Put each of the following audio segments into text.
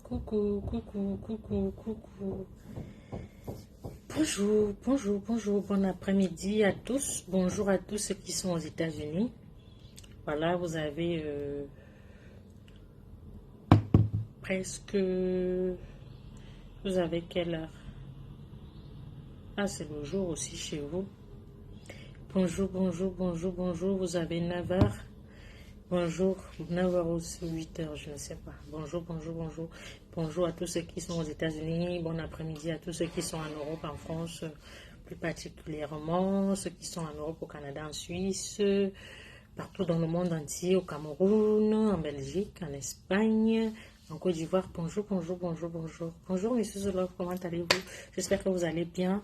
Coucou, coucou, coucou, coucou. Bonjour, bonjour, bonjour, bon après-midi à tous. Bonjour à tous ceux qui sont aux États-Unis. Voilà, vous avez presque... Vous avez quelle heure? Ah, c'est le jour aussi chez vous. Bonjour, bonjour, bonjour, bonjour. Vous avez 9 heures. Bonjour, 9 heures ou 8 heures, je ne sais pas. Bonjour, bonjour, bonjour. Bonjour à tous ceux qui sont aux États-Unis. Bon après-midi à tous ceux qui sont en Europe, en France, plus particulièrement. Ceux qui sont en Europe, au Canada, en Suisse, partout dans le monde entier, au Cameroun, en Belgique, en Espagne, en Côte d'Ivoire. Bonjour, bonjour, bonjour, bonjour. Bonjour, monsieur Zolov, comment allez-vous? J'espère que vous allez bien.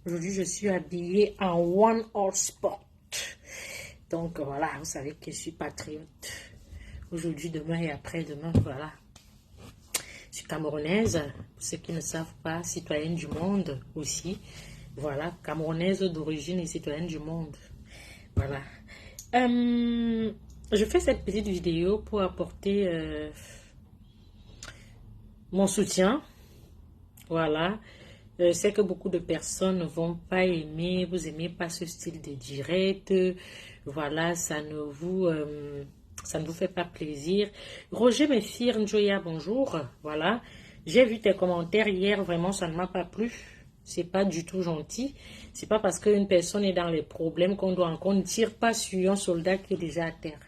Aujourd'hui, je suis habillée en One All Sport. Donc voilà, vous savez que je suis patriote. Aujourd'hui, demain et après-demain, voilà. Je suis camerounaise, pour ceux qui ne savent pas, citoyenne du monde aussi. Voilà, camerounaise d'origine et citoyenne du monde. Voilà. Je fais cette petite vidéo pour apporter mon soutien. Voilà. Je sais que beaucoup de personnes ne vont pas aimer, vous n'aimez pas ce style de direct. Voilà, ça ne vous fait pas plaisir. Roger Méfir Njoya, bonjour. Voilà, j'ai vu tes commentaires hier, vraiment ça ne m'a pas plu. C'est pas du tout gentil. C'est pas parce qu'une personne est dans les problèmes qu'on ne tire pas sur un soldat qui est déjà à terre.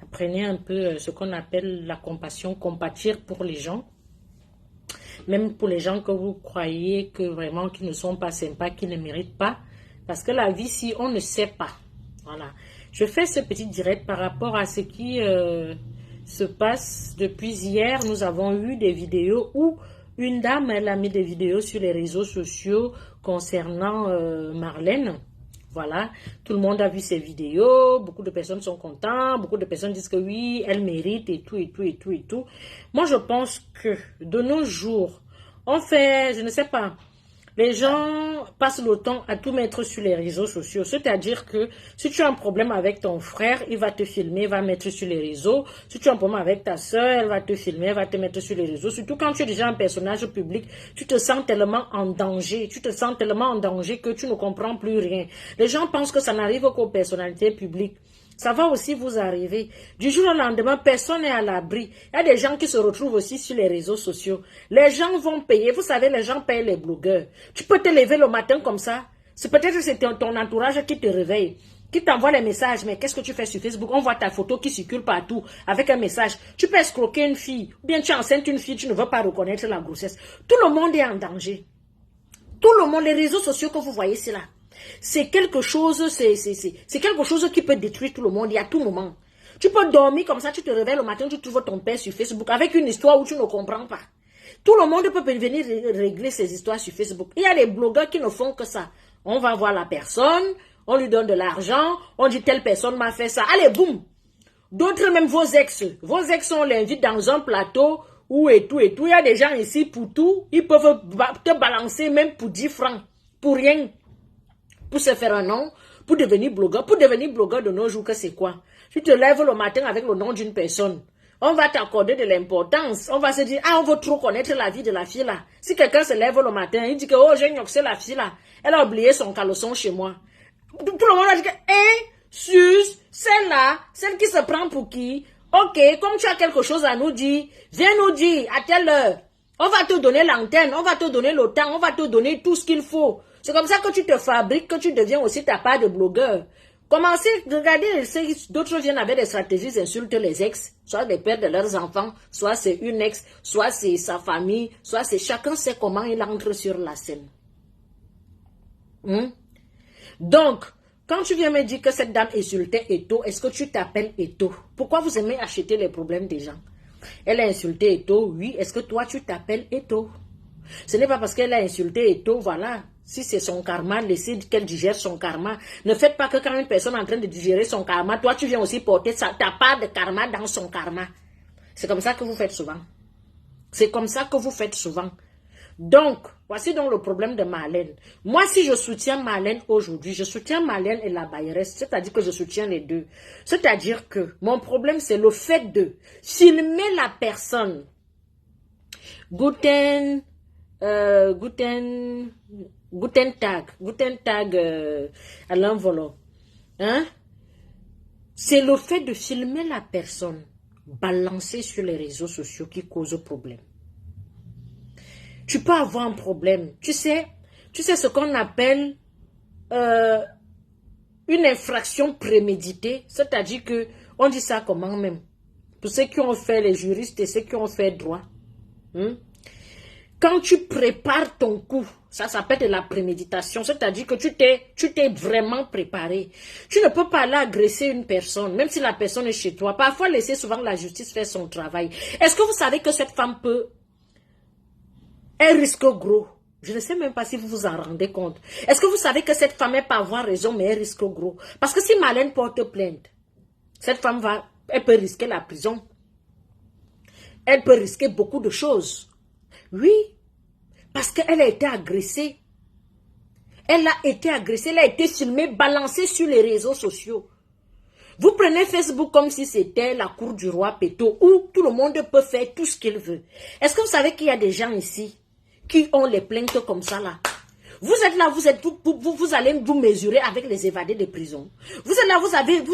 Apprenez un peu ce qu'on appelle la compassion, compatir pour les gens. Même pour les gens que vous croyez que vraiment qui ne sont pas sympas, qui ne méritent pas. Parce que la vie, si on ne sait pas. Voilà. Je fais ce petit direct par rapport à ce qui se passe depuis hier. Nous avons eu des vidéos où une dame, elle a mis des vidéos sur les réseaux sociaux concernant Marlène. Voilà, tout le monde a vu ces vidéos, beaucoup de personnes sont contentes, beaucoup de personnes disent que oui, elle mérite et tout, et tout, et tout, et tout. Moi, je pense que de nos jours, on fait, je ne sais pas, les gens passent le temps à tout mettre sur les réseaux sociaux. C'est-à-dire que si tu as un problème avec ton frère, il va te filmer, va mettre sur les réseaux. Si tu as un problème avec ta soeur, elle va te filmer, elle va te mettre sur les réseaux. Surtout quand tu es déjà un personnage public, tu te sens tellement en danger. Tu te sens tellement en danger que tu ne comprends plus rien. Les gens pensent que ça n'arrive qu'aux personnalités publiques. Ça va aussi vous arriver. Du jour au lendemain, personne n'est à l'abri. Il y a des gens qui se retrouvent aussi sur les réseaux sociaux. Les gens vont payer. Vous savez, les gens payent les blogueurs. Tu peux te lever le matin comme ça. C'est peut-être que c'est ton entourage qui te réveille, qui t'envoie les messages. Mais qu'est-ce que tu fais sur Facebook? On voit ta photo qui circule partout avec un message. Tu peux escroquer une fille. Ou bien tu enceintes une fille, tu ne veux pas reconnaître la grossesse. Tout le monde est en danger. Tout le monde, les réseaux sociaux que vous voyez, c'est là. C'est quelque chose, c'est quelque chose qui peut détruire tout le monde et à tout moment. Tu peux dormir comme ça, tu te réveilles le matin, tu trouves ton père sur Facebook avec une histoire où tu ne comprends pas. Tout le monde peut venir régler ses histoires sur Facebook. Il y a des blogueurs qui ne font que ça. On va voir la personne, on lui donne de l'argent, on dit telle personne m'a fait ça. Allez, boum. D'autres même vos ex, on l'invite dans un plateau où et tout et tout. Il y a des gens ici pour tout, ils peuvent te balancer même pour 10 francs, pour rien. Pour se faire un nom, pour devenir blogueur de nos jours, que c'est quoi? Tu te lèves le matin avec le nom d'une personne. On va t'accorder de l'importance. On va se dire, ah, on veut trop connaître la vie de la fille là. Si quelqu'un se lève le matin, il dit que, oh, j'ai ignoré la fille là. Elle a oublié son caleçon chez moi. Tout le monde a dit que, Suze, celle-là, celle qui se prend pour qui? Ok, comme tu as quelque chose à nous dire, viens nous dire à telle heure. On va te donner l'antenne, on va te donner le temps, on va te donner tout ce qu'il faut. C'est comme ça que tu te fabriques, que tu deviens aussi ta part de blogueur. Commencez, regardez, d'autres viennent avec des stratégies, ils insultent les ex, soit les pères de leurs enfants, soit c'est une ex, soit c'est sa famille, soit c'est chacun sait comment il entre sur la scène. Donc, quand tu viens me dire que cette dame insultait Eto, est-ce que tu t'appelles Eto? Pourquoi vous aimez acheter les problèmes des gens? Elle a insulté Eto, oui. Est-ce que toi, tu t'appelles Eto? Ce n'est pas parce qu'elle a insulté Eto, voilà. Si c'est son karma, laissez qu'elle digère son karma. Ne faites pas que quand une personne est en train de digérer son karma, toi, tu viens aussi porter ta part de karma dans son karma. C'est comme ça que vous faites souvent. C'est comme ça que vous faites souvent. Donc, voici donc le problème de Marlène. Moi, si je soutiens Marlène aujourd'hui, je soutiens Marlène et la Bayeresse, c'est-à-dire que je soutiens les deux. C'est-à-dire que mon problème, c'est le fait de filmer la personne Guten Tag à l'envolo. Hein? C'est le fait de filmer la personne, balancer sur les réseaux sociaux qui cause problème. Tu peux avoir un problème. Tu sais ce qu'on appelle une infraction préméditée, c'est-à-dire que, on dit ça comment même? Pour ceux qui ont fait les juristes et ceux qui ont fait droit. Quand tu prépares ton coup, ça s'appelle de la préméditation, c'est-à-dire que tu t'es vraiment préparé. Tu ne peux pas aller agresser une personne, même si la personne est chez toi. Parfois, laisser souvent la justice faire son travail. Est-ce que vous savez que cette femme elle risque gros? Je ne sais même pas si vous vous en rendez compte. Est-ce que vous savez que cette femme, elle peut avoir raison, mais elle risque gros? Parce que si Marlène porte plainte, cette femme elle peut risquer la prison. Elle peut risquer beaucoup de choses. Oui, parce qu'elle a été agressée. Elle a été agressée, elle a été filmée, balancée sur les réseaux sociaux. Vous prenez Facebook comme si c'était la cour du roi Péto, où tout le monde peut faire tout ce qu'il veut. Est-ce que vous savez qu'il y a des gens ici qui ont les plaintes comme ça là? Vous êtes là, vous allez vous mesurer avec les évadés de prison. Vous êtes là, vous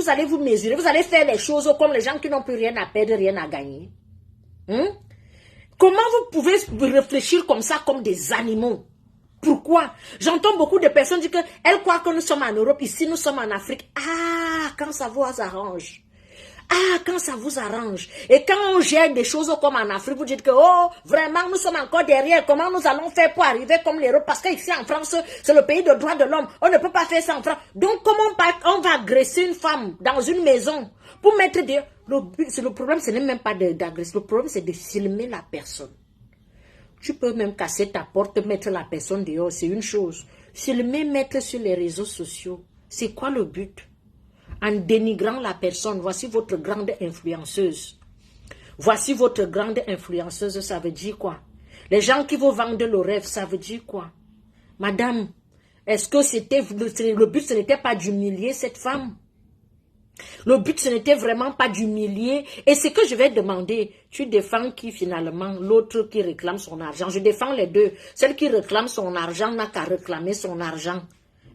allez vous mesurer, vous allez faire les choses comme les gens qui n'ont plus rien à perdre, rien à gagner. Comment vous pouvez réfléchir comme ça, comme des animaux? Pourquoi? J'entends beaucoup de personnes dire qu'elles croient que nous sommes en Europe, ici nous sommes en Afrique. Ah, quand ça vous arrange. Ah, quand ça vous arrange. Et quand on gère des choses comme en Afrique, vous dites que, oh, vraiment, nous sommes encore derrière. Comment nous allons faire pour arriver comme l'Europe? Parce qu'ici en France, c'est le pays de droits de l'homme. On ne peut pas faire ça en France. Donc, comment on va agresser une femme dans une maison pour mettre des... Le problème, ce n'est même pas d'agresser. Le problème, c'est de filmer la personne. Tu peux même casser ta porte, mettre la personne dehors, c'est une chose. Filmer, mettre sur les réseaux sociaux, c'est quoi le but? En dénigrant la personne, voici votre grande influenceuse. Voici votre grande influenceuse, ça veut dire quoi? Les gens qui vous vendent le rêve, ça veut dire quoi? Madame, est-ce que le but, ce n'était pas d'humilier cette femme? Le but, ce n'était vraiment pas d'humilier. Et ce que je vais demander, tu défends qui finalement? L'autre qui réclame son argent. Je défends les deux. Celle qui réclame son argent n'a qu'à réclamer son argent.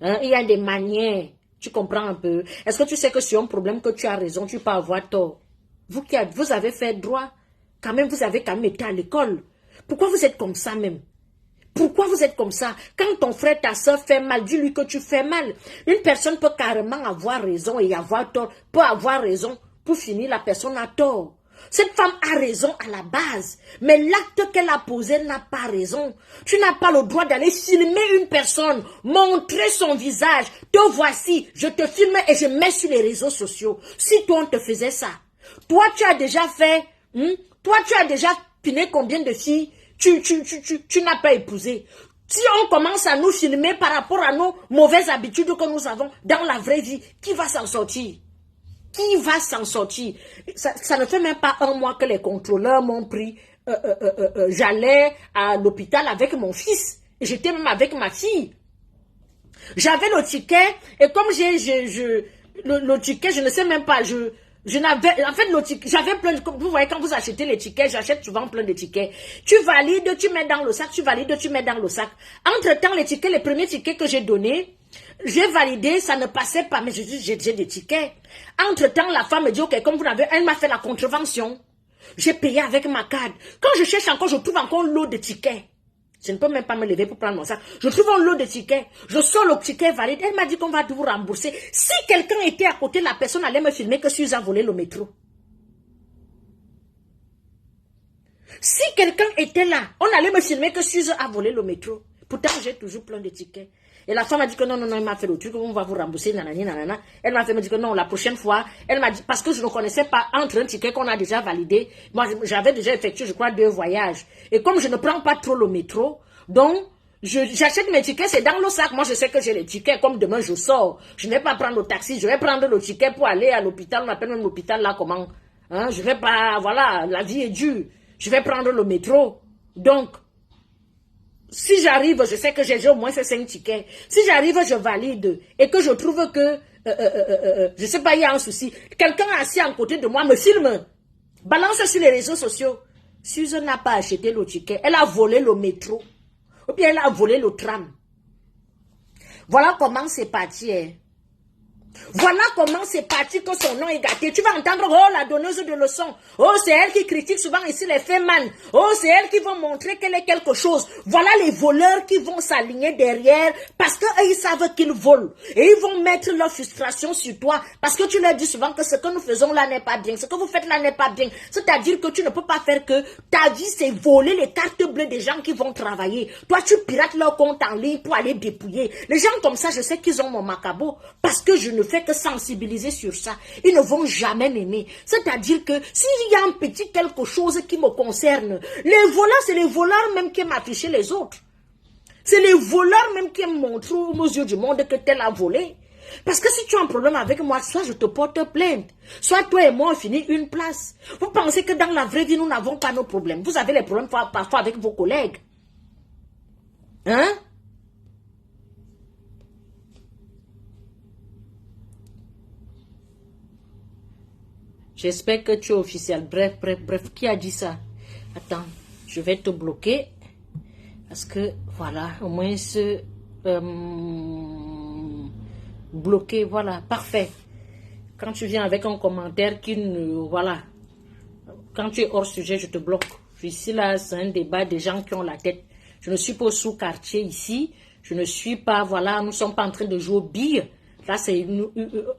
Il y a des manières. Tu comprends un peu? Est-ce que tu sais que c'est un problème que tu as raison, tu peux avoir tort? Vous avez fait droit, quand même, vous avez quand même été à l'école. Pourquoi vous êtes comme ça même? Pourquoi vous êtes comme ça? Quand ton frère, ta soeur fait mal, dis-lui que tu fais mal. Une personne peut carrément avoir raison et avoir tort. Peut avoir raison, pour finir, la personne a tort. Cette femme a raison à la base, mais l'acte qu'elle a posé n'a pas raison. Tu n'as pas le droit d'aller filmer une personne, montrer son visage. Te voici, je te filme et je mets sur les réseaux sociaux. Si toi on te faisait ça, toi tu as déjà fait, toi tu as déjà piné combien de filles tu n'as pas épousé. Si on commence à nous filmer par rapport à nos mauvaises habitudes que nous avons dans la vraie vie, qui va s'en sortir? Qui va s'en sortir? Ça ne fait même pas un mois que les contrôleurs m'ont pris. J'allais à l'hôpital avec mon fils. J'étais même avec ma fille. J'avais le ticket. Et comme le ticket, je ne sais même pas. En fait, le ticket, j'avais plein de... Vous voyez, quand vous achetez les tickets, j'achète souvent plein de tickets. Tu valides, tu mets dans le sac. Tu valides, tu mets dans le sac. Entre-temps, les premiers tickets que j'ai donnés, j'ai validé, ça ne passait pas, mais j'ai des tickets. Entre-temps, la femme me dit, ok, comme vous l'avez, elle m'a fait la contravention. J'ai payé avec ma carte. Quand je cherche encore, je trouve encore un lot de tickets. Je ne peux même pas me lever pour prendre mon sac. Je trouve un lot de tickets. Je sors le ticket valide. Elle m'a dit qu'on va vous rembourser. Si quelqu'un était à côté, la personne allait me filmer que Suze a volé le métro. Si quelqu'un était là, on allait me filmer que Suze a volé le métro. Pourtant, j'ai toujours plein de tickets. Et la femme a dit que non, il m'a fait le truc, on va vous rembourser, nanani, nanana. Elle m'a fait me dire que non, la prochaine fois, elle m'a dit, parce que je ne connaissais pas entre un ticket qu'on a déjà validé, moi j'avais déjà effectué, je crois, 2 voyages. Et comme je ne prends pas trop le métro, donc, j'achète mes tickets, c'est dans le sac. Moi, je sais que j'ai les tickets, comme demain je sors. Je ne vais pas prendre le taxi, je vais prendre le ticket pour aller à l'hôpital, on appelle même l'hôpital là, comment? Je vais pas, voilà, la vie est dure. Je vais prendre le métro. Donc, si j'arrive, je sais que j'ai au moins ces 5 tickets. Si j'arrive, je valide. Et que je trouve que, je sais pas, il y a un souci. Quelqu'un assis à côté de moi me filme. Balance sur les réseaux sociaux. Suze n'a pas acheté le ticket. Elle a volé le métro. Ou bien elle a volé le tram. Voilà comment c'est parti. Hein. Voilà comment c'est parti que son nom est gâté. Tu vas entendre, oh, la donneuse de leçons. Oh, c'est elle qui critique souvent ici les femmes. Oh, c'est elle qui va montrer qu'elle est quelque chose. Voilà les voleurs qui vont s'aligner derrière parce qu'ils savent qu'ils volent. Et ils vont mettre leur frustration sur toi parce que tu leur dis souvent que ce que nous faisons là n'est pas bien. Ce que vous faites là n'est pas bien. C'est-à-dire que tu ne peux pas faire que ta vie, c'est voler les cartes bleues des gens qui vont travailler. Toi, tu pirates leur compte en ligne pour aller dépouiller. Les gens comme ça, je sais qu'ils ont mon macabo parce que je ne fais que sensibiliser sur ça. Ils ne vont jamais m'aimer. C'est-à-dire que s'il y a un petit quelque chose qui me concerne, les voleurs, c'est les voleurs même qui aiment afficher les autres. C'est les voleurs même qui aiment montrer aux yeux du monde que tel a volé. Parce que si tu as un problème avec moi, soit je te porte plainte, soit toi et moi on finit une place. Vous pensez que dans la vraie vie, nous n'avons pas nos problèmes. Vous avez les problèmes parfois avec vos collègues. Hein? J'espère que tu es officiel. Bref. Qui a dit ça? Attends, je vais te bloquer. Parce que, voilà, au moins se bloquer. Voilà, parfait. Quand tu viens avec un commentaire qui ne... Voilà. Quand tu es hors sujet, je te bloque. Ici, là, c'est un débat des gens qui ont la tête. Je ne suis pas au sous-quartier ici. Je ne suis pas, voilà, nous ne sommes pas en train de jouer aux billes. Là, c'est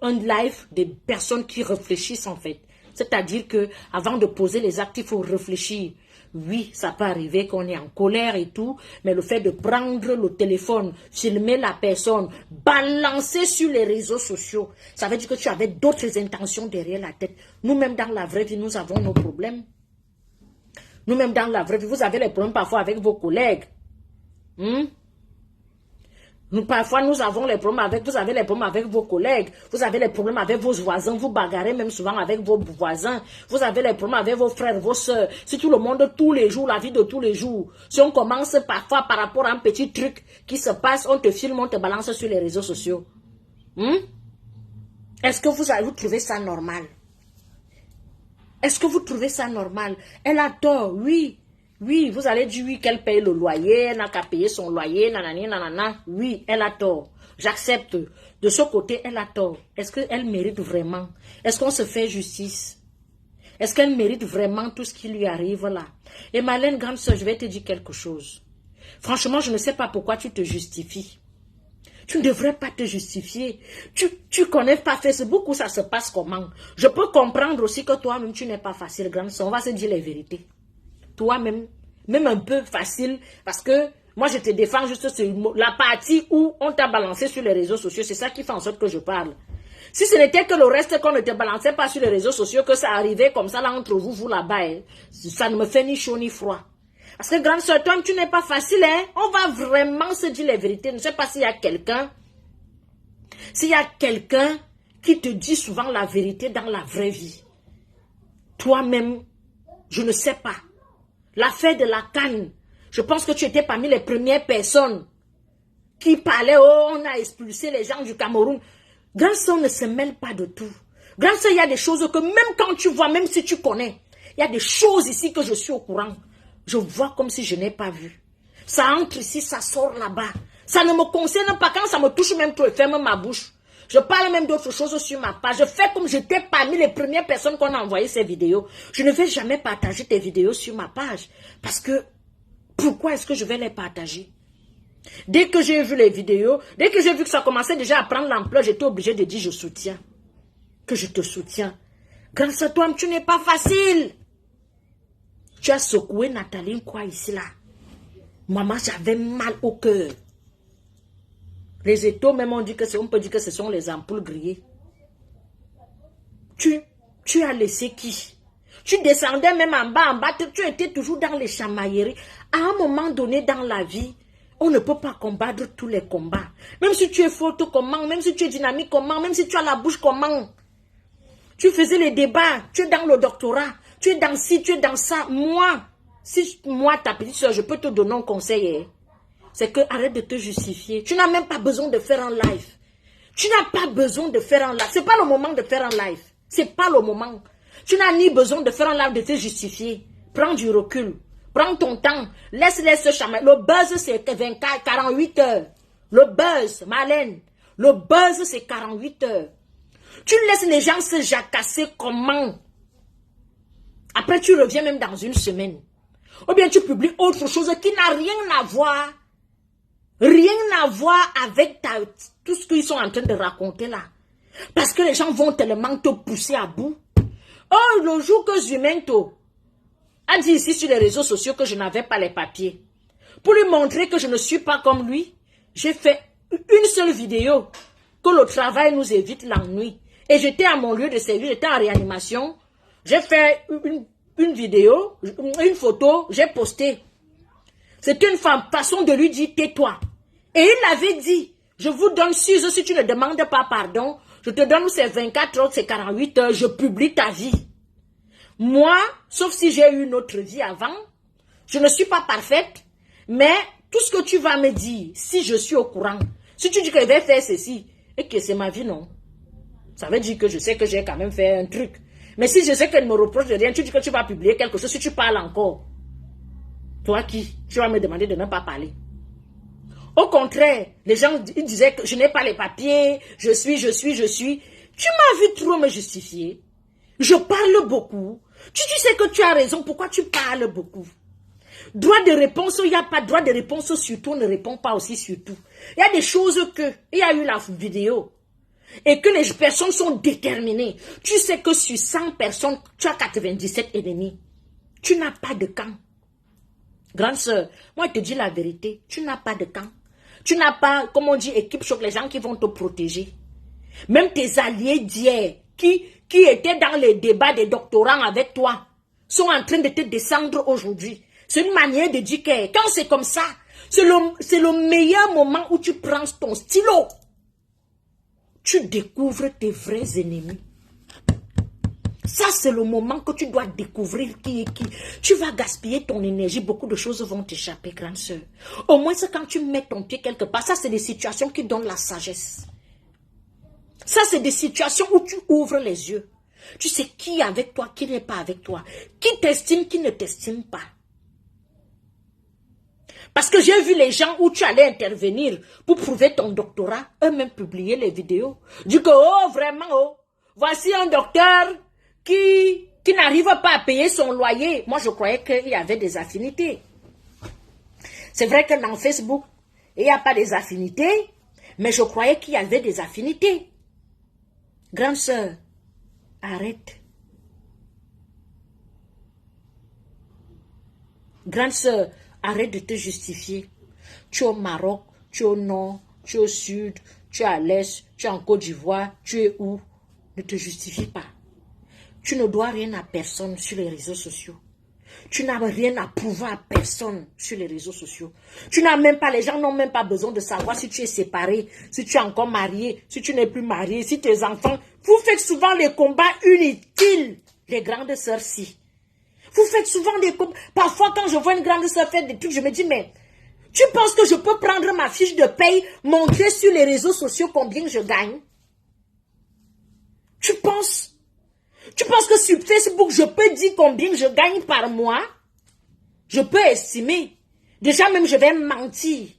un live des personnes qui réfléchissent, en fait. C'est-à-dire que avant de poser les actes, il faut réfléchir. Oui, ça peut arriver qu'on est en colère et tout, mais le fait de prendre le téléphone, filmer la personne, balancer sur les réseaux sociaux, ça veut dire que tu avais d'autres intentions derrière la tête. Nous-mêmes, dans la vraie vie, nous avons nos problèmes. Nous-mêmes, dans la vraie vie, vous avez les problèmes parfois avec vos collègues. Parfois, nous avons les problèmes avec, vous avez les problèmes avec vos collègues, vous avez les problèmes avec vos voisins, vous bagarrez même souvent avec vos voisins, vous avez les problèmes avec vos frères, vos soeurs, si tout le monde, tous les jours, la vie de tous les jours. Si on commence parfois par rapport à un petit truc qui se passe, on te filme, on te balance sur les réseaux sociaux. Est-ce que vous trouvez ça normal? Est-ce que vous trouvez ça normal? Elle a tort, oui. Oui, vous allez dire oui qu'elle paye le loyer, elle n'a qu'à payer son loyer, nanani, nanana. Oui, elle a tort. J'accepte. De ce côté, elle a tort. Est-ce qu'elle mérite vraiment? Est-ce qu'on se fait justice? Est-ce qu'elle mérite vraiment tout ce qui lui arrive là? Et Marlène, grande soeur, je vais te dire quelque chose. Franchement, je ne sais pas pourquoi tu te justifies. Tu ne devrais pas te justifier. Tu connais pas Facebook où ça se passe comment? Je peux comprendre aussi que toi-même, tu n'es pas facile, grande soeur. On va se dire les vérités. Toi-même, même un peu facile, parce que moi je te défends juste sur la partie où on t'a balancé sur les réseaux sociaux, c'est ça qui fait en sorte que je parle. Si ce n'était que le reste qu'on ne te balançait pas sur les réseaux sociaux, que ça arrivait comme ça là entre vous là-bas, ça ne me fait ni chaud ni froid. Parce que grande soeur, toi tu n'es pas facile, hein? On va vraiment se dire les vérités. Je ne sais pas s'il y a quelqu'un, qui te dit souvent la vérité dans la vraie vie. Toi-même, je ne sais pas. L'affaire de la canne, je pense que tu étais parmi les premières personnes qui parlaient, oh, on a expulsé les gens du Cameroun. Grand soeur ne se mêle pas de tout. Grand soeur, il y a des choses que même quand tu vois, même si tu connais, il y a des choses ici que je suis au courant. Je vois comme si je n'ai pas vu. Ça entre ici, ça sort là-bas. Ça ne me concerne pas. Quand ça me touche même trop, je ferme ma bouche. Je parle même d'autres choses sur ma page. Je fais comme j'étais parmi les premières personnes qu'on a envoyé ces vidéos. Je ne vais jamais partager tes vidéos sur ma page. Parce que, pourquoi est-ce que je vais les partager? Dès que j'ai vu les vidéos, dès que j'ai vu que ça commençait déjà à prendre l'ampleur, j'étais obligée de dire je soutiens. Que je te soutiens. Grâce à toi, tu n'es pas facile. Tu as secoué Nathalie quoi ici là. Maman, j'avais mal au cœur. Les étaux, même on peut dire que ce sont les ampoules grillées. Tu as laissé qui? Tu descendais même en bas, tu étais toujours dans les chamailleries. À un moment donné dans la vie, on ne peut pas combattre tous les combats. Même si tu es forte comment, même si tu es dynamique comment, même si tu as la bouche comment. Tu faisais les débats, tu es dans le doctorat, tu es dans ci, tu es dans ça. Moi, ta petite soeur, je peux te donner un conseil. C'est que arrête de te justifier. Tu n'as même pas besoin de faire un live. Tu n'as pas besoin de faire un live. Ce n'est pas le moment de faire un live. Ce n'est pas le moment. Tu n'as ni besoin de faire un live de te justifier. Prends du recul. Prends ton temps. Laisse-les se chamailler. Le buzz, c'est 24, 48 heures. Le buzz, Marlène. Le buzz, c'est 48 heures. Tu laisses les gens se jacasser comment? Après, tu reviens même dans une semaine. Ou bien tu publies autre chose qui n'a rien à voir. Rien à voir avec tout ce qu'ils sont en train de raconter là. Parce que les gens vont tellement te pousser à bout. Oh, le jour que Zumento a dit ici sur les réseaux sociaux que je n'avais pas les papiers. Pour lui montrer que je ne suis pas comme lui, j'ai fait une seule vidéo. Que le travail nous évite l'ennui. Et j'étais à mon lieu de service, j'étais en réanimation. J'ai fait une vidéo, une photo, j'ai posté. C'était une façon de lui dire tais-toi. Et il avait dit, je vous donne 6 heures si tu ne demandes pas pardon. Je te donne ces 24 heures, ces 48 heures, je publie ta vie. Moi, sauf si j'ai eu une autre vie avant, je ne suis pas parfaite, mais tout ce que tu vas me dire, si je suis au courant, si tu dis que je vais faire ceci, et que c'est ma vie, non. Ça veut dire que je sais que j'ai quand même fait un truc. Mais si je sais qu'elle me reproche de rien, tu dis que tu vas publier quelque chose, si tu parles encore, toi qui, tu vas me demander de ne pas parler. Au contraire, les gens ils disaient que je n'ai pas les papiers, je suis. Tu m'as vu trop me justifier. Je parle beaucoup. Tu sais que tu as raison, pourquoi tu parles beaucoup? Droit de réponse, il n'y a pas de droit de réponse sur tout, on ne répond pas aussi sur tout. Il y a des choses que, il y a eu la vidéo, et que les personnes sont déterminées. Tu sais que sur 100 personnes, tu as 97 ennemis. Tu n'as pas de camp. Grande sœur, moi je te dis la vérité, tu n'as pas de camp. Tu n'as pas, comme on dit, équipe sur les gens qui vont te protéger. Même tes alliés d'hier, qui étaient dans les débats des doctorants avec toi, sont en train de te descendre aujourd'hui. C'est une manière de dire que quand c'est comme ça, c'est le meilleur moment où tu prends ton stylo. Tu découvres tes vrais ennemis. Ça, c'est le moment que tu dois découvrir qui est qui. Tu vas gaspiller ton énergie, beaucoup de choses vont t'échapper, grande sœur. Au moins, c'est quand tu mets ton pied quelque part. Ça, c'est des situations qui donnent la sagesse. Ça, c'est des situations où tu ouvres les yeux. Tu sais qui est avec toi, qui n'est pas avec toi. Qui t'estime, qui ne t'estime pas. Parce que j'ai vu les gens où tu allais intervenir pour prouver ton doctorat, eux-mêmes publier les vidéos. Du coup, oh, vraiment, oh, voici un docteur qui n'arrive pas à payer son loyer. Moi, je croyais qu'il y avait des affinités. C'est vrai que dans Facebook, il n'y a pas des affinités, mais je croyais qu'il y avait des affinités. Grande sœur, arrête. Grande sœur, arrête de te justifier. Tu es au Maroc, tu es au nord, tu es au sud, tu es à l'est, tu es en Côte d'Ivoire, tu es où? Ne te justifie pas. Tu ne dois rien à personne sur les réseaux sociaux. Tu n'as rien à prouver à personne sur les réseaux sociaux. Tu n'as même pas, les gens n'ont même pas besoin de savoir si tu es séparé, si tu es encore marié, si tu n'es plus marié, si tes enfants. Vous faites souvent les combats inutiles, les grandes sœurs-ci. Vous faites souvent des combats. Parfois, quand je vois une grande sœur faire des trucs, je me dis, mais tu penses que je peux prendre ma fiche de paye, montrer sur les réseaux sociaux combien je gagne? Tu penses que sur Facebook, je peux dire combien je gagne par mois? Je peux estimer. Déjà même, je vais mentir.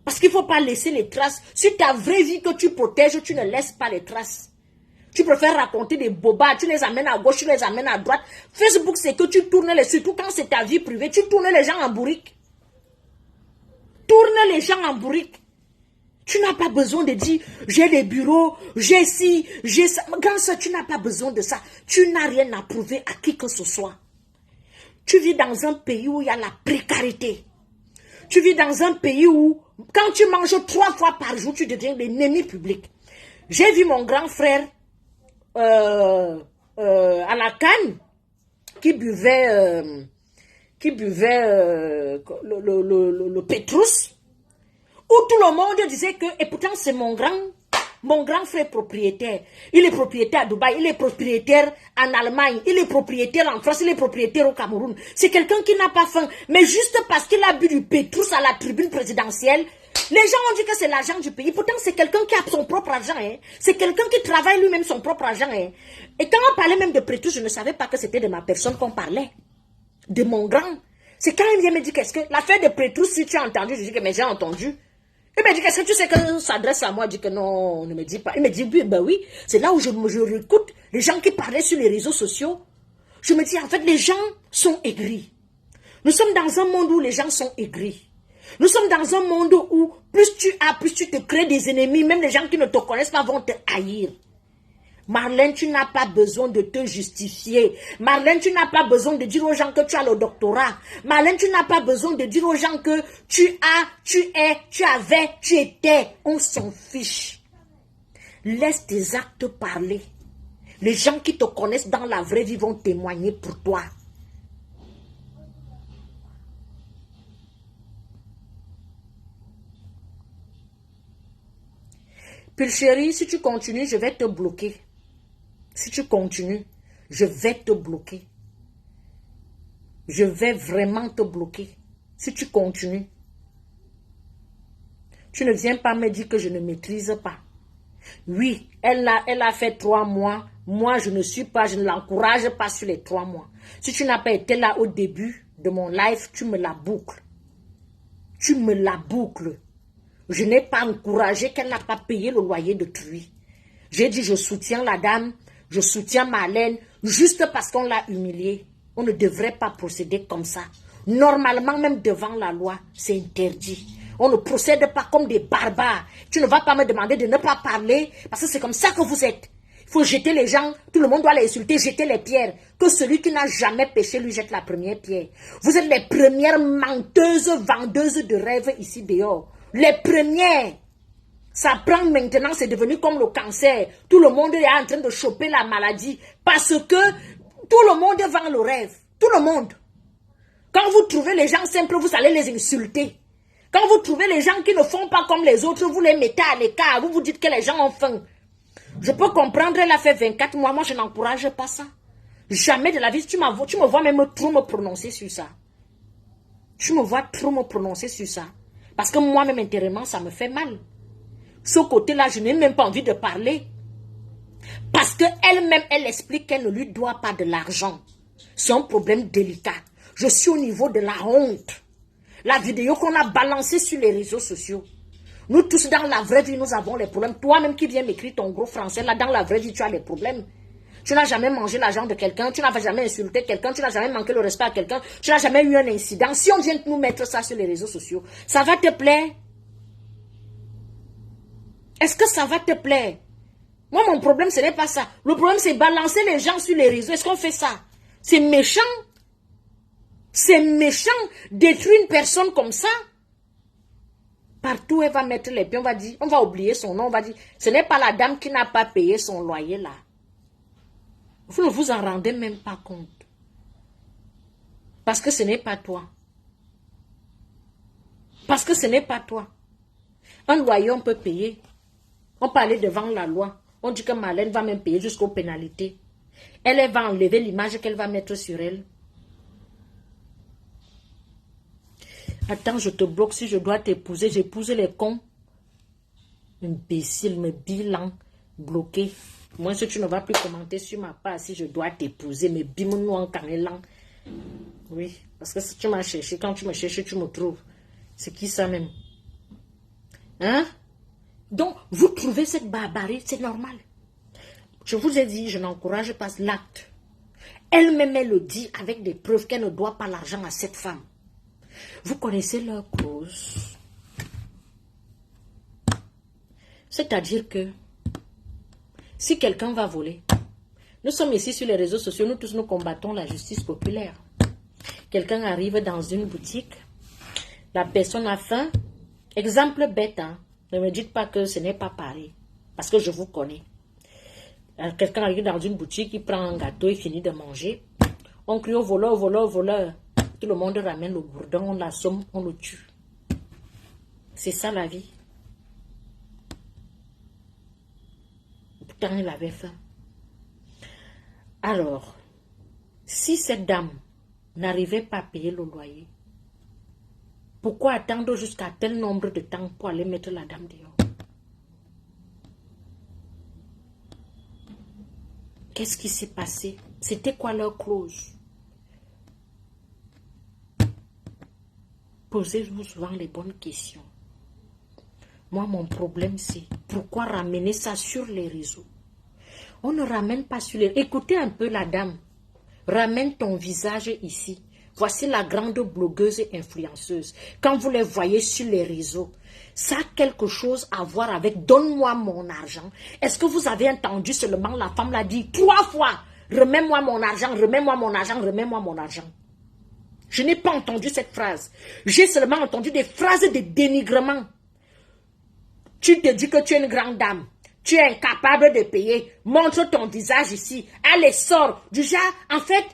Parce qu'il ne faut pas laisser les traces. Sur ta vraie vie que tu protèges, tu ne laisses pas les traces. Tu préfères raconter des bobards, tu les amènes à gauche, tu les amènes à droite. Facebook, c'est que tu tournes les... Surtout quand c'est ta vie privée, tu tournes les gens en bourrique. Tourne les gens en bourrique. Tu n'as pas besoin de dire, j'ai des bureaux, j'ai ci, j'ai ça. Quand ça, tu n'as pas besoin de ça. Tu n'as rien à prouver à qui que ce soit. Tu vis dans un pays où il y a la précarité. Tu vis dans un pays où, quand tu manges 3 fois par jour, tu deviens l'ennemi public. J'ai vu mon grand frère à la canne qui buvait le Pétrus. Où tout le monde disait que, et pourtant c'est mon grand, mon grand frère est propriétaire. Il est propriétaire à Dubaï, il est propriétaire en Allemagne, il est propriétaire en France, il est propriétaire au Cameroun. C'est quelqu'un qui n'a pas faim. Mais juste parce qu'il a bu du pétrus à la tribune présidentielle, les gens ont dit que c'est l'argent du pays. Pourtant, c'est quelqu'un qui a son propre argent. Hein. C'est quelqu'un qui travaille lui-même son propre argent. Hein. Et quand on parlait même de pétrus, je ne savais pas que c'était de ma personne qu'on parlait. De mon grand. C'est quand il vient me dire qu'est-ce que... L'affaire de pétrus, si tu as entendu, je dis que mais j'ai entendu. Il me dit, qu'est-ce que tu sais que s'adresse à moi? Je dis que non, ne me dis pas. Il me dit, ben oui, c'est là où je réécoute les gens qui parlaient sur les réseaux sociaux. Je me dis, en fait, les gens sont aigris. Nous sommes dans un monde où les gens sont aigris. Nous sommes dans un monde où plus tu as, plus tu te crées des ennemis. Même les gens qui ne te connaissent pas vont te haïr. Marlène, tu n'as pas besoin de te justifier. Marlène, tu n'as pas besoin de dire aux gens que tu as le doctorat. Marlène, tu n'as pas besoin de dire aux gens que tu as, tu es, tu avais, tu étais. On s'en fiche. Laisse tes actes parler. Les gens qui te connaissent dans la vraie vie vont témoigner pour toi. Puis chérie, si tu continues, je vais te bloquer. Si tu continues, je vais te bloquer. Je vais vraiment te bloquer. Si tu continues. Tu ne viens pas me dire que je ne maîtrise pas. Oui, elle a fait 3 mois. Moi, je ne l'encourage pas sur les 3 mois. Si tu n'as pas été là au début de mon live, tu me la boucles. Tu me la boucles. Je n'ai pas encouragé qu'elle n'a pas payé le loyer de Truy. J'ai dit, je soutiens la dame, je soutiens Marlène, juste parce qu'on l'a humiliée. On ne devrait pas procéder comme ça. Normalement, même devant la loi, c'est interdit. On ne procède pas comme des barbares. Tu ne vas pas me demander de ne pas parler, parce que c'est comme ça que vous êtes. Il faut jeter les gens, tout le monde doit les insulter, jeter les pierres. Que celui qui n'a jamais péché lui jette la première pierre. Vous êtes les premières menteuses, vendeuses de rêves ici dehors. Les premières. Ça prend maintenant, c'est devenu comme le cancer. Tout le monde est en train de choper la maladie parce que tout le monde vend le rêve. Tout le monde. Quand vous trouvez les gens simples, vous allez les insulter. Quand vous trouvez les gens qui ne font pas comme les autres, vous les mettez à l'écart. Vous vous dites que les gens ont faim. Je peux comprendre, elle a fait 24 mois. Moi, je n'encourage pas ça. Jamais de la vie. Tu me vois même trop me prononcer sur ça. Tu me vois trop me prononcer sur ça. Parce que moi-même, intérieurement, ça me fait mal. Ce côté-là, je n'ai même pas envie de parler. Parce qu'elle-même, elle explique qu'elle ne lui doit pas de l'argent. C'est un problème délicat. Je suis au niveau de la honte. La vidéo qu'on a balancée sur les réseaux sociaux. Nous tous, dans la vraie vie, nous avons les problèmes. Toi-même qui viens m'écrire ton gros français, là, dans la vraie vie, tu as les problèmes. Tu n'as jamais mangé l'argent de quelqu'un, tu n'as jamais insulté quelqu'un, tu n'as jamais manqué le respect à quelqu'un, tu n'as jamais eu un incident. Si on vient nous mettre ça sur les réseaux sociaux, ça va te plaire? Est-ce que ça va te plaire? Moi, mon problème, ce n'est pas ça. Le problème, c'est balancer les gens sur les réseaux. Est-ce qu'on fait ça? C'est méchant. C'est méchant. Détruire une personne comme ça. Partout, elle va mettre les pieds. On va dire, on va oublier son nom. On va dire, ce n'est pas la dame qui n'a pas payé son loyer là. Vous ne vous en rendez même pas compte. Parce que ce n'est pas toi. Parce que ce n'est pas toi. Un loyer, on peut payer. On peut aller devant la loi. On dit que Marlène va même payer jusqu'aux pénalités. Elle va enlever l'image qu'elle va mettre sur elle. Attends, je te bloque. Si je dois t'épouser, j'épouse les cons. Imbécile, me bilan, bloqué. Moi, si tu ne vas plus commenter sur ma part, si je dois t'épouser, me bimounou en canélan. Oui, parce que si tu m'as cherché, quand tu me cherches, tu me trouves. C'est qui ça même? Hein? Donc, vous trouvez cette barbarie, c'est normal. Je vous ai dit, je n'encourage pas l'acte. Elle-même, elle le dit avec des preuves qu'elle ne doit pas l'argent à cette femme. Vous connaissez leur cause. C'est-à-dire que si quelqu'un va voler, nous sommes ici sur les réseaux sociaux, nous tous nous combattons la justice populaire. Quelqu'un arrive dans une boutique, la personne a faim. Exemple bête, hein? Ne me dites pas que ce n'est pas pareil, parce que je vous connais. Quelqu'un arrive dans une boutique, il prend un gâteau, il finit de manger. On crie au voleur, au voleur, au voleur. Tout le monde ramène le bourdon, on l'assomme, on le tue. C'est ça la vie. temps il avait faim. Alors, si cette dame n'arrivait pas à payer le loyer, pourquoi attendre jusqu'à tel nombre de temps pour aller mettre la dame dehors? Qu'est-ce qui s'est passé? C'était quoi leur clause? Posez-vous souvent les bonnes questions. Moi, mon problème, c'est pourquoi ramener ça sur les réseaux? On ne ramène pas sur les... Écoutez un peu la dame. Ramène ton visage ici. Voici la grande blogueuse et influenceuse. Quand vous les voyez sur les réseaux, ça a quelque chose à voir avec « donne-moi mon argent ». Est-ce que vous avez entendu seulement la femme l'a dit 3 fois « remets-moi mon argent, remets-moi mon argent, remets-moi mon argent ». Je n'ai pas entendu cette phrase. J'ai seulement entendu des phrases de dénigrement. Tu te dis que tu es une grande dame. Tu es incapable de payer. Montre ton visage ici. Elle les sort. Du genre, en fait,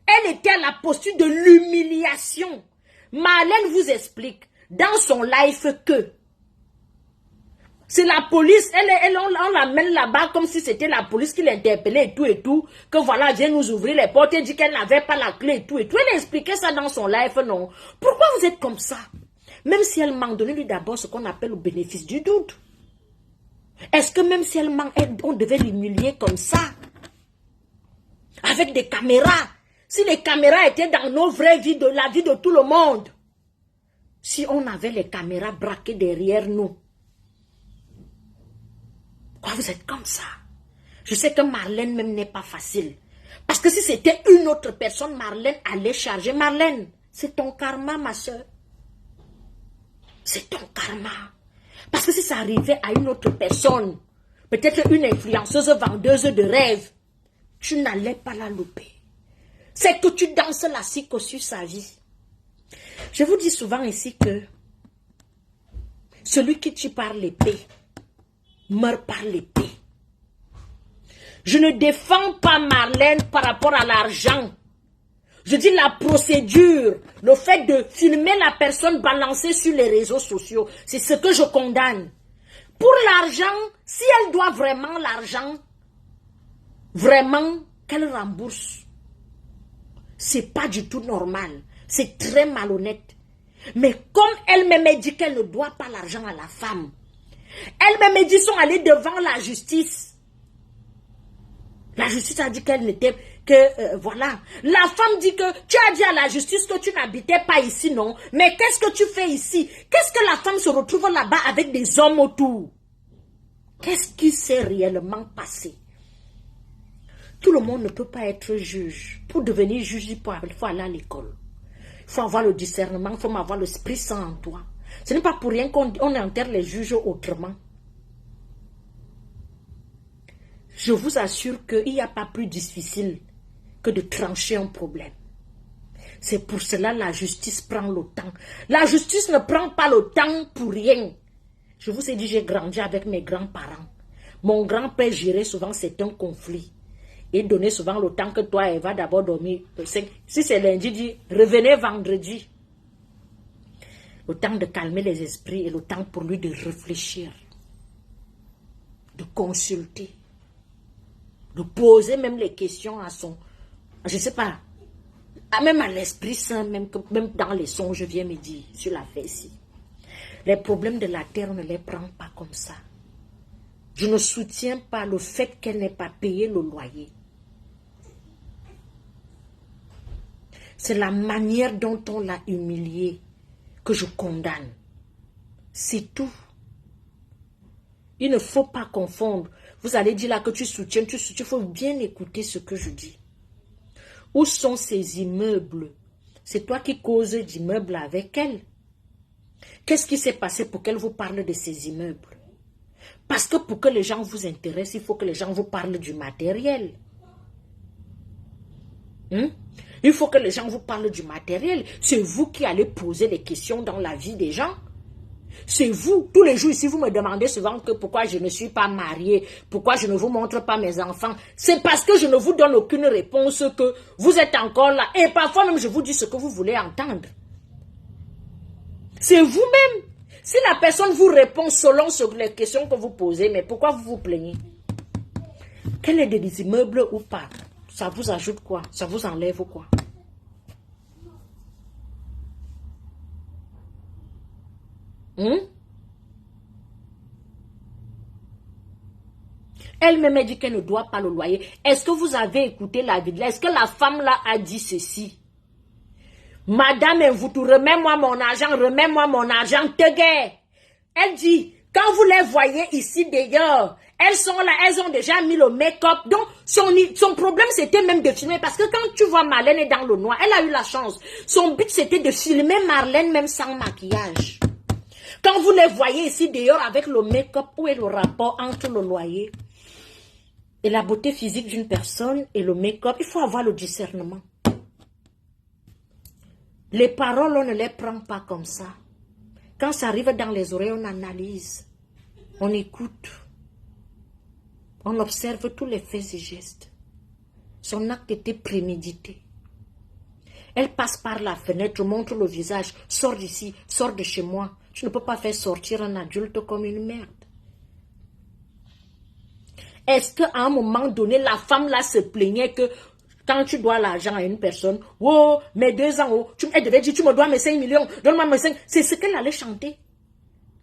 elle était à la posture de l'humiliation. Marlène vous explique dans son live que c'est la police. On l'amène là-bas comme si c'était la police qui l'interpellait et tout. Que voilà, viens nous ouvrir les portes. Elle dit qu'elle n'avait pas la clé et tout. Elle expliquait ça dans son live, non. Pourquoi vous êtes comme ça? Même si elle ment, donnez-lui d'abord ce qu'on appelle le bénéfice du doute. Est-ce que même si elle ment, on devait l'humilier comme ça? Avec des caméras. Si les caméras étaient dans nos vraies vies, de la vie de tout le monde. Si on avait les caméras braquées derrière nous. Pourquoi vous êtes comme ça? Je sais que Marlène même n'est pas facile. Parce que si c'était une autre personne, Marlène allait charger. Marlène, c'est ton karma, ma soeur. C'est ton karma. Parce que si ça arrivait à une autre personne, peut-être une influenceuse vendeuse de rêves, tu n'allais pas la louper. C'est que tu danses la psycho sur sa vie. Je vous dis souvent ici que celui qui tue par l'épée meurt par l'épée. Je ne défends pas Marlène par rapport à l'argent. Je dis la procédure, le fait de filmer la personne balancée sur les réseaux sociaux, c'est ce que je condamne. Pour l'argent, si elle doit vraiment l'argent, vraiment qu'elle rembourse. C'est pas du tout normal, c'est très malhonnête. Mais comme elle-même dit qu'elle ne doit pas l'argent à la femme, elle-même dit sont allés devant la justice. La justice a dit qu'elle n'était que, voilà. La femme dit que tu as dit à la justice que tu n'habitais pas ici, non? Mais qu'est-ce que tu fais ici? Qu'est-ce que la femme se retrouve là-bas avec des hommes autour? Qu'est-ce qui s'est réellement passé? Tout le monde ne peut pas être juge. Pour devenir juge, il faut aller à l'école. Il faut avoir le discernement, il faut avoir l'Esprit Saint en toi. Ce n'est pas pour rien qu'on enterre les juges autrement. Je vous assure qu'il n'y a pas plus difficile que de trancher un problème. C'est pour cela que la justice prend le temps. La justice ne prend pas le temps pour rien. Je vous ai dit, j'ai grandi avec mes grands-parents. Mon grand-père gérait souvent certains conflits. Il donnait souvent le temps que toi, elle va d'abord dormir. Si c'est lundi, dit, revenez vendredi. Le temps de calmer les esprits et le temps pour lui de réfléchir, de consulter, de poser même les questions à son, je ne sais pas, même à l'Esprit Saint, même dans les songes, je viens me dire, sur la fait ici. Les problèmes de la terre, on ne les prend pas comme ça. Je ne soutiens pas le fait qu'elle n'ait pas payé le loyer. C'est la manière dont on l'a humiliée que je condamne. C'est tout. Il ne faut pas confondre. Vous allez dire là que tu soutiens, il faut bien écouter ce que je dis. Où sont ces immeubles? C'est toi qui causes d'immeubles avec elle. Qu'est-ce qui s'est passé pour qu'elle vous parle de ces immeubles? Parce que pour que les gens vous intéressent, il faut que les gens vous parlent du matériel. Il faut que les gens vous parlent du matériel. C'est vous qui allez poser les questions dans la vie des gens. C'est vous. Tous les jours ici, vous me demandez souvent que pourquoi je ne suis pas mariée, pourquoi je ne vous montre pas mes enfants. C'est parce que je ne vous donne aucune réponse que vous êtes encore là. Et parfois même, je vous dis ce que vous voulez entendre. C'est vous-même. Si la personne vous répond selon les questions que vous posez, mais pourquoi vous vous plaignez? Qu'elle ait des immeubles ou pas, ça vous ajoute quoi? Ça vous enlève quoi? Elle-même a dit qu'elle ne doit pas le loyer. Est-ce que vous avez écouté la vidéo? Est-ce que la femme là a dit ceci? Madame Mvoutou, remets-moi mon argent, Tegué. Elle dit, quand vous les voyez ici d'ailleurs, elles sont là, elles ont déjà mis le make-up. Donc, son problème, c'était même de filmer. Parce que quand tu vois Marlène est dans le noir, elle a eu la chance. Son but, c'était de filmer Marlène même sans maquillage. Quand vous les voyez ici d'ailleurs avec le make-up, où est le rapport entre le loyer et la beauté physique d'une personne et le make-up? Il faut avoir le discernement. Les paroles, on ne les prend pas comme ça. Quand ça arrive dans les oreilles, on analyse, on écoute, on observe tous les faits et gestes. Son acte était prémédité. Elle passe par la fenêtre, montre le visage, sors d'ici, sors de chez moi. Tu ne peux pas faire sortir un adulte comme une merde. Est-ce qu'à un moment donné, la femme là se plaignait que quand tu dois l'argent à une personne, oh, mes 2 ans, oh, elle devait dire, tu me dois mes 5 millions, donne-moi mes 5. C'est ce qu'elle allait chanter.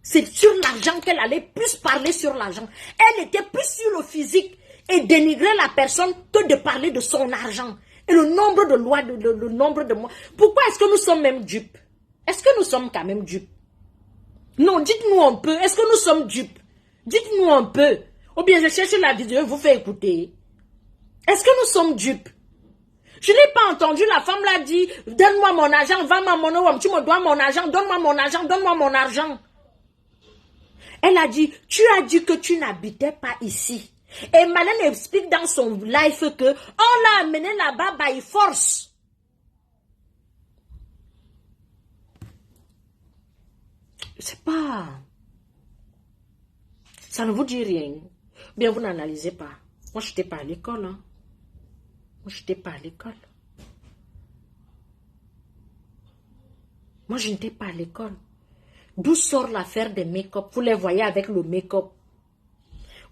C'est sur l'argent qu'elle allait plus parler sur l'argent. Elle était plus sur le physique et dénigrer la personne que de parler de son argent. Et le nombre de lois, le nombre de mois. Pourquoi est-ce que nous sommes même dupes? Est-ce que nous sommes quand même dupes? Non, dites-nous un peu. Est-ce que nous sommes dupes? Dites-nous un peu. Ou bien je cherche la vidéo, vous faites écouter. Est-ce que nous sommes dupes? Je n'ai pas entendu, la femme l'a dit, donne-moi mon argent, va-moi mon argent, tu me dois mon argent, donne-moi mon argent, donne-moi mon argent. Elle a dit, tu as dit que tu n'habitais pas ici. Et Marlène explique dans son live que on l'a amené là-bas by force. C'est pas... Ça ne vous dit rien. Bien, vous n'analysez pas. Moi, je n'étais pas à l'école, hein. Moi, je n'étais pas à l'école. Moi, je n'étais pas à l'école. D'où sort l'affaire des make-up? Vous les voyez avec le make-up.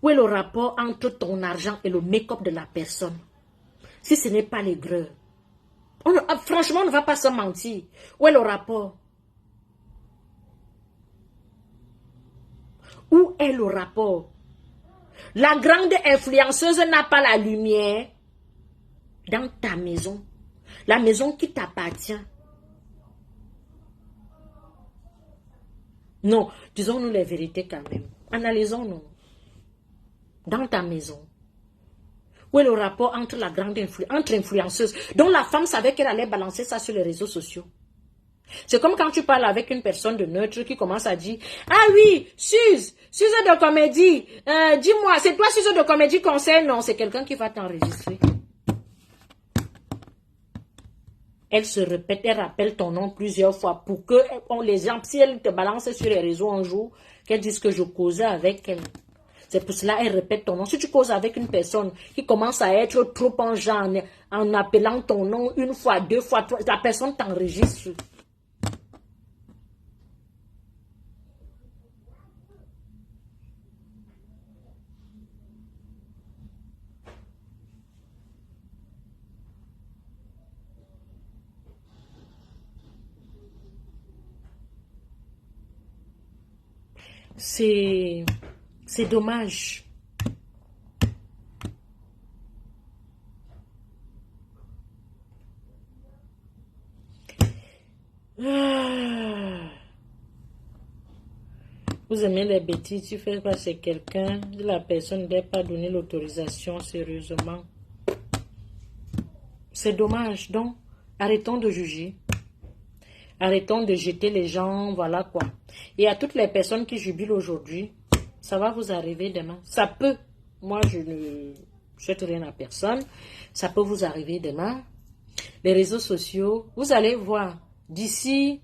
Où est le rapport entre ton argent et le make-up de la personne? Si ce n'est pas l'aigreur. Franchement, on ne va pas se mentir. Où est le rapport? Où est le rapport? La grande influenceuse n'a pas la lumière dans ta maison. La maison qui t'appartient. Non, disons-nous les vérités quand même. Analysons-nous. Dans ta maison. Où est le rapport entre la grande influenceuse, dont la femme savait qu'elle allait balancer ça sur les réseaux sociaux? C'est comme quand tu parles avec une personne de neutre qui commence à dire, ah oui, Suze de comédie, dis-moi, c'est toi Suze de comédie conseil? Non, c'est quelqu'un qui va t'enregistrer. Elle se répète, elle rappelle ton nom plusieurs fois pour que les gens, si elle te balance sur les réseaux un jour, qu'elle dise que je causais avec elle. C'est pour cela qu'elle répète ton nom. Si tu causes avec une personne qui commence à être trop en genre, en appelant ton nom 1 fois, 2 fois, 3, la personne t'enregistre. C'est dommage. Vous aimez les bêtises, tu fais pas chez quelqu'un, la personne ne doit pas donner l'autorisation sérieusement. C'est dommage, donc arrêtons de juger. Arrêtons de jeter les gens, voilà quoi. Et à toutes les personnes qui jubilent aujourd'hui, ça va vous arriver demain. Ça peut, moi je ne souhaite rien à personne, ça peut vous arriver demain. Les réseaux sociaux, vous allez voir, d'ici,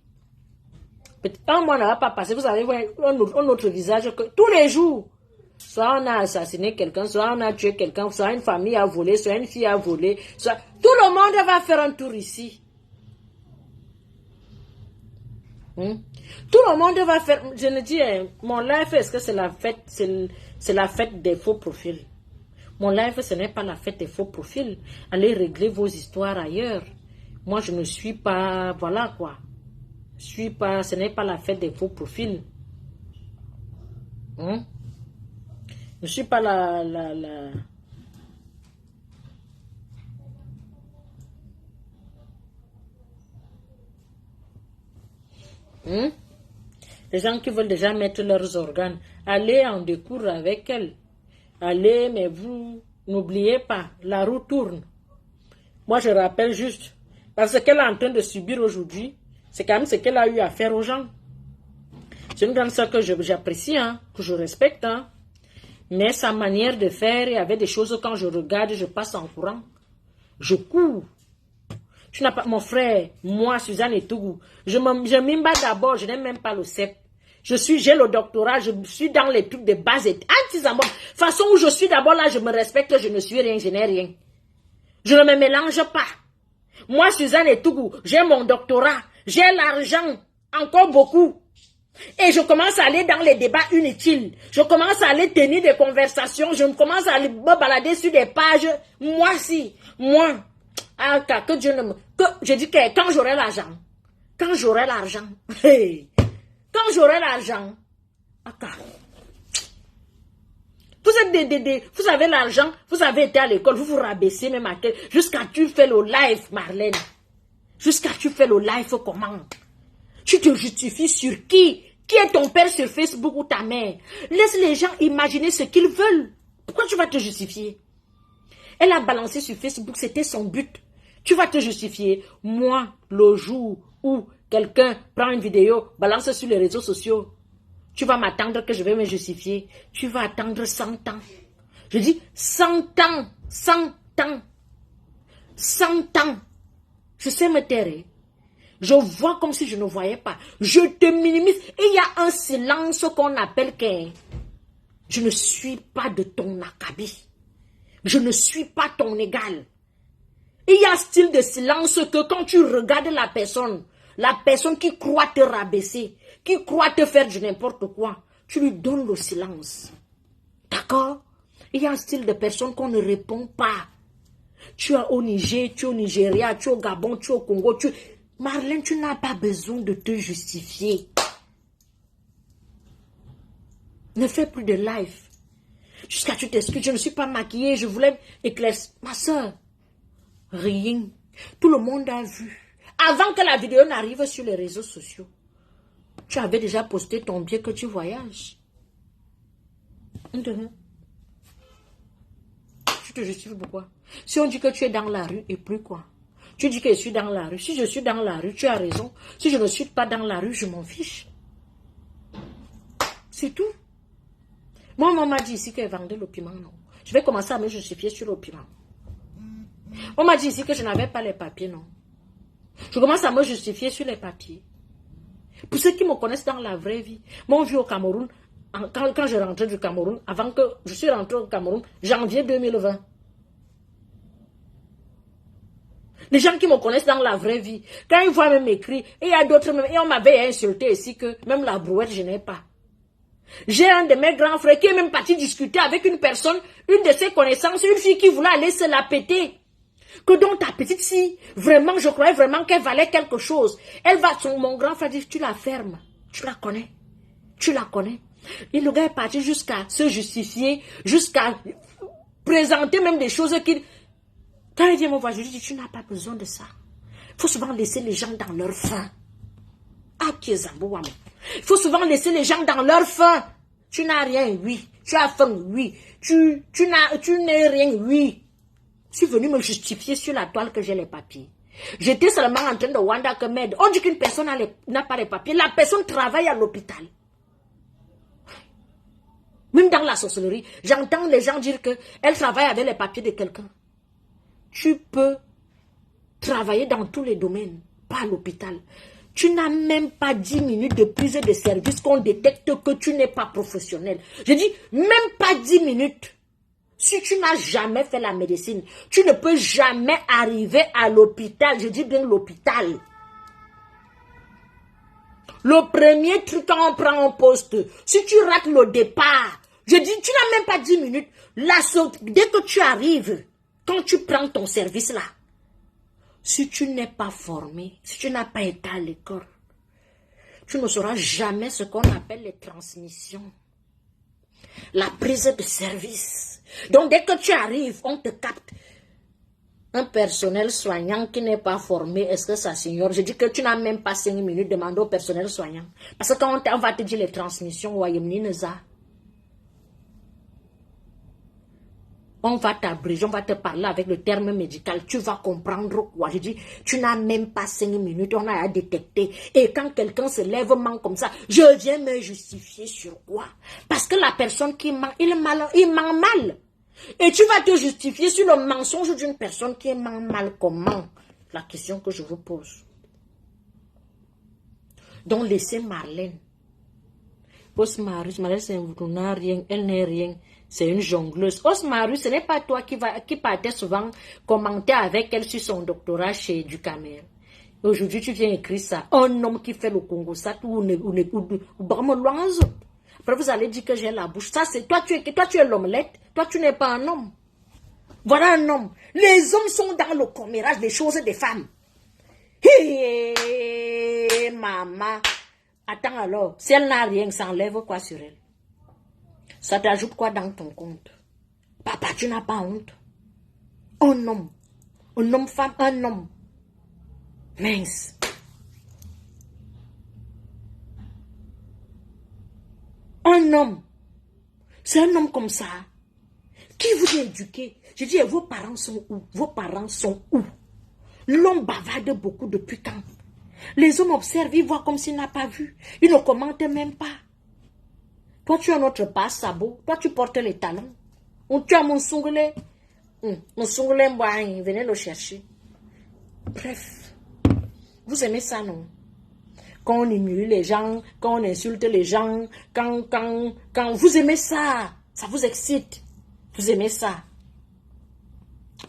un mois ne va pas passer, vous allez voir un autre visage que tous les jours. Soit on a assassiné quelqu'un, soit on a tué quelqu'un, soit une famille a volé, soit une fille a volé, soit... Tout le monde va faire un tour ici. Tout le monde va faire, je ne dis, mon life, est-ce que c'est la fête, c'est la fête des faux profils. Mon live, ce n'est pas la fête des faux profils. Allez régler vos histoires ailleurs. Moi, je ne suis pas... Voilà quoi. Ce n'est pas la fête des faux profils. Je ne suis pas Les gens qui veulent déjà mettre leurs organes, allez en découvrir avec elles. Allez, mais vous n'oubliez pas, la roue tourne. Moi, je rappelle juste, parce qu'elle est en train de subir aujourd'hui, c'est quand même ce qu'elle a eu à faire aux gens. C'est une grande soeur que j'apprécie, hein, que je respecte. Hein. Mais sa manière de faire, il y avait des choses, quand je regarde, je passe en courant. Je cours. Tu n'as pas, mon frère, moi, Suzanne et Tougou, je m'imbat d'abord, je n'ai même pas le CEP. J'ai le doctorat, je suis dans les trucs de base et façon où je suis d'abord là, je me respecte, je ne suis rien, je n'ai rien. Je ne me mélange pas. Moi, Suzanne et Tougou, j'ai mon doctorat, j'ai l'argent, encore beaucoup. Et je commence à aller dans les débats inutiles. Je commence à aller tenir des conversations, je commence à aller me balader sur des pages. Moi, que Dieu ne me... je dis que quand j'aurai l'argent, hey, quand j'aurai l'argent, vous avez l'argent, vous avez été à l'école, vous vous rabaissez même à quel, jusqu'à tu fais le live, Marlène. Jusqu'à tu fais le live, comment? Tu te justifies sur qui? Qui est ton père sur Facebook ou ta mère? Laisse les gens imaginer ce qu'ils veulent. Pourquoi tu vas te justifier? Elle a balancé sur Facebook, c'était son but. Tu vas te justifier. Moi, le jour où quelqu'un prend une vidéo, balance sur les réseaux sociaux, tu vas m'attendre que je vais me justifier. Tu vas attendre 100 ans. Je dis 100 ans. 100 ans. 100 ans. Je sais me taire. Je vois comme si je ne voyais pas. Je te minimise. Et il y a un silence qu'on appelle que je ne suis pas de ton acabit. Je ne suis pas ton égal. Il y a un style de silence que quand tu regardes la personne qui croit te rabaisser, qui croit te faire du n'importe quoi, tu lui donnes le silence. D'accord? Il y a un style de personne qu'on ne répond pas. Tu es au Niger, tu es au Nigeria, tu es au Gabon, tu es au Congo. Marlène, tu n'as pas besoin de te justifier. Ne fais plus de live. Jusqu'à tu t'excuses, je ne suis pas maquillée, je voulais éclaircir. Ma soeur, rien. Tout le monde a vu. Avant que la vidéo n'arrive sur les réseaux sociaux, tu avais déjà posté ton billet que tu voyages. Tu te justifies pourquoi? Si on dit que tu es dans la rue, et plus quoi? Tu dis que je suis dans la rue. Si je suis dans la rue, tu as raison. Si je ne suis pas dans la rue, je m'en fiche. C'est tout. Moi, on m'a dit ici qu'elle vendait le piment, non. Je vais commencer à me justifier sur le piment. On m'a dit ici que je n'avais pas les papiers, non. Je commence à me justifier sur les papiers. Pour ceux qui me connaissent dans la vraie vie, mon vieux au Cameroun, quand je rentrais du Cameroun, avant que je suis rentré au Cameroun, janvier 2020. Les gens qui me connaissent dans la vraie vie, quand ils voient même écrit, et il y a d'autres même, et on m'avait insulté ici que même la brouette, je n'ai pas. J'ai un de mes grands frères qui est même parti discuter avec une personne, une de ses connaissances, une fille qui voulait aller se la péter. Que donc ta petite fille, vraiment, je croyais vraiment qu'elle valait quelque chose. Elle va, mon grand frère dit, tu la fermes. Tu la connais. Tu la connais. Et le gars est parti jusqu'à se justifier, jusqu'à présenter même des choses qu'il... Quand il vient me voir, je lui dis, tu n'as pas besoin de ça. Il faut souvent laisser les gens dans leur faim. Ah, il faut souvent laisser les gens dans leur faim. Tu n'as rien, oui. Tu as faim, oui. Tu n'es rien, oui. Je suis venu me justifier sur la toile que j'ai les papiers. J'étais seulement en train de wonder que merde. On dit qu'une personne n'a pas les papiers. La personne travaille à l'hôpital. Même dans la sorcellerie, j'entends les gens dire qu'elle travaille avec les papiers de quelqu'un. Tu peux travailler dans tous les domaines, pas à l'hôpital. Tu n'as même pas 10 minutes de prise de service qu'on détecte que tu n'es pas professionnel. Je dis, même pas 10 minutes. Si tu n'as jamais fait la médecine, tu ne peux jamais arriver à l'hôpital. Je dis bien l'hôpital. Le premier truc quand on prend un poste, si tu rates le départ, Je dis, tu n'as même pas 10 minutes. Dès que tu arrives, quand tu prends ton service là, si tu n'es pas formé, si tu n'as pas été à l'école, tu ne sauras jamais ce qu'on appelle les transmissions. La prise de service. Donc, dès que tu arrives, on te capte. Un personnel soignant qui n'est pas formé, est-ce que ça s'ignore? Je dis que tu n'as même pas 5 minutes, demande au personnel soignant. Parce que quand on va te dire les transmissions, on va t'abréger, on va te parler avec le terme médical, tu vas comprendre quoi. Je dis, tu n'as même pas 5 minutes, on a à détecter. Et quand quelqu'un se lève ment comme ça, je viens me justifier sur quoi? Parce que la personne qui ment, il ment mal. Et tu vas te justifier sur le mensonge d'une personne qui ment mal comment? La question que je vous pose. Donc laissez Marlène. Osmarus, Marlène, elle n'est rien. C'est une jongleuse. Osmarus, ce n'est pas toi qui partais souvent commenter avec elle sur son doctorat chez Ducamer. Aujourd'hui, tu viens écrire ça. Un homme qui fait le Congo, ça, tout, après, vous allez dire que j'ai la bouche. Ça, c'est toi, tu es l'omelette. Toi, tu n'es pas un homme. Voilà un homme. Les hommes sont dans le commérage des choses des femmes. Hé, maman. Attends alors. Si elle n'a rien, ça enlève quoi sur elle? Ça t'ajoute quoi dans ton compte? Papa, tu n'as pas honte. Un homme. Un homme-femme, un homme. Mince. Un homme. C'est un homme comme ça. Qui vous a éduqué? Je dis, vos parents sont où? Vos parents sont où? L'homme bavarde beaucoup depuis quand? Les hommes observent, ils voient comme s'il n'a pas vu. Ils ne commentent même pas. Toi, tu as notre passe sabot. Toi, tu portes les talons. Ou tu as mon sounglet. Mon sounglet, venez le chercher. Bref. Vous aimez ça, non? Quand on humilie les gens, quand on insulte les gens, quand vous aimez ça, ça vous excite. Vous aimez ça.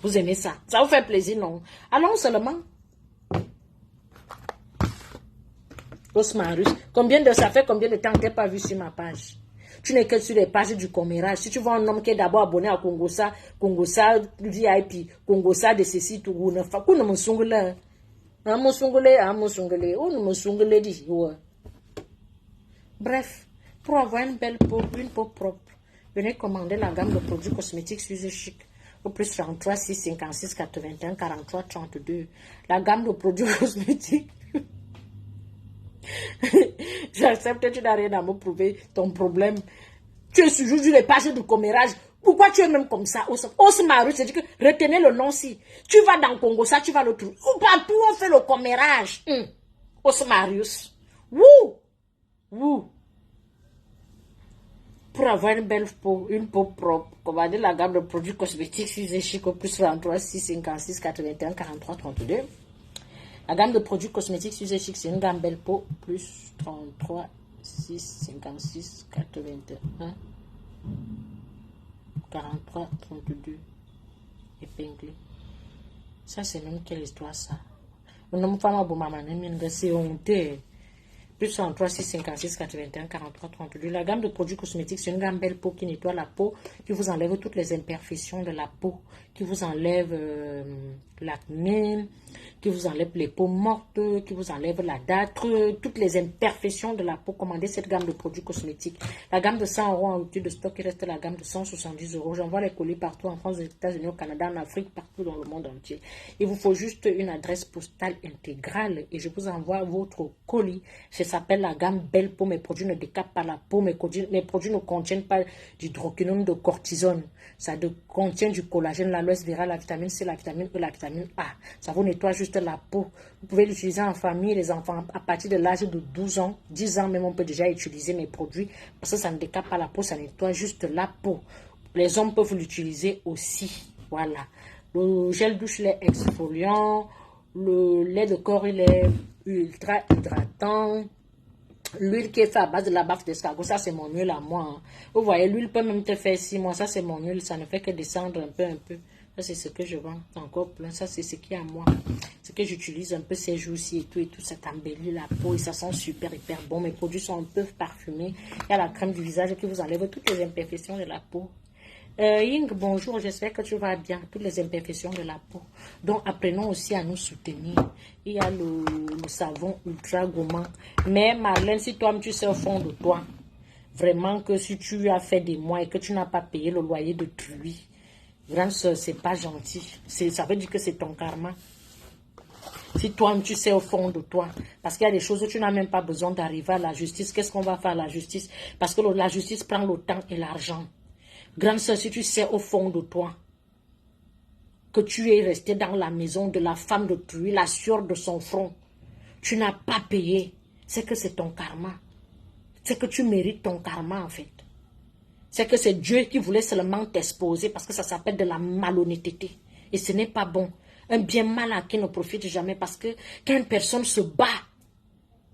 Vous aimez ça. Ça vous fait plaisir, non? Allons seulement. Osmarus, ça fait combien de temps que tu n'as pas vu sur ma page? Tu n'es que sur les pages du commérage. Si tu vois un homme qui est d'abord abonné à Congosa VIP, Congosa de ceci, tout, ou ne fa, ou ne me songle. Bref, pour avoir une belle peau, une peau propre, venez commander la gamme de produits cosmétiques Suze Chic au plus 33 6 56 81 43 32. La gamme de produits cosmétiques. J'accepte que tu n'as rien à me prouver ton problème. Tu es toujours sur les pages du commérage. Pourquoi tu es même comme ça? Osmarus, c'est-à-dire que retenez le nom-ci. Tu vas dans Congo, ça tu vas le trouver. Ou partout on fait le commérage. Osmarus. Wouh. Pour avoir une belle peau, une peau propre, commandez la gamme de produits cosmétiques Suze Chic au plus 33 6 56 81 43 32. La gamme de produits cosmétiques Suze Chic, c'est une gamme belle peau, plus 33 6 56 81 43 32. Épinglé. Ça, c'est même quelle histoire, ça? Un homme femme à Boumama, c'est honteux. Plus 33 6 56 81 43 32. La gamme de produits cosmétiques, c'est une gamme belle peau qui nettoie la peau, qui vous enlève toutes les imperfections de la peau, qui vous enlève l'acné, qui vous enlève les peaux mortes, qui vous enlève la dâtre, toutes les imperfections de la peau. Commandez cette gamme de produits cosmétiques. La gamme de 100 € en outil de stock, il reste la gamme de 170 €. J'envoie les colis partout en France, aux États-Unis, au Canada, en Afrique, partout dans le monde entier. Il vous faut juste une adresse postale intégrale et je vous envoie votre colis. Ça s'appelle la gamme Belle Peau. Mes produits ne décapent pas la peau. Mes produits ne contiennent pas d'hydroquinone, de cortisone. Ça contient du collagène, l'aloès vera, la vitamine C, la vitamine E, la vitamine A. Ça vous nettoie juste la peau. Vous pouvez l'utiliser en famille, les enfants à partir de l'âge de 12 ans, 10 ans même, on peut déjà utiliser mes produits parce que ça ne décape pas la peau, ça nettoie juste la peau. Les hommes peuvent l'utiliser aussi. Voilà. Le gel douche, il est exfoliant. Le lait de corps, il est ultra hydratant. L'huile qui est faite à base de la baffe d'escargot, ça c'est mon huile à moi. Vous voyez, l'huile peut même te faire 6 mois. Ça c'est mon huile, ça ne fait que descendre un peu. Ça, c'est ce que je vends. Encore plein. Ça, c'est ce qui est à moi. Ce que j'utilise un peu ces jours-ci et tout. Ça t'embellit la peau et ça sent super, hyper bon. Mes produits sont un peu parfumés. Il y a la crème du visage qui vous enlève toutes les imperfections de la peau. Ying, bonjour. J'espère que tu vas bien. Toutes les imperfections de la peau. Donc, apprenons aussi à nous soutenir. Il y a le savon ultra gourmand. Mais Marlène, si toi, tu sais au fond de toi, vraiment que si tu as fait des mois et que tu n'as pas payé le loyer de truie, grande soeur, c'est pas gentil. Ça veut dire que c'est ton karma. Si toi, tu sais au fond de toi, parce qu'il y a des choses où tu n'as même pas besoin d'arriver à la justice. Qu'est-ce qu'on va faire à la justice? Parce que la justice prend le temps et l'argent. Grande soeur, si tu sais au fond de toi que tu es resté dans la maison de la femme d'autrui, la sueur de son front, tu n'as pas payé, c'est que c'est ton karma. C'est que tu mérites ton karma en fait. C'est que c'est Dieu qui voulait seulement t'exposer parce que ça s'appelle de la malhonnêteté. Et ce n'est pas bon. Un bien mal acquis ne profite jamais parce que quand une personne se bat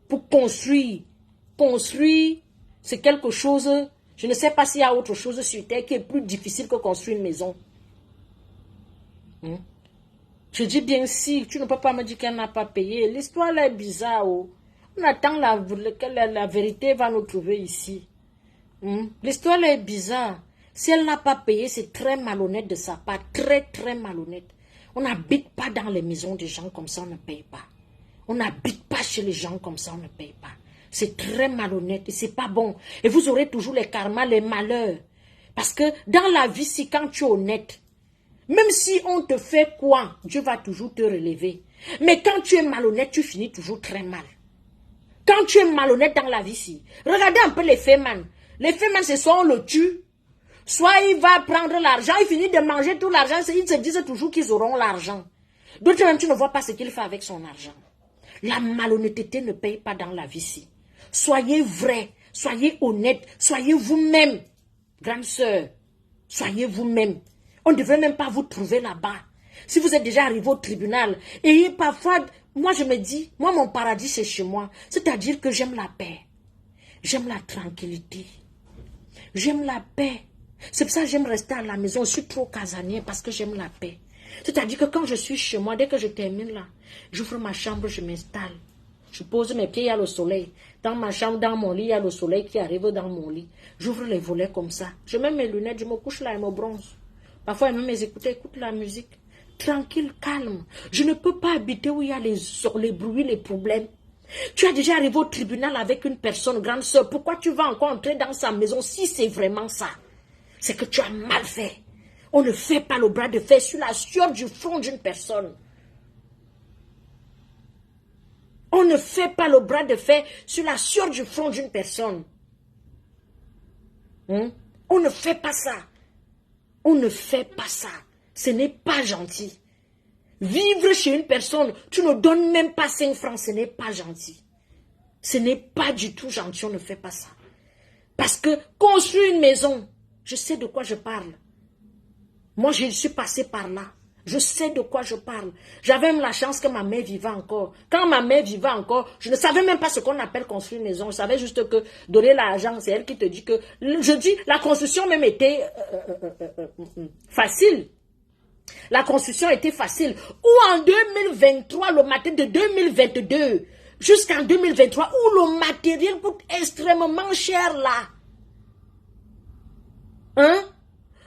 pour construire, c'est quelque chose, je ne sais pas s'il y a autre chose sur terre qui est plus difficile que construire une maison. Je dis bien si, tu ne peux pas me dire qu'elle n'a pas payé. L'histoire là est bizarre. Oh. On attend la vérité va nous trouver ici. L'histoire là est bizarre. Si elle n'a pas payé, c'est très malhonnête de sa part. Très, très malhonnête. On n'habite pas dans les maisons des gens comme ça, on ne paye pas. On n'habite pas chez les gens comme ça, on ne paye pas. C'est très malhonnête et c'est pas bon. Et vous aurez toujours les karmas, les malheurs. Parce que dans la vie, si quand tu es honnête, même si on te fait quoi, Dieu va toujours te relever. Mais quand tu es malhonnête, tu finis toujours très mal. Quand tu es malhonnête dans la vie, si. Regardez un peu les fémans. Les fémans, c'est soit on le tue, soit il va prendre l'argent, il finit de manger tout l'argent, ils se disent toujours qu'ils auront l'argent. D'autres même, tu ne vois pas ce qu'il fait avec son argent. La malhonnêteté ne paye pas dans la vie, si. Soyez vrai, soyez honnête, soyez vous-même. Grande sœur, soyez vous-même. On ne devrait même pas vous trouver là-bas. Si vous êtes déjà arrivé au tribunal, et parfois, moi je me dis, moi mon paradis c'est chez moi. C'est-à-dire que j'aime la paix. J'aime la tranquillité. J'aime la paix. C'est pour ça que j'aime rester à la maison. Je suis trop casanier parce que j'aime la paix. C'est-à-dire que quand je suis chez moi, dès que je termine là, j'ouvre ma chambre, je m'installe. Je pose mes pieds, il y a le soleil. Dans ma chambre, dans mon lit, il y a le soleil qui arrive dans mon lit. J'ouvre les volets comme ça. Je mets mes lunettes, je me couche là et me bronze. Parfois, même mes écouteurs, écoute la musique. Tranquille, calme. Je ne peux pas habiter où il y a les bruits, les problèmes. Tu as déjà arrivé au tribunal avec une personne, grande sœur. Pourquoi tu vas encore entrer dans sa maison si c'est vraiment ça? C'est que tu as mal fait. On ne fait pas le bras de fer sur la sueur du front d'une personne. On ne fait pas le bras de fer sur la sueur du front d'une personne. On ne fait pas ça. On ne fait pas ça. Ce n'est pas gentil. Vivre chez une personne, tu ne donnes même pas 5 francs, ce n'est pas gentil. Ce n'est pas du tout gentil, on ne fait pas ça. Parce que construire une maison, je sais de quoi je parle. Moi, je suis passée par là. Je sais de quoi je parle. J'avais même la chance que ma mère vivait encore. Quand ma mère vivait encore, je ne savais même pas ce qu'on appelle construire une maison. Je savais juste que donner l'argent, c'est elle qui te dit que... Je dis, la construction même était facile. La construction était facile. Ou en 2023, le matin de 2022, jusqu'en 2023, où le matériel coûte extrêmement cher là.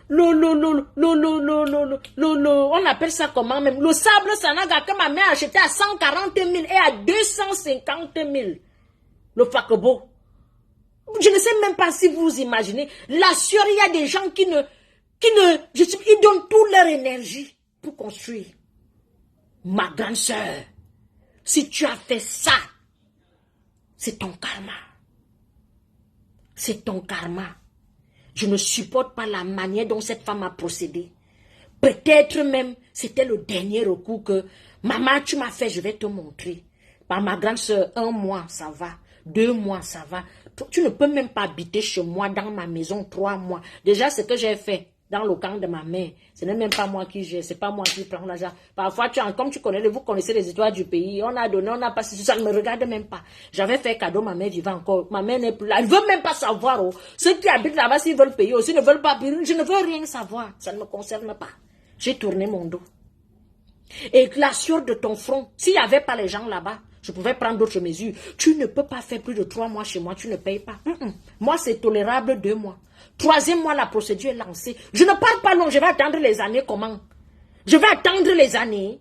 On appelle ça comment même? Le sable Sanaga que ma mère a acheté à 140 000 et à 250 000. Le Fakobo. Je ne sais même pas si vous imaginez. La sueur, il y a des gens qui ils donnent toute leur énergie pour construire. Ma grande sœur, si tu as fait ça, c'est ton karma. C'est ton karma. Je ne supporte pas la manière dont cette femme a procédé. Peut-être même, c'était le dernier recours que, maman, tu m'as fait, je vais te montrer. Par ma grande soeur, 1 mois, ça va. 2 mois, ça va. Tu ne peux même pas habiter chez moi, dans ma maison, 3 mois. Déjà, ce que j'ai fait dans le camp de ma mère, ce n'est même pas moi qui gère, c'est pas moi qui prends l'argent. Parfois, comme tu connais, vous connaissez les histoires du pays, on a donné, on n'a pas, ça ne me regarde même pas. J'avais fait cadeau, ma mère vivait encore, ma mère n'est plus là, elle ne veut même pas savoir. Ceux qui habitent là-bas, s'ils veulent payer aussi, ne veulent pas payer, je ne veux rien savoir, ça ne me concerne pas. J'ai tourné mon dos. Et la sueur de ton front, s'il n'y avait pas les gens là-bas, je pouvais prendre d'autres mesures. Tu ne peux pas faire plus de 3 mois chez moi, tu ne payes pas. Moi, c'est tolérable 2 mois. 3e mois, la procédure est lancée. Je ne parle pas long, je vais attendre les années comment? Je vais attendre les années.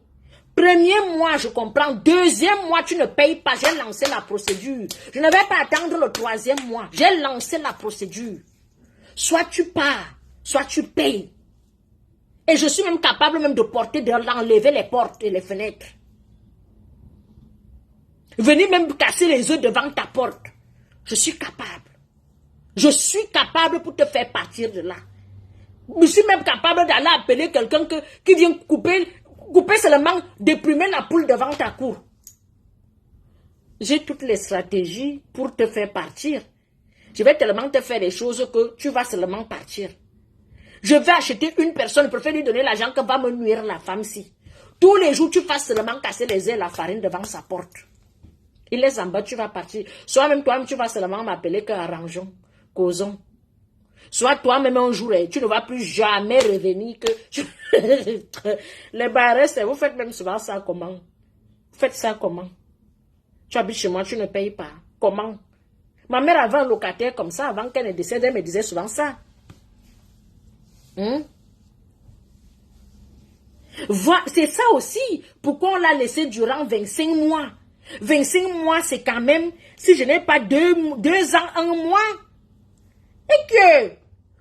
1er mois, je comprends. 2e mois, tu ne payes pas. J'ai lancé la procédure. Je ne vais pas attendre le 3e mois. J'ai lancé la procédure. Soit tu pars, soit tu payes. Et je suis même capable même de porter, d'enlever les portes et les fenêtres. Venir même casser les œufs devant ta porte. Je suis capable. Je suis capable pour te faire partir de là. Je suis même capable d'aller appeler quelqu'un qui vient couper seulement, déprimer la poule devant ta cour. J'ai toutes les stratégies pour te faire partir. Je vais tellement te faire des choses que tu vas seulement partir. Je vais acheter une personne, je préfère lui donner l'argent que va me nuire la femme-ci. Tous les jours, tu fasses seulement casser les œufs et la farine devant sa porte. Il est en bas, tu vas partir. Soit même toi-même, tu vas seulement m'appeler qu'arrangeons, causons. Soit toi-même un jour, tu ne vas plus jamais revenir que... Les barres, vous faites même souvent ça comment? Vous faites ça comment? Tu habites chez moi, tu ne payes pas. Comment? Ma mère avait un locataire comme ça, avant qu'elle ne décède, elle me disait souvent ça. C'est ça aussi, pourquoi on l'a laissé durant 25 mois. 25 mois, c'est quand même, si je n'ai pas 2 ans, 1 mois, et que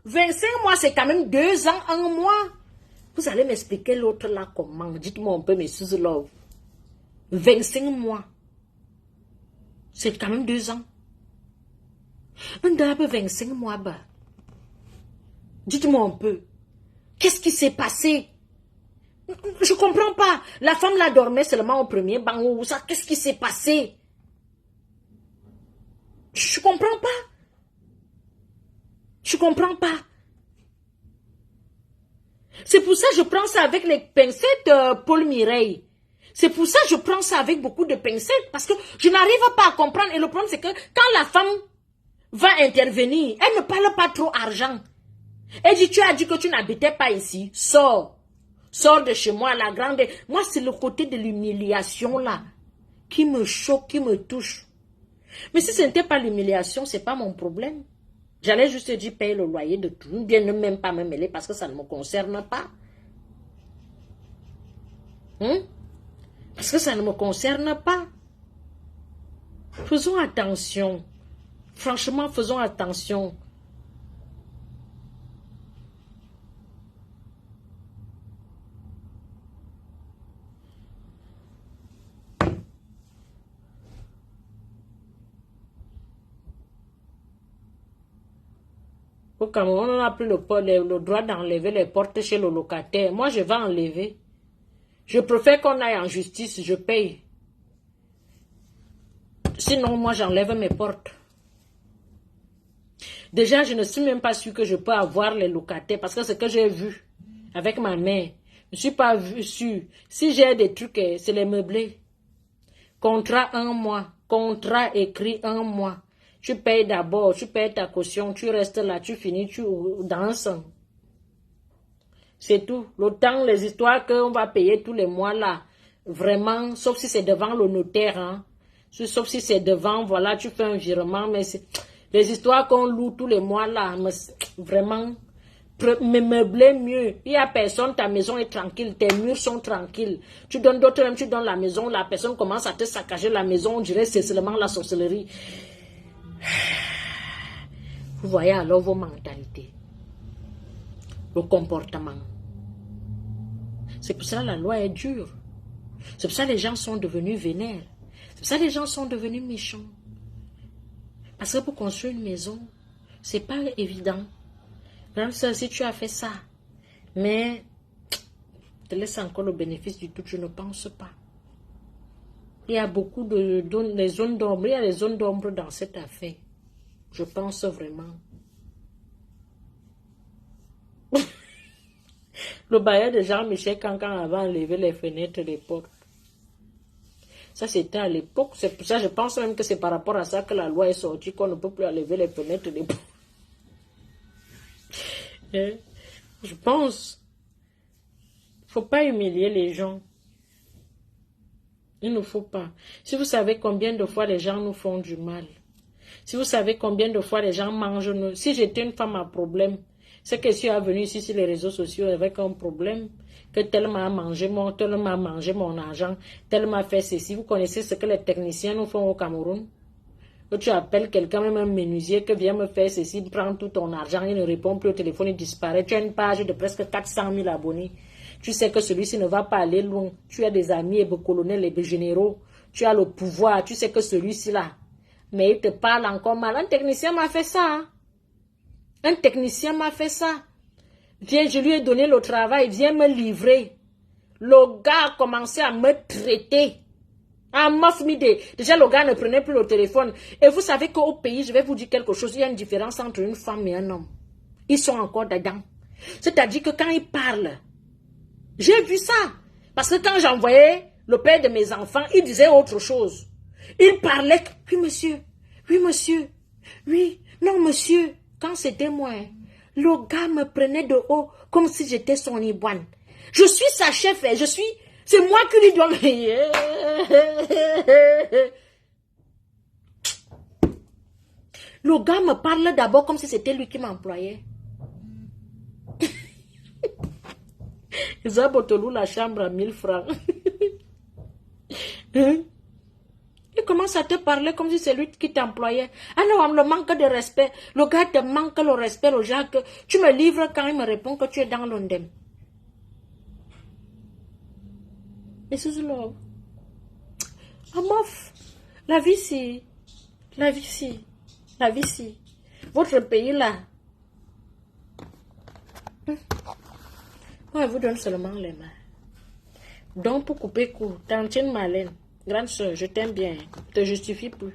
25 mois, c'est quand même 2 ans, 1 mois. Vous allez m'expliquer l'autre là comment? Dites-moi un peu, mes sous-love. 25 mois, c'est quand même 2 ans. Un peu 25 mois, bah. Dites-moi un peu. Qu'est-ce qui s'est passé? Je ne comprends pas. La femme là dormait seulement au premier banc ou ça. Qu'est-ce qui s'est passé? Je ne comprends pas. Je ne comprends pas. C'est pour ça que je prends ça avec les pincettes, Paul Mireille. C'est pour ça que je prends ça avec beaucoup de pincettes. Parce que je n'arrive pas à comprendre. Et le problème, c'est que quand la femme va intervenir, elle ne parle pas trop argent. Elle dit, tu as dit que tu n'habitais pas ici. Sors. Sors de chez moi, la grande. Moi, c'est le côté de l'humiliation là qui me choque, qui me touche. Mais si ce n'était pas l'humiliation, ce n'est pas mon problème. J'allais juste dire, paye le loyer de tout. Bien ne même pas me mêler parce que ça ne me concerne pas. Parce que ça ne me concerne pas. Faisons attention. Franchement, faisons attention. Au Cameroun, on n'a plus le droit d'enlever les portes chez le locataire. Moi, je vais enlever. Je préfère qu'on aille en justice, je paye. Sinon, moi, j'enlève mes portes. Déjà, je ne suis même pas sûre que je peux avoir les locataires parce que c'est ce que j'ai vu avec ma mère. Je ne suis pas sûre. Si j'ai des trucs, c'est les meublés. Contrat 1 mois. Contrat écrit 1 mois. Tu payes d'abord, tu payes ta caution, tu restes là, tu finis, tu danses. C'est tout. Le temps, les histoires qu'on va payer tous les mois là, vraiment, sauf si c'est devant le notaire, hein. Sauf si c'est devant, voilà, tu fais un virement, mais c'est les histoires qu'on loue tous les mois là, vraiment, me meubler mieux. Il n'y a personne, ta maison est tranquille, tes murs sont tranquilles. Tu donnes d'autres, même tu donnes la maison, la personne commence à te saccager la maison, on dirait que c'est seulement la sorcellerie. Vous voyez alors vos mentalités, le comportement. C'est pour ça que la loi est dure. C'est pour ça que les gens sont devenus vénères. C'est pour ça que les gens sont devenus méchants. Parce que pour construire une maison, c'est pas évident. Même si tu as fait ça, mais je te laisse encore le bénéfice du doute, je ne pense pas. Il y a beaucoup de zones d'ombre. Il y a des zones d'ombre dans cette affaire. Je pense vraiment. Le bailleur de Jean-Michel Cancan avait enlevé les fenêtres et les portes. Ça, c'était à l'époque. C'est pour ça que je pense même que c'est par rapport à ça que la loi est sortie, qu'on ne peut plus enlever les fenêtres et les portes. Je pense. faut pas humilier les gens. Il ne faut pas. Si vous savez combien de fois les gens nous font du mal, si vous savez combien de fois les gens mangent nous, si j'étais une femme à problème, c'est que si je suis venue ici sur les réseaux sociaux avec un problème, que tellement mangé mon argent, tellement fait ceci. Vous connaissez ce que les techniciens nous font au Cameroun? Que tu appelles quelqu'un, même un menuisier, que vient me faire ceci, prend tout ton argent, il ne répond plus au téléphone, il disparaît. Tu as une page de presque 400 000 abonnés. Tu sais que celui-ci ne va pas aller loin. Tu as des amis, et des colonels et des généraux. Tu as le pouvoir. Tu sais que celui-ci là. Mais il te parle encore mal. Un technicien m'a fait ça. Hein? Un technicien m'a fait ça. Viens, je lui ai donné le travail. Viens me livrer. Le gars a commencé à me traiter. Déjà, le gars ne prenait plus le téléphone. Et vous savez qu'au pays, je vais vous dire quelque chose. Il y a une différence entre une femme et un homme. Ils sont encore dedans. C'est-à-dire que quand ils parlent, j'ai vu ça. Parce que quand j'envoyais le père de mes enfants, il disait autre chose. Il parlait, oui monsieur, oui monsieur, oui, non monsieur. Quand c'était moi, le gars me prenait de haut comme si j'étais son iboine. Je suis sa chef, c'est moi qui lui donne. Le gars me parle d'abord comme si c'était lui qui m'employait. Zabotolou la chambre à 1000 francs. Il commence à te parler comme si c'est lui qui t'employait. Ah non, le manque de respect. Le gars te manque le respect, le genre que tu me livres quand il me répond que tu es dans l'ondem. Et c'est love. Ah mof. La vie si. La vie si. La vie si. Votre pays là. Moi, je vous donne seulement les mains. Donc, pour couper court, tantine Marlène, grande soeur, je t'aime bien. Ne te justifie plus.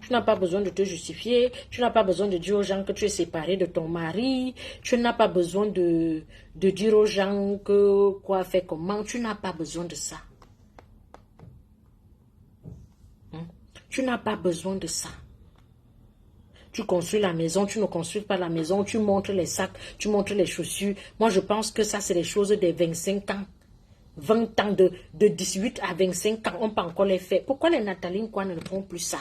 Tu n'as pas besoin de te justifier. Tu n'as pas besoin de dire aux gens que tu es séparé de ton mari. Tu n'as pas besoin de dire aux gens que quoi faire comment. Tu n'as pas besoin de ça. Tu n'as pas besoin de ça. Tu construis la maison, tu ne construis pas la maison, tu montres les sacs, tu montres les chaussures. Moi, je pense que ça, c'est les choses des 25 ans. 20 ans, de 18 à 25 ans, on peut encore les faire. Pourquoi les Nathalie quoi ne font plus ça?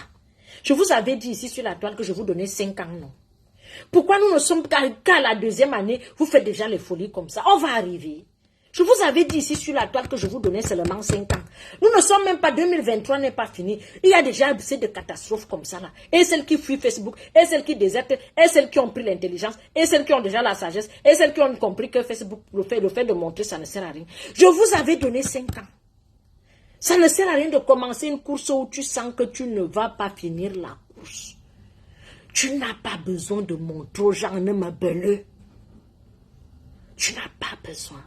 Je vous avais dit ici sur la toile que je vous donnais 5 ans, non? Pourquoi nous ne sommes qu'à la deuxième année, vous faites déjà les folies comme ça? On va arriver. Je vous avais dit ici sur la toile que je vous donnais seulement 5 ans. Nous ne sommes même pas, 2023 n'est pas fini. Il y a déjà assez de catastrophes comme ça là. Et celles qui fuient Facebook, et celles qui désertent, et celles qui ont pris l'intelligence, et celles qui ont déjà la sagesse, et celles qui ont compris que Facebook, le fait de montrer, ça ne sert à rien. Je vous avais donné 5 ans. Ça ne sert à rien de commencer une course où tu sens que tu ne vas pas finir la course. Tu n'as pas besoin de montrer aux gens, ne me beleux. Tu n'as pas besoin.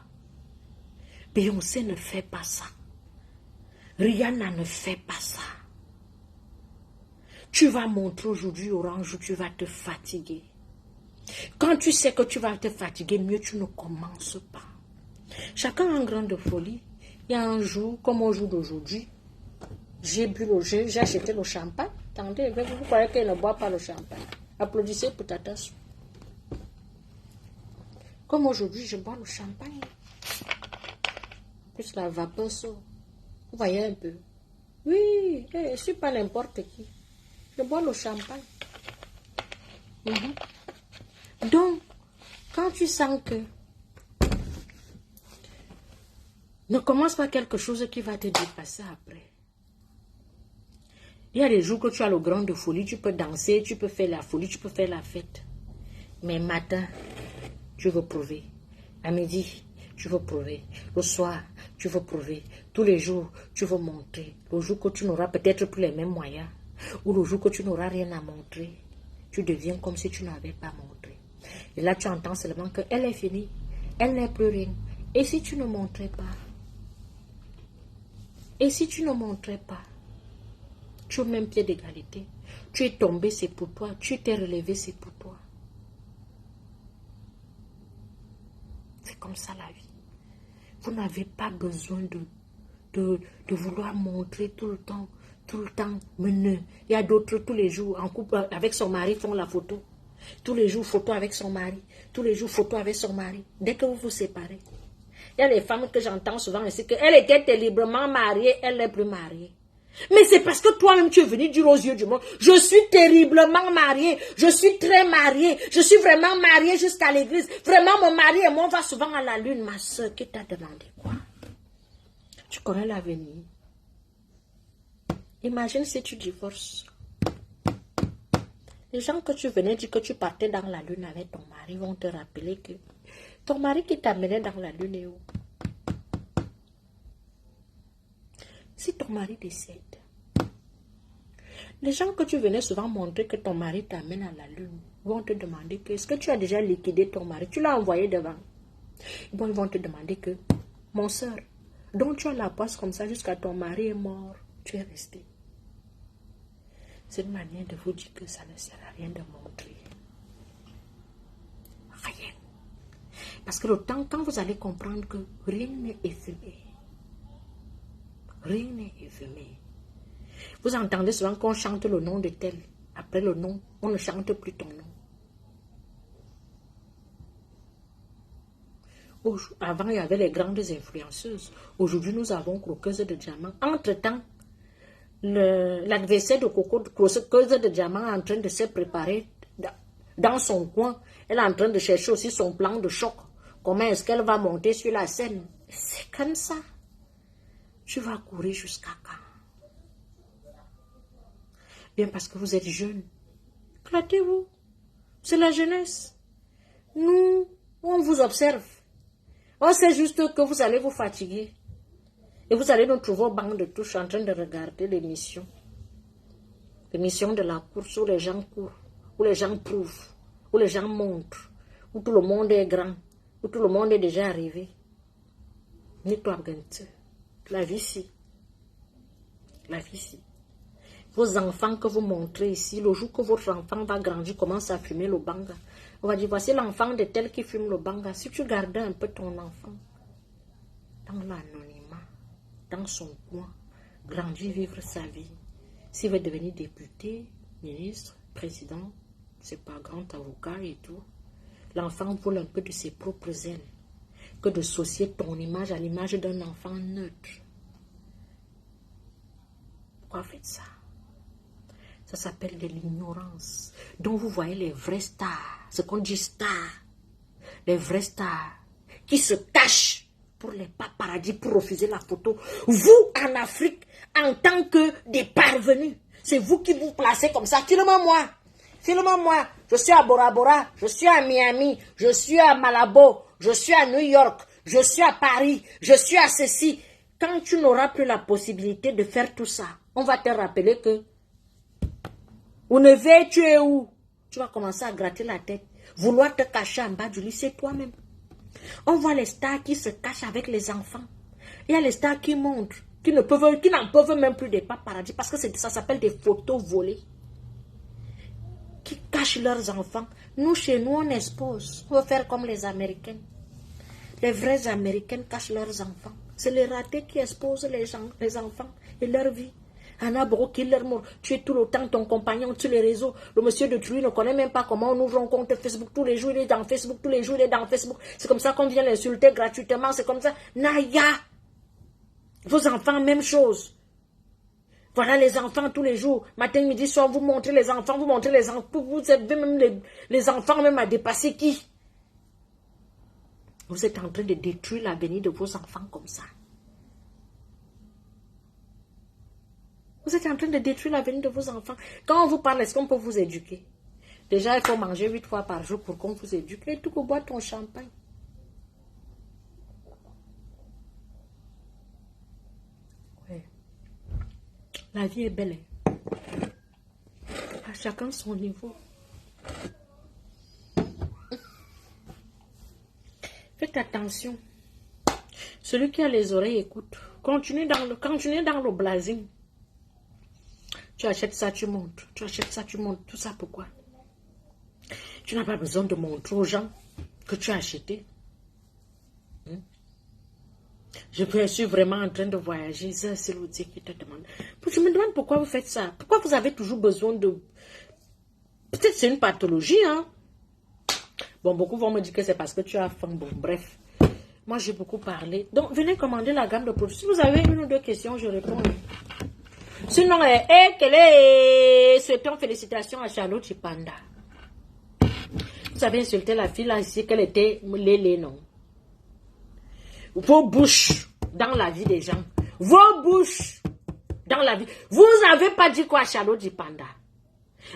Beyoncé ne fait pas ça. Rihanna ne fait pas ça. Tu vas montrer aujourd'hui orange, tu vas te fatiguer. Quand tu sais que tu vas te fatiguer, mieux tu ne commences pas. Chacun a un grain de folie. Il y a un jour, comme au jour d'aujourd'hui, j'ai bu le jeu, j'ai acheté le champagne. Attendez, vous croyez qu'elle ne boit pas le champagne? Applaudissez pour ta tasse. Comme aujourd'hui, je bois le champagne. Plus la vapeur sort. Vous voyez un peu. Oui, je ne suis pas n'importe qui. Je bois le champagne. Donc, quand tu sens que ne commence pas quelque chose qui va te dépasser après. Il y a des jours que tu as le grand de folie, tu peux danser, tu peux faire la folie, tu peux faire la fête. Mais matin, tu veux prouver. À midi, tu veux prouver. Le soir, tu veux prouver. Tous les jours, tu veux montrer. Le jour que tu n'auras peut-être plus les mêmes moyens, ou le jour que tu n'auras rien à montrer, tu deviens comme si tu n'avais pas montré. Et là, tu entends seulement qu'elle est finie. Elle n'est plus rien. Et si tu ne montrais pas? Et si tu ne montrais pas? Tu es au même pied d'égalité. Tu es tombé, c'est pour toi. Tu t'es relevé, c'est pour toi. C'est comme ça la vie. Vous n'avez pas besoin de vouloir montrer tout le temps. Tout le temps. Mais non. Il y a d'autres tous les jours en couple avec son mari font la photo. Tous les jours photo avec son mari. Tous les jours photo avec son mari. Dès que vous vous séparez. Il y a des femmes que j'entends souvent ainsi qu'elle était terriblement mariée, elle n'est plus mariée. Mais c'est parce que toi-même tu es venu dire aux yeux du monde, je suis terriblement mariée, je suis très mariée, je suis vraiment mariée jusqu'à l'église. Vraiment mon mari et moi on va souvent à la lune. Ma soeur, qui t'a demandé quoi? Tu connais l'avenir. Imagine si tu divorces. Les gens que tu venais dire que tu partais dans la lune avec ton mari vont te rappeler que ton mari qui t'amenait dans la lune est où? Si ton mari décède, les gens que tu venais souvent montrer que ton mari t'amène à la lune vont te demander que est-ce que tu as déjà liquidé ton mari? Tu l'as envoyé devant. Bon, ils vont te demander que, mon soeur, donc tu as la poisse comme ça jusqu'à ton mari est mort, tu es resté. C'est une manière de vous dire que ça ne sert à rien de montrer. Rien. Parce que le temps, quand vous allez comprendre que rien n'est éphémère, rien n'est éphémère. Vous entendez souvent qu'on chante le nom de tel. Après le nom, on ne chante plus ton nom. Avant, il y avait les grandes influenceuses. Aujourd'hui, nous avons Croqueuse de Diamants. Entre-temps, l'adversaire de Croqueuse de Diamants est en train de se préparer dans son coin. Elle est en train de chercher aussi son plan de choc. Comment est-ce qu'elle va monter sur la scène? C'est comme ça. Tu vas courir jusqu'à quand? Bien parce que vous êtes jeune. Éclatez-vous. C'est la jeunesse. Nous, on vous observe. On sait juste que vous allez vous fatiguer. Et vous allez nous trouver au banc de touche en train de regarder l'émission. L'émission de la course où les gens courent, où les gens prouvent, où les gens montrent, où tout le monde est grand, où tout le monde est déjà arrivé. Ni-toi, la vie ici. La vie ici. Vos enfants que vous montrez ici, le jour que votre enfant va grandir, commence à fumer le banga. On va dire, voici l'enfant de tel qui fume le banga. Si tu gardais un peu ton enfant dans l'anonymat, dans son coin, grandir, vivre sa vie. S'il veut devenir député, ministre, président, c'est pas grand avocat et tout, l'enfant vole un peu de ses propres ailes que de associer ton image à l'image d'un enfant neutre. Pourquoi faites ça? Ça s'appelle de l'ignorance. Donc vous voyez les vrais stars, ce qu'on dit stars, les vrais stars qui se cachent pour les paparazzis, pour refuser la photo. Vous, en Afrique, en tant que des parvenus, c'est vous qui vous placez comme ça. Filme-moi, filme-moi. Je suis à Bora Bora, je suis à Miami, je suis à Malabo, je suis à New York, je suis à Paris, je suis à ceci. Quand tu n'auras plus la possibilité de faire tout ça, on va te rappeler que vous ne veux, tu es où? Tu vas commencer à gratter la tête. Vouloir te cacher en bas du lit, c'est toi-même. On voit les stars qui se cachent avec les enfants. Il y a les stars qui montrent, qui n'en peuvent même plus des paparazzis parce que ça s'appelle des photos volées. Qui cachent leurs enfants. Nous, chez nous, on expose. On veut faire comme les Américains. Les vrais Américains cachent leurs enfants. C'est les ratés qui exposent les enfants et leur vie. Anna Bro qui leur mort. Tu es tout le temps ton compagnon sur les réseaux. Le monsieur de Truy ne connaît même pas comment on ouvre un compte Facebook. Tous les jours, il est dans Facebook. Tous les jours, il est dans Facebook. C'est comme ça qu'on vient l'insulter gratuitement. C'est comme ça. Naya. Vos enfants, même chose. Voilà les enfants tous les jours. Matin, midi, soir, vous montrez les enfants. Vous montrez les enfants. Vous avez même les enfants même à dépasser qui? Vous êtes en train de détruire l'avenir de vos enfants comme ça. Vous êtes en train de détruire l'avenir de vos enfants. Quand on vous parle, est-ce qu'on peut vous éduquer? Déjà, il faut manger 8 fois par jour pour qu'on vous éduque. Et tout que boire ton champagne. Ouais. La vie est belle. À chacun son niveau. Faites attention. Celui qui a les oreilles écoute. Continuez dans le blasing. Tu achètes ça, tu montes. Tu achètes ça, tu montes. Tout ça pourquoi? Tu n'as pas besoin de montrer aux gens que tu as acheté. Je suis vraiment en train de voyager. C'est l'autre qui te demande. Je me demande pourquoi vous faites ça. Pourquoi vous avez toujours besoin de... Peut-être c'est une pathologie, hein. Bon, beaucoup vont me dire que c'est parce que tu as faim. Bon, bref. Moi, j'ai beaucoup parlé. Donc, venez commander la gamme de produits. Si vous avez une ou deux questions, je réponds. Sinon, souhaitons félicitations à Charlotte Chipanda. Vous avez insulté la fille là ici, qu'elle était lélé, non? Vos bouches dans la vie des gens. Vos bouches dans la vie. Vous n'avez pas dit quoi à Charlotte Chipanda?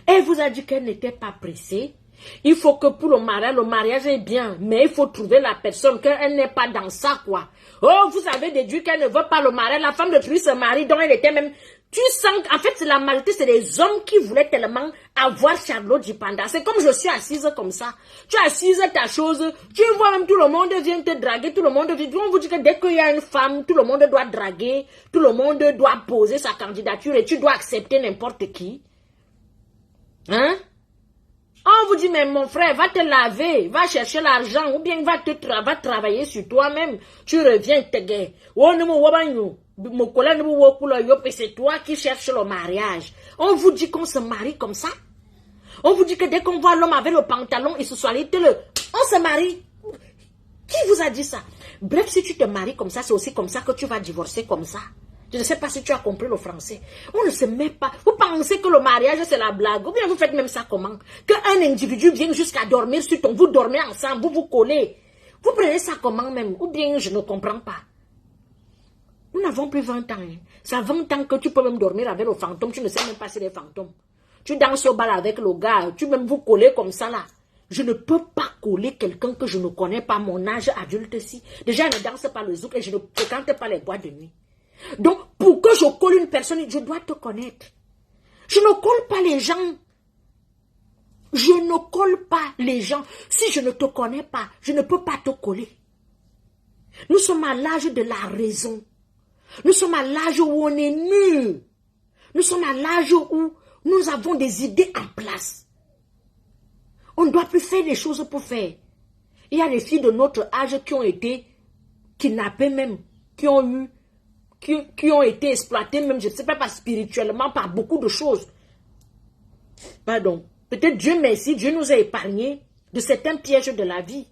Elle vous a dit qu'elle n'était pas pressée. Il faut que pour le mariage est bien, mais il faut trouver la personne, qu'elle n'est pas dans ça, quoi. Oh, vous avez déduit qu'elle ne veut pas le mariage. La femme de Truy se marie, donc elle était même... Tu sens qu'en fait, la majorité, c'est les hommes qui voulaient tellement avoir Charlotte Chipanda. C'est comme je suis assise comme ça. Tu es assise ta chose, tu vois même tout le monde vient te draguer, tout le monde vient... On vous dit que dès qu'il y a une femme, tout le monde doit draguer, tout le monde doit poser sa candidature et tu dois accepter n'importe qui. Hein? On vous dit, mais mon frère, va te laver, va chercher l'argent, ou bien va travailler sur toi-même. Tu reviens, te gay. C'est toi qui cherches le mariage. On vous dit qu'on se marie comme ça. On vous dit que dès qu'on voit l'homme avec le pantalon et ce soit on se marie. Qui vous a dit ça? Bref, si tu te maries comme ça, c'est aussi comme ça que tu vas divorcer comme ça. Je ne sais pas si tu as compris le français. On ne se met pas. Vous pensez que le mariage, c'est la blague. Ou bien vous faites même ça comment? Qu'un individu vienne jusqu'à dormir sur ton... Vous dormez ensemble, vous vous collez. Vous prenez ça comment même? Ou bien je ne comprends pas. Nous n'avons plus 20 ans. Hein. Ça 20 ans que tu peux même dormir avec le fantôme. Tu ne sais même pas si c'est des fantômes. Tu danses au bal avec le gars. Tu même vous coller comme ça là. Je ne peux pas coller quelqu'un que je ne connais pas. Mon âge adulte si. Déjà, je ne danse pas le zouk et je ne fréquente pas les boîtes de nuit. Donc, pour que je colle une personne, je dois te connaître. Je ne colle pas les gens. Je ne colle pas les gens. Si je ne te connais pas, je ne peux pas te coller. Nous sommes à l'âge de la raison. Nous sommes à l'âge où on est mûr. Nous sommes à l'âge où nous avons des idées en place. On ne doit plus faire les choses pour faire. Il y a des filles de notre âge qui ont été kidnappées même, qui ont été exploitées même, je ne sais pas spirituellement, par beaucoup de choses. Pardon. Peut-être Dieu merci, Dieu nous a épargnés de certains pièges de la vie.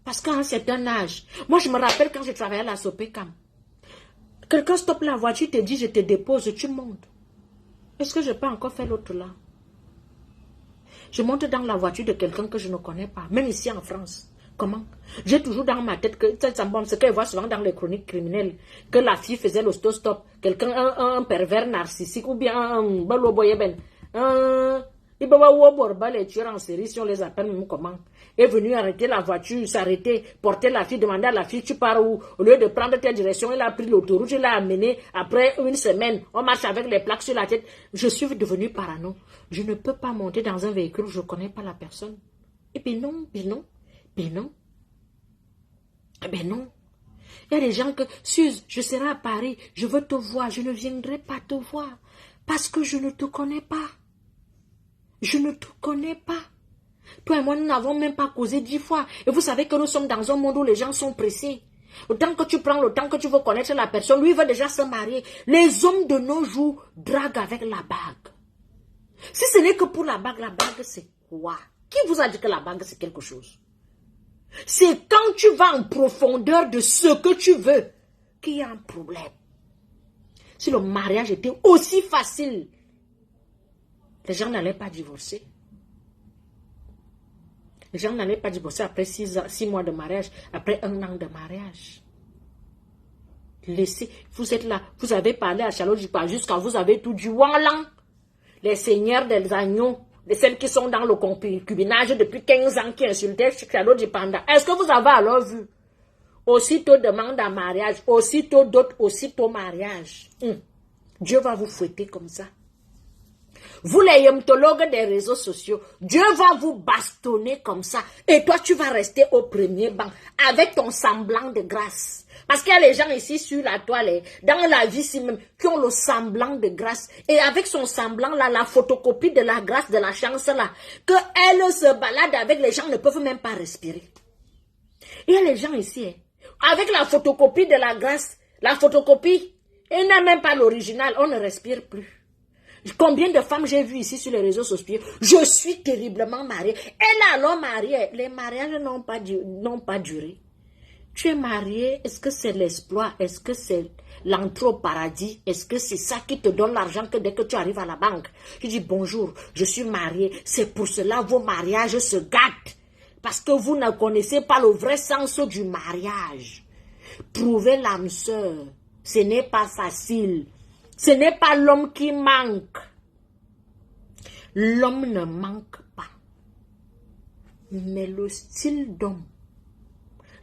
Parce qu'à un certain âge, moi je me rappelle quand je travaillais à la Sopecam, quelqu'un stoppe la voiture, te dit je te dépose, tu montes. Est-ce que je peux encore faire l'autre là? Je monte dans la voiture de quelqu'un que je ne connais pas, même ici en France. Comment? J'ai toujours dans ma tête que ce qu'elle voit souvent dans les chroniques criminelles, que la fille faisait l'autostop, quelqu'un, un pervers narcissique, ou bien un les tueurs en série, si on les appelle même comment, est venu arrêter la voiture, s'arrêter, porter la fille, demander à la fille, tu pars où? Au lieu de prendre telle direction, elle a pris l'autoroute, elle l'a amenée. Après une semaine, on marche avec les plaques sur la tête. Je suis devenue parano. Je ne peux pas monter dans un véhicule où je ne connais pas la personne. Et puis non, puis non. Ben non. Eh ben non. Il y a des gens que, Suze, je serai à Paris, je veux te voir, je ne viendrai pas te voir. Parce que je ne te connais pas. Je ne te connais pas. Toi et moi, nous n'avons même pas causé 10 fois. Et vous savez que nous sommes dans un monde où les gens sont pressés. Autant que tu prends le temps que tu veux connaître la personne, lui veut déjà se marier. Les hommes de nos jours draguent avec la bague. Si ce n'est que pour la bague c'est quoi? Qui vous a dit que la bague c'est quelque chose? C'est quand tu vas en profondeur de ce que tu veux qu'il y a un problème. Si le mariage était aussi facile, les gens n'allaient pas divorcer. Les gens n'allaient pas divorcer après 6 mois de mariage, après 1 an de mariage. Laissez, vous êtes là, vous avez parlé à Charlotte Chipanda jusqu'à vous avez tout du Wanlan. Les seigneurs des agneaux, celles qui sont dans le concubinage depuis 15 ans qui insultaient Charlotte Chipanda. Est-ce que vous avez alors vu? Aussitôt demande à mariage, aussitôt dot, aussitôt mariage. Dieu va vous fouetter comme ça. Vous les yomtologues des réseaux sociaux, Dieu va vous bastonner comme ça. Et toi, tu vas rester au premier banc avec ton semblant de grâce. Parce qu'il y a les gens ici sur la toile, dans la vie ici même, qui ont le semblant de grâce. Et avec son semblant là, la photocopie de la grâce, de la chance là, qu'elle se balade avec, les gens ne peuvent même pas respirer. Il y a les gens ici, avec la photocopie de la grâce, la photocopie, elle n'a même pas l'original, on ne respire plus. Combien de femmes j'ai vues ici sur les réseaux sociaux? Je suis terriblement mariée. Elle a alors mariée. Les mariages n'ont pas duré. Tu es marié, est-ce que c'est l'exploit? Est-ce que c'est l'entrée au paradis? Est-ce que c'est ça qui te donne l'argent que dès que tu arrives à la banque? Tu dis bonjour, je suis marié. C'est pour cela vos mariages se gâtent. Parce que vous ne connaissez pas le vrai sens du mariage. Trouver l'âme sœur, ce n'est pas facile. Ce n'est pas l'homme qui manque. L'homme ne manque pas. Mais le style d'homme,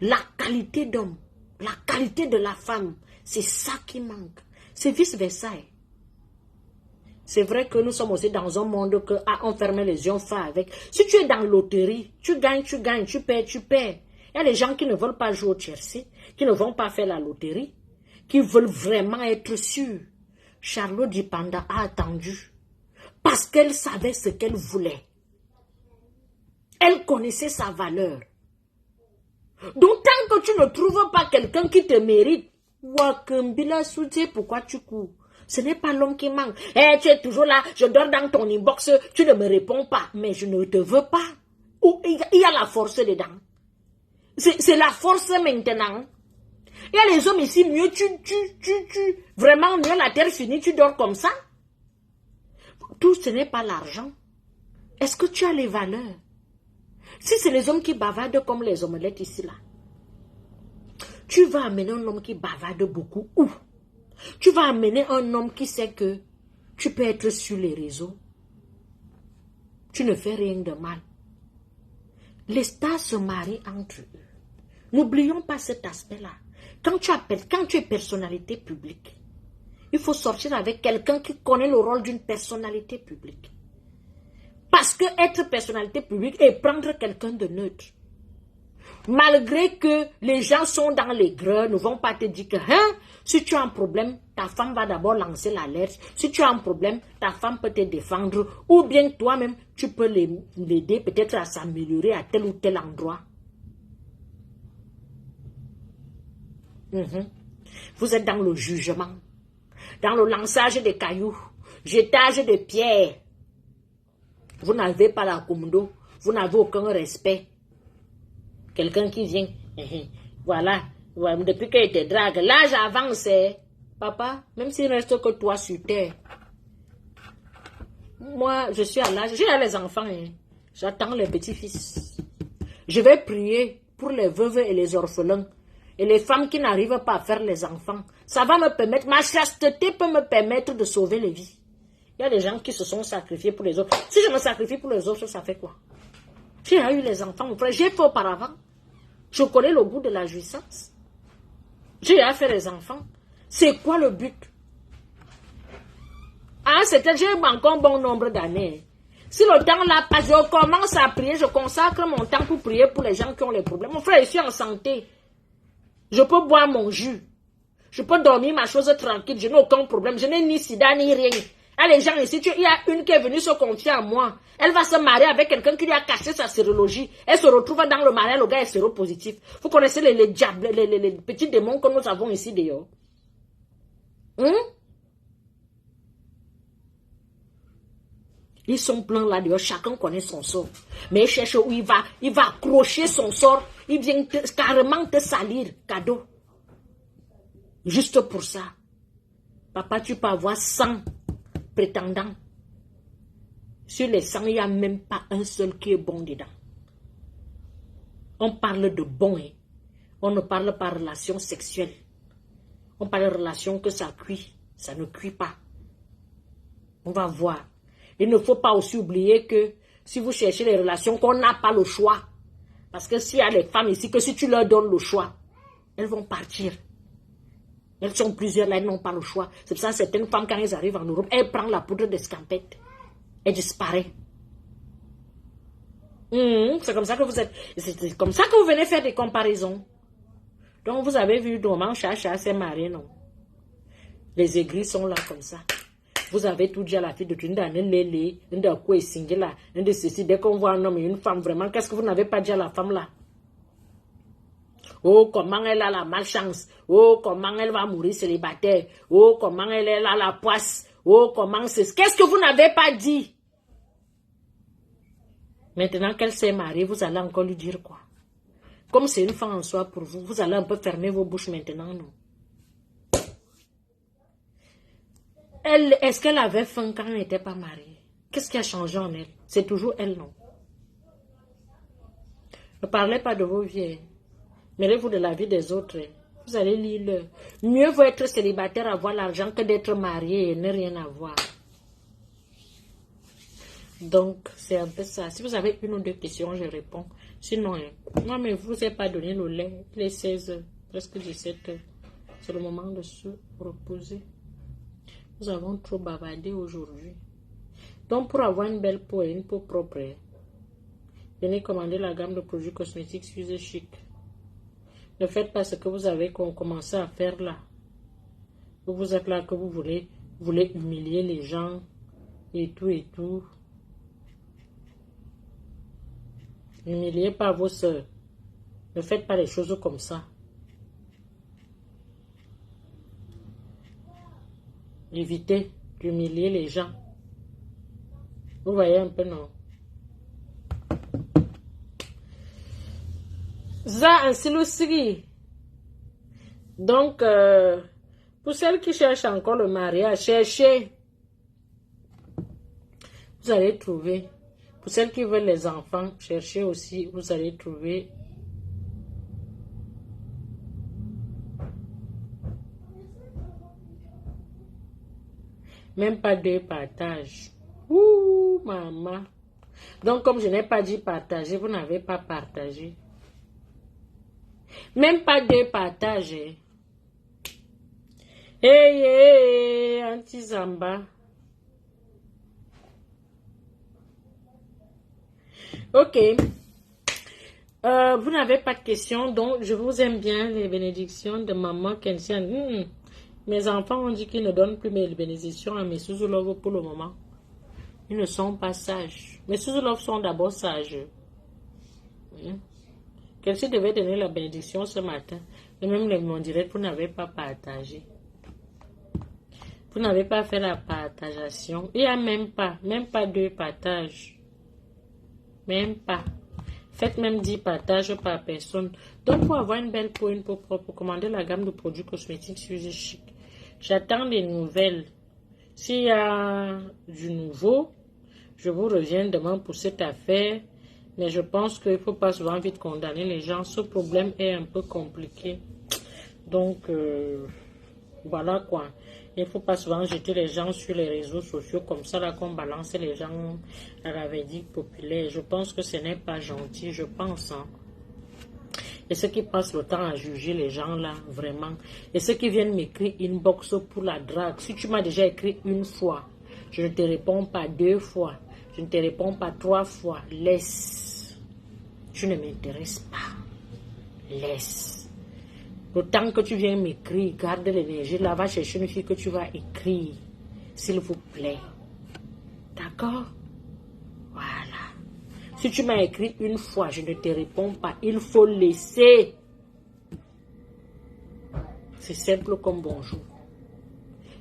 la qualité d'homme, la qualité de la femme, c'est ça qui manque. C'est vice-versa. C'est vrai que nous sommes aussi dans un monde que on ferme les yeux, on fait avec. Si tu es dans la loterie, tu gagnes, tu perds, tu perds. Il y a des gens qui ne veulent pas jouer au tiercé, qui ne vont pas faire la loterie, qui veulent vraiment être sûrs. Charlotte Dipanda a attendu parce qu'elle savait ce qu'elle voulait. Elle connaissait sa valeur. Donc tant que tu ne trouves pas quelqu'un qui te mérite, Wakambila Soudé, pourquoi tu cours? Ce n'est pas l'homme qui manque. Eh, tu es toujours là, je dors dans ton inbox, tu ne me réponds pas. Mais je ne te veux pas. Il y a la force dedans. C'est la force maintenant. Il y a les hommes ici, mieux vraiment mieux la terre finie, tu dors comme ça. Tout ce n'est pas l'argent. Est-ce que tu as les valeurs? Si c'est les hommes qui bavardent comme les omelettes ici là, tu vas amener un homme qui bavarde beaucoup où? Tu vas amener un homme qui sait que tu peux être sur les réseaux. Tu ne fais rien de mal. Les stars se marient entre eux. N'oublions pas cet aspect-là. Quand tu es personnalité publique, il faut sortir avec quelqu'un qui connaît le rôle d'une personnalité publique. Parce que être personnalité publique et prendre quelqu'un de neutre. Malgré que les gens sont dans les greux, ne vont pas te dire que si tu as un problème, ta femme va d'abord lancer l'alerte. Si tu as un problème, ta femme peut te défendre. Ou bien toi-même, tu peux l'aider peut-être à s'améliorer à tel ou tel endroit. Vous êtes dans le jugement, dans le lançage des cailloux, jetage de pierres. Vous n'avez pas la commando, vous n'avez aucun respect. Quelqu'un qui vient, voilà, depuis qu'il te drague, l'âge avance, papa, même s'il reste que toi sur terre. Moi, je suis à l'âge, j'ai les enfants, j'attends les petits-fils. Je vais prier pour les veuves et les orphelins. Et les femmes qui n'arrivent pas à faire les enfants. Ça va me permettre, ma chasteté peut me permettre de sauver les vies. Il y a des gens qui se sont sacrifiés pour les autres. Si je me sacrifie pour les autres, ça fait quoi? J'ai eu les enfants, mon frère, j'ai fait auparavant. Je connais le goût de la jouissance. J'ai fait les enfants. C'est quoi le but? Ah, j'ai encore un bon nombre d'années. Si le temps là passe, je commence à prier, je consacre mon temps pour prier pour les gens qui ont les problèmes. Mon frère, je suis en santé. Je peux boire mon jus. Je peux dormir ma chose tranquille. Je n'ai aucun problème. Je n'ai ni sida ni rien. Ah, les gens ici, il y a une qui est venue se confier à moi. Elle va se marier avec quelqu'un qui lui a caché sa sérologie. Elle se retrouve dans le mariage, le gars est séropositif. Vous connaissez les diables, les petits démons que nous avons ici dehors. Ils sont pleins là dehors, chacun connaît son sort. Mais il cherche où il va accrocher son sort. Il vient carrément te salir, cadeau. Juste pour ça. Papa, tu peux avoir 100 prétendants. Sur les 100, il n'y a même pas un seul qui est bon dedans. On parle de bon, On ne parle pas de relation sexuelle. On parle de relation que ça cuit. Ça ne cuit pas. On va voir. Il ne faut pas aussi oublier que si vous cherchez les relations, qu'on n'a pas le choix. Parce que s'il y a les femmes ici, que si tu leur donnes le choix, elles vont partir. Elles sont plusieurs là, elles n'ont pas le choix. C'est pour ça que certaines femmes, quand elles arrivent en Europe, elles prennent la poudre d'escampette. Elles disparaissent. C'est comme ça que vous êtes. C'est comme ça que vous venez faire des comparaisons. Donc vous avez vu Doman Chacha s'est marié, non? Les aigris sont là comme ça. Vous avez tout dit à la fille de Tunda, de quoi là, de ceci. Dès qu'on voit un homme et une femme, vraiment, qu'est-ce que vous n'avez pas dit à la femme là? Oh, comment elle a la malchance. Oh, comment elle va mourir célibataire. Oh, comment elle est là la poisse. Oh, comment c'est. Qu'est-ce que vous n'avez pas dit? Maintenant qu'elle s'est mariée, vous allez encore lui dire quoi? Comme c'est une fin en soi pour vous, vous allez un peu fermer vos bouches maintenant, non? Est-ce qu'elle avait faim quand elle n'était pas mariée? Qu'est-ce qui a changé en elle? C'est toujours elle, non? Ne parlez pas de vos vies. Mêlez-vous de la vie des autres. Vous allez lire. Mieux vaut être célibataire, avoir l'argent, que d'être marié et ne rien avoir. Donc, c'est un peu ça. Si vous avez une ou deux questions, je réponds. Sinon, non, mais vous n'avez pas donné le lait. Il est 16 heures, presque 17 heures. C'est le moment de se reposer. Nous avons trop bavardé aujourd'hui. Donc, pour avoir une belle peau et une peau propre, venez commander la gamme de produits cosmétiques Suze Chic. Ne faites pas ce que vous avez commencé à faire là. Vous êtes là que vous voulez humilier les gens et tout et tout. N'humiliez pas vos soeurs. Ne faites pas les choses comme ça. Évitez d'humilier les gens. Vous voyez un peu, non? Ça, ainsi le siri. Donc, pour celles qui cherchent encore le mariage, cherchez. Vous allez trouver. Pour celles qui veulent les enfants, cherchez aussi. Vous allez trouver. Même pas 2 partages. Ouh, maman. Donc, comme je n'ai pas dit partager, vous n'avez pas partagé. Même pas 2 partages. Hey, anti-Zamba. Ok. Vous n'avez pas de questions, donc je vous aime bien les bénédictions de maman Kensian. Mes enfants ont dit qu'ils ne donnent plus mes bénédictions à mes Suzulov pour le moment. Ils ne sont pas sages. Mes Suzulov sont d'abord sages. Quelqu'un devait donner la bénédiction ce matin. Et même mon direct, vous n'avez pas partagé. Vous n'avez pas fait la partageation. Il n'y a même pas 2 partages. Même pas. Faites même 10 partages par personne. Donc, pour avoir une belle peau, une peau propre, commandez la gamme de produits cosmétiques Suze Chic. J'attends des nouvelles. S'il y a du nouveau, je vous reviens demain pour cette affaire. Mais je pense qu'il ne faut pas souvent vite condamner les gens. Ce problème est un peu compliqué. Donc, voilà quoi. Il ne faut pas souvent jeter les gens sur les réseaux sociaux comme ça, là, qu'on balance les gens à la vérdict populaire. Je pense que ce n'est pas gentil, je pense. Hein. Et ceux qui passent le temps à juger les gens là, vraiment. Et ceux qui viennent m'écrire inbox pour la drague. Si tu m'as déjà écrit une fois, je ne te réponds pas 2 fois. Je ne te réponds pas 3 fois. Laisse. Tu ne m'intéresses pas. Laisse. Le temps que tu viens m'écrire, garde l'énergie. Là, va chercher une fille que tu vas écrire. S'il vous plaît. D'accord? Voilà. Si tu m'as écrit une fois, je ne te réponds pas. Il faut laisser. C'est simple comme bonjour.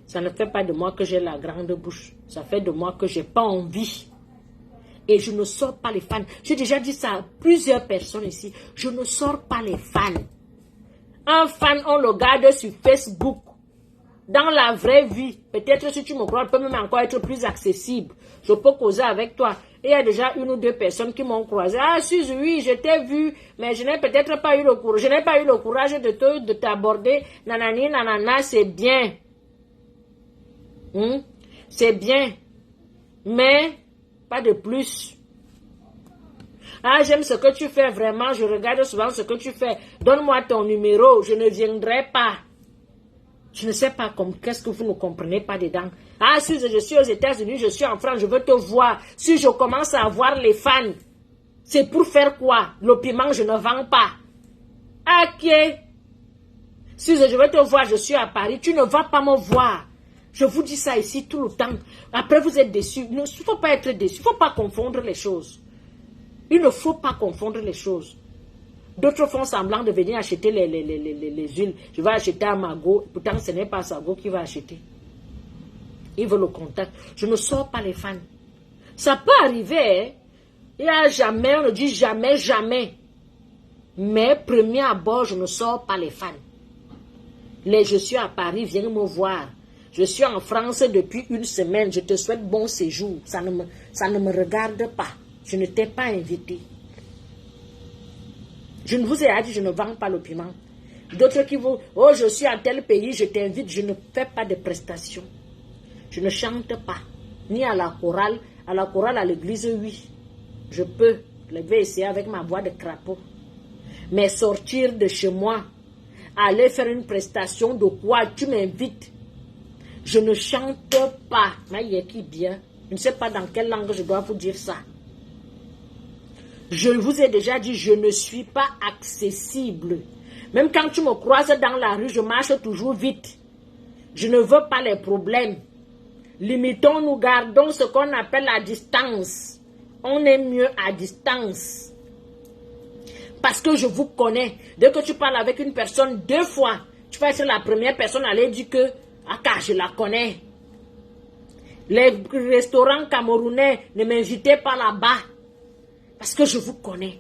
Ça ne fait pas de moi que j'ai la grande bouche. Ça fait de moi que je n'ai pas envie. Et je ne sors pas les fans. J'ai déjà dit ça à plusieurs personnes ici. Je ne sors pas les fans. Un fan, on le garde sur Facebook. Dans la vraie vie, peut-être si tu me crois, peut même encore être plus accessible. Je peux causer avec toi. Et il y a déjà 1 ou 2 personnes qui m'ont croisé. Ah, Suze, oui, je t'ai vu, mais je n'ai peut-être pas eu le courage. Je n'ai pas eu le courage de t'aborder. Nanani, nanana, c'est bien. C'est bien. Mais, pas de plus. Ah, j'aime ce que tu fais vraiment. Je regarde souvent ce que tu fais. Donne-moi ton numéro. Je ne viendrai pas. Je ne sais pas qu'est-ce que vous ne comprenez pas dedans. Ah, si je suis aux États-Unis, je suis en France, je veux te voir. Si je commence à voir les fans, c'est pour faire quoi? Le piment, je ne vends pas. Ok. Si je veux te voir, je suis à Paris, tu ne vas pas me voir. Je vous dis ça ici tout le temps. Après, vous êtes déçus. Il ne faut pas être déçu. Il ne faut pas confondre les choses. Il ne faut pas confondre les choses. D'autres font semblant de venir acheter les huiles. Je vais acheter à Mago. Pourtant, ce n'est pas Sago qui va acheter. Il veut le contact. Je ne sors pas les fans. Ça peut arriver. Hein? Il n'y a jamais, on ne dit jamais, jamais. Mais premier abord, je ne sors pas les fans. Je suis à Paris, viens me voir. Je suis en France depuis une semaine. Je te souhaite bon séjour. Ça ne me regarde pas. Je ne t'ai pas invité. Je ne vous ai pas dit, je ne vends pas le piment. D'autres qui vont, oh, je suis à tel pays, je t'invite. Je ne fais pas de prestations. Je ne chante pas. Ni à la chorale. À la chorale, à l'église, oui. Je peux. Je vais essayer avec ma voix de crapaud. Mais sortir de chez moi, aller faire une prestation de quoi tu m'invites. Je ne chante pas. Je ne sais pas dans quelle langue je dois vous dire ça. Je vous ai déjà dit, je ne suis pas accessible. Même quand tu me croises dans la rue, je marche toujours vite. Je ne veux pas les problèmes. Limitons-nous, gardons ce qu'on appelle la distance. On est mieux à distance. Parce que je vous connais. Dès que tu parles avec une personne 2 fois, tu vas être la première personne à aller dire que ah, car je la connais. Les restaurants camerounais, ne m'invitez pas là-bas. Parce que je vous connais.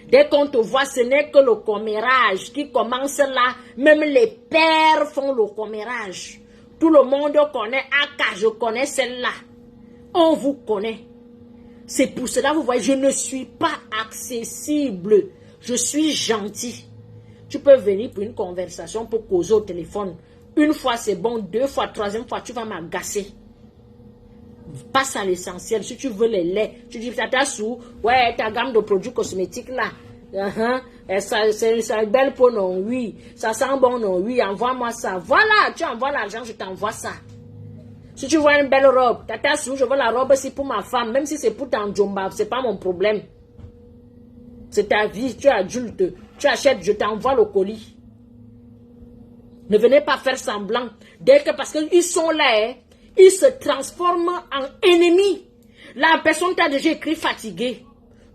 Dès qu'on te voit, ce n'est que le commérage qui commence là. Même les pères font le commérage. Tout le monde connaît. Ah, car je connais celle-là. On vous connaît. C'est pour cela, vous voyez, je ne suis pas accessible. Je suis gentil. Tu peux venir pour une conversation, pour causer au téléphone. 1 fois, c'est bon. 2 fois, 3e fois, tu vas m'agacer. Passe à l'essentiel. Si tu veux les laits, tu dis, tata sous, ouais, ta gamme de produits cosmétiques là. C'est belle peau, non, oui. Ça sent bon, non, oui. Envoie-moi ça. Voilà, tu envoies l'argent, je t'envoie ça. Si tu vois une belle robe, tata sous, je veux la robe aussi pour ma femme. Même si c'est pour ton jomba, c'est pas mon problème. C'est ta vie, tu es adulte. Tu achètes, je t'envoie le colis. Ne venez pas faire semblant. Dès que, parce qu'ils sont là, ils se transforment en ennemis. La personne t'a déjà écrit fatigué.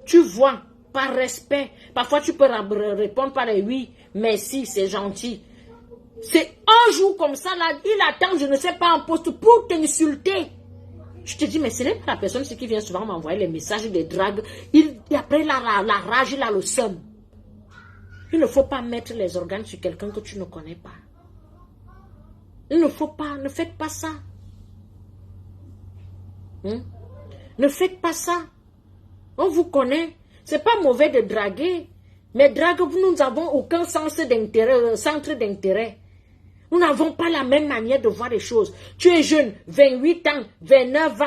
Tu vois, par respect. Parfois, tu peux répondre par les oui, merci, c'est gentil. C'est un jour comme ça, là, il attend, je ne sais pas, en poste pour t'insulter. Je te dis, mais ce n'est pas la personne qui vient souvent m'envoyer les messages de drague. Après, la rage, il a le seum. Il ne faut pas mettre les organes sur quelqu'un que tu ne connais pas. Il ne faut pas, ne faites pas ça. Ne faites pas ça. On vous connaît. C'est pas mauvais de draguer. Mais drague, nous n'avons aucun sens d'intérêt, centre d'intérêt. Nous n'avons pas la même manière de voir les choses. Tu es jeune, 28 ans, 29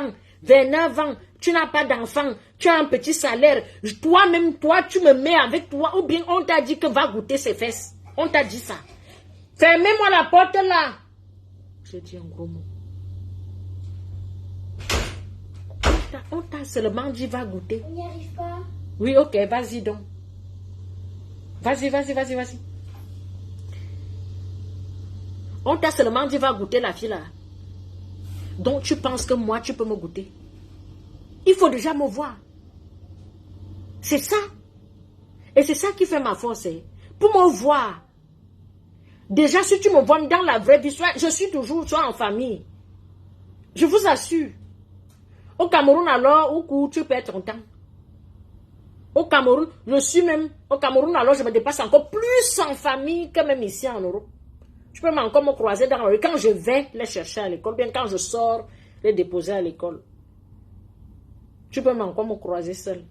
ans, tu n'as pas d'enfant, tu as un petit salaire. Toi-même, toi, tu me mets avec toi. Ou bien on t'a dit que va goûter ses fesses. On t'a dit ça. Fermez-moi la porte là. J'ai dit un gros mot. On t'a seulement dit va goûter. On n'y arrive pas. Oui, ok, vas-y donc. Vas-y. On t'a seulement dit va goûter la fille là. Donc tu penses que moi tu peux me goûter? Il faut déjà me voir. C'est ça. Et c'est ça qui fait ma force. Pour me voir. Déjà si tu me vois dans la vraie vie, je suis toujours en famille. Je vous assure. Au Cameroun alors, où tu perds ton temps. Au Cameroun, au Cameroun alors je me dépasse encore plus en famille que même ici en Europe. Je peux encore me croiser dans la rue quand je vais les chercher à l'école, bien quand je sors, les déposer à l'école. Tu peux encore me croiser seul.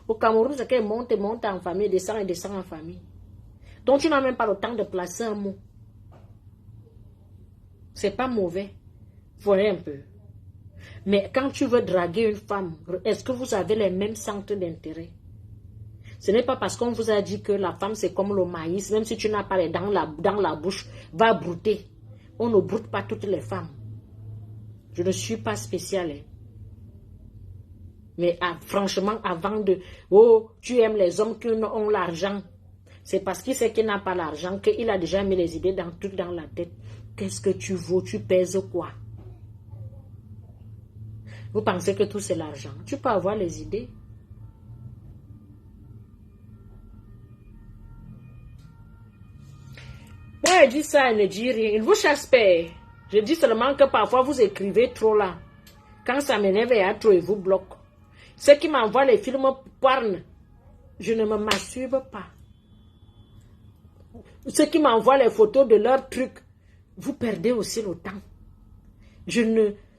Au Cameroun, c'est qu'elle monte en famille, descend en famille. Donc tu n'as même pas le temps de placer un mot. C'est pas mauvais. Voyez un peu. Mais quand tu veux draguer une femme, est-ce que vous avez les mêmes centres d'intérêt? Ce n'est pas parce qu'on vous a dit que la femme c'est comme le maïs, même si tu n'as pas les dents dans la bouche, va brouter. On ne broute pas toutes les femmes. Je ne suis pas spéciale. Mais franchement, avant de... Oh, tu aimes les hommes qui ont l'argent. C'est parce qu'il sait qu'il n'a pas l'argent qu'il a déjà mis les idées dans la tête. Qu'est-ce que tu vaux? Tu pèses quoi? Vous pensez que tout c'est l'argent? Tu peux avoir les idées. Moi, elle dit ça, elle ne dit rien. Il vous chasse paix. Je dis seulement que parfois vous écrivez trop là. Quand ça m'énerve, il y a trop, il vous bloque. Ceux qui m'envoient les films porn, je ne me masturbe pas. ceux qui m'envoient les photos de leurs trucs, vous perdez aussi le temps.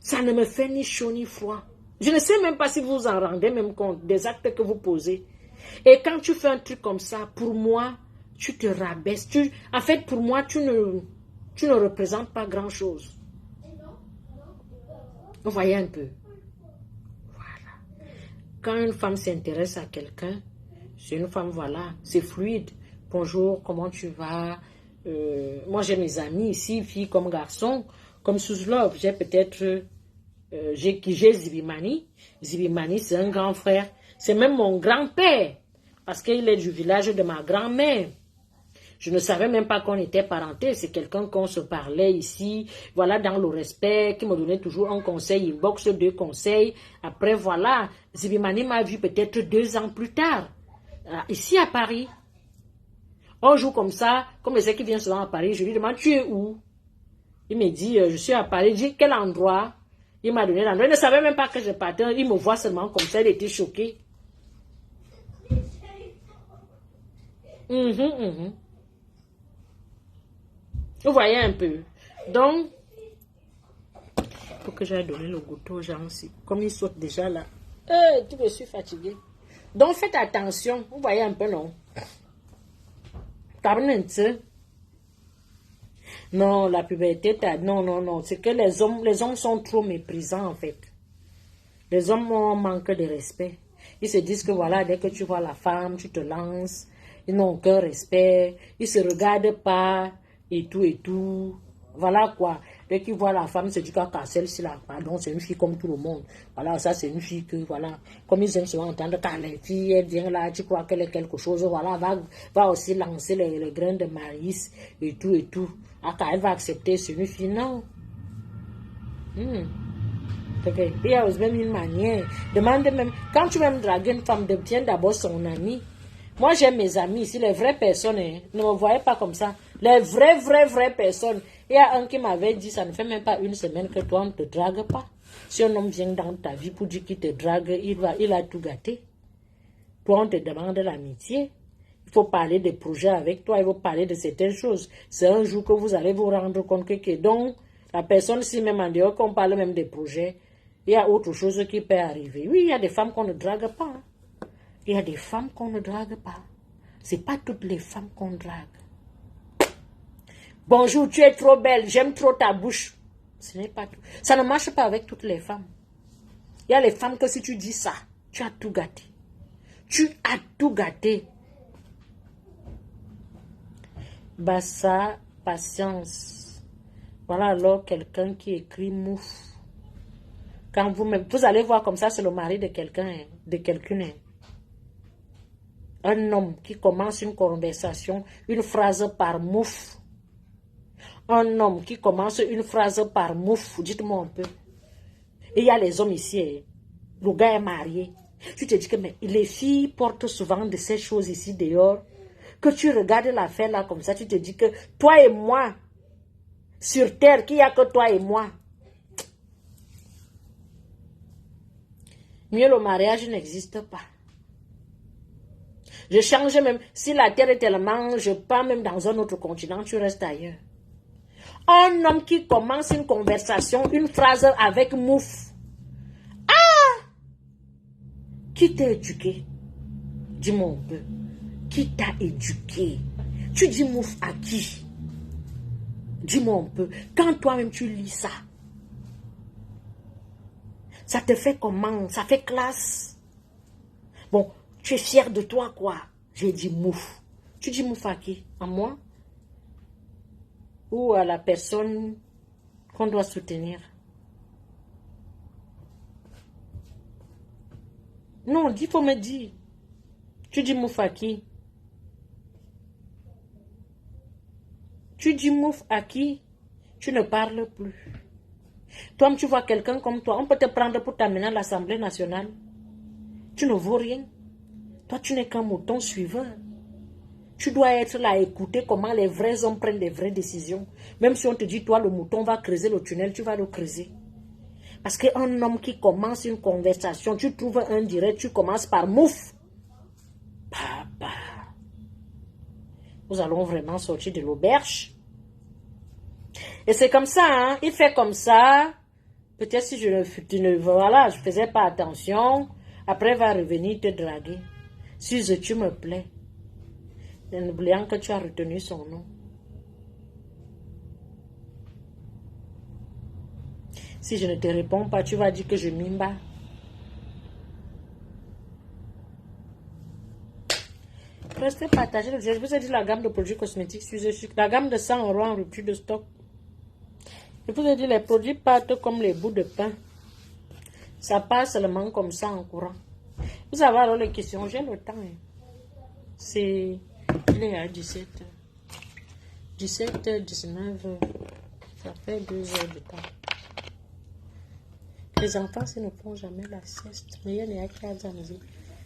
Ça ne me fait ni chaud ni froid. Je ne sais même pas si vous vous en rendez même compte des actes que vous posez. Et quand tu fais un truc comme ça, pour moi, tu te rabaisses. En fait, pour moi, tu ne représentes pas grand-chose. Vous voyez un peu. Voilà. Quand une femme s'intéresse à quelqu'un, c'est une femme, voilà, c'est fluide. Bonjour, comment tu vas? Moi, j'ai mes amis ici, filles comme garçons, comme Sous-Love. J'ai peut-être... j'ai Zibimani. Zibimani, c'est un grand frère. C'est même mon grand-père. Parce qu'il est du village de ma grand-mère. Je ne savais même pas qu'on était parentés. C'est quelqu'un qu'on se parlait ici. Voilà, dans le respect, qui me donnait toujours un conseil, inbox 2 conseils. Après, voilà, Zibimani m'a vu peut-être 2 ans plus tard. Ici à Paris. Un jour comme ça, comme je sais qu'il vient souvent à Paris, je lui demande, tu es où? Il me dit, je suis à Paris. Je dis, quel endroit? Il m'a donné l'endroit. Il ne savait même pas que je partais. Il me voit seulement comme ça. Il était choqué. Vous voyez un peu. Donc, il faut que j'aille donner le goûter aux gens aussi. Comme ils sautent déjà là. Tu me suis fatigué. Donc, faites attention. Vous voyez un peu, non? Non, la puberté, non. C'est que les hommes sont trop méprisants, en fait. Les hommes manquent de respect. Ils se disent que voilà, dès que tu vois la femme, tu te lances. Ils n'ont aucun respect. Ils se regardent pas, et tout. Voilà quoi. Dès qu'ils voient la femme, c'est du cas qu'à celle-ci là. Pardon, c'est une fille comme tout le monde. Voilà, ça c'est une fille que, voilà. Comme ils aiment souvent entendre, quand les filles, elles viennent là, tu crois qu'elle est quelque chose, voilà, va aussi lancer les grains de maïs, et tout. Ah, quand elle va accepter, c'est une fille, non. Il y a aussi même une manière. Demande même, quand tu veux me draguer une femme, tiens d'abord son ami. Moi, j'aime mes amis ici, les vraies personnes, hein, ne me voyez pas comme ça. Les vraies personnes. Il y a un qui m'avait dit, ça ne fait même pas une semaine que toi, on ne te drague pas. Si un homme vient dans ta vie pour dire qu'il te drague, il a tout gâté. Toi, on te demande l'amitié. Il faut parler des projets avec toi, il faut parler de certaines choses. C'est un jour que vous allez vous rendre compte que donc, la personne, si même en dehors qu'on parle même des projets, il y a autre chose qui peut arriver. Oui, il y a des femmes qu'on ne drague pas. Hein. Il y a des femmes qu'on ne drague pas. Ce n'est pas toutes les femmes qu'on drague. Bonjour, tu es trop belle, j'aime trop ta bouche. Ce n'est pas tout. Ça ne marche pas avec toutes les femmes. Il y a les femmes que si tu dis ça, tu as tout gâté. Tu as tout gâté. Bassa, patience. Voilà alors quelqu'un qui écrit mouf. Quand vous allez voir comme ça, c'est le mari de quelqu'un, hein, de quelqu'un. Hein. Un homme qui commence une conversation, une phrase par mouf. Un homme qui commence une phrase par mouf, dites-moi un peu. Et il y a les hommes ici, hein. Le gars est marié. Tu te dis que mais les filles portent souvent de ces choses ici dehors. Que tu regardes l'affaire là comme ça, tu te dis que toi et moi, sur terre, qu'il n'y a que toi et moi. Mieux le mariage n'existe pas. Je change même. Si la terre est tellement, je pars même dans un autre continent, tu restes ailleurs. Un homme qui commence une conversation, une phrase avec mouf. Ah! Qui t'a éduqué? Dis-moi un peu. Qui t'a éduqué? Tu dis mouf à qui? Dis-moi un peu. Quand toi-même tu lis ça, ça te fait comment? Ça fait classe. Bon, tu es fier de toi, quoi. J'ai dit mouf. Tu dis mouf à qui? À moi? Ou à la personne qu'on doit soutenir? Non, il faut me dire. Tu dis mouf à qui? Tu dis mouf à qui? Tu ne parles plus. Toi, tu vois quelqu'un comme toi, on peut te prendre pour t'amener à l'Assemblée nationale. Tu ne vaux rien. Toi, tu n'es qu'un mouton suiveur. Tu dois être là à écouter comment les vrais hommes prennent des vraies décisions. Même si on te dit, toi, le mouton va creuser le tunnel, tu vas le creuser. Parce qu'un homme qui commence une conversation, tu trouves un direct, tu commences par mouf. Papa. Nous allons vraiment sortir de l'auberge. Et c'est comme ça, hein. Il fait comme ça. Peut-être si voilà, je faisais pas attention. Après, il va revenir te draguer. Si tu me plais. En oubliant que tu as retenu son nom. Si je ne te réponds pas, tu vas dire que je m'imba. Restez partagés. Je vous ai dit la gamme de produits cosmétiques sur la gamme de 100 € en rupture de stock. Je vous ai dit les produits partent comme les bouts de pain. Ça passe seulement comme ça en courant. Vous avez alors les questions, j'ai le temps. C'est... Il est à 17h. 17h, 19h. Ça fait 2 heures de temps. Les enfants, ils ne font jamais la sieste. Mais il y a qu'à dire.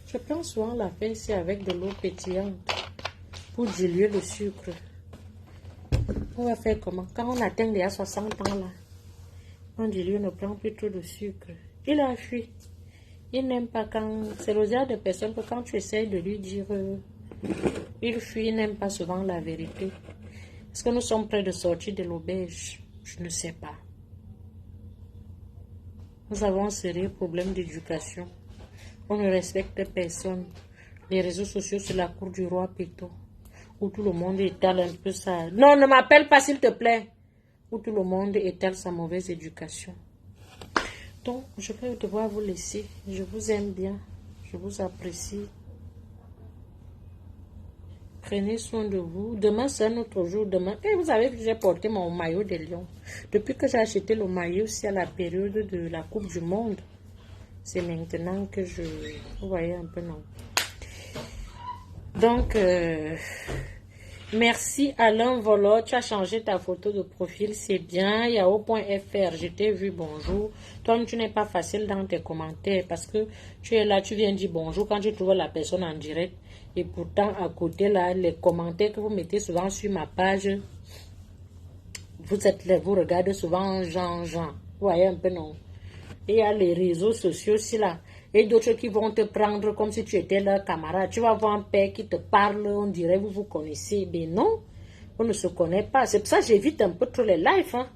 Je prends souvent la fesse avec de l'eau pétillante pour diluer le sucre. On va faire comment? Quand on atteint les 60 ans là, on dilue, ne prend plus trop de sucre. Il a fui. Il n'aime pas quand... C'est le genre de personne que quand tu essaies de lui dire... il fuit, il n'aime pas souvent la vérité. Est-ce que nous sommes près de sortir de l'auberge? Je ne sais pas. Nous avons un sérieux problème d'éducation. On ne respecte personne. Les réseaux sociaux, c'est la cour du roi Péto. Où tout le monde étale un peu ça. Non, ne m'appelle pas s'il te plaît. Où tout le monde étale sa mauvaise éducation. Donc, je vais devoir vous laisser. Je vous aime bien. Je vous apprécie. Prenez soin de vous. Demain, c'est un autre jour. Demain, et vous avez vu, j'ai porté mon maillot de Lion. Depuis que j'ai acheté le maillot, c'est à la période de la Coupe du Monde. C'est maintenant que je... Vous voyez un peu, non? Donc, merci Alain Volo. Tu as changé ta photo de profil, c'est bien. Yahoo.fr, je t'ai vu, bonjour. Toi, tu n'es pas facile dans tes commentaires parce que tu es là, tu viens dire bonjour quand tu trouves la personne en direct. Et pourtant, à côté, là, les commentaires que vous mettez souvent sur ma page, vous regardez souvent Jean. Vous voyez un peu, non? Et il y a les réseaux sociaux aussi, là. Et d'autres qui vont te prendre comme si tu étais leur camarade. Tu vas voir un père qui te parle, on dirait vous vous connaissez. Mais non, on ne se connaît pas. C'est pour ça que j'évite un peu trop les lives. Hein.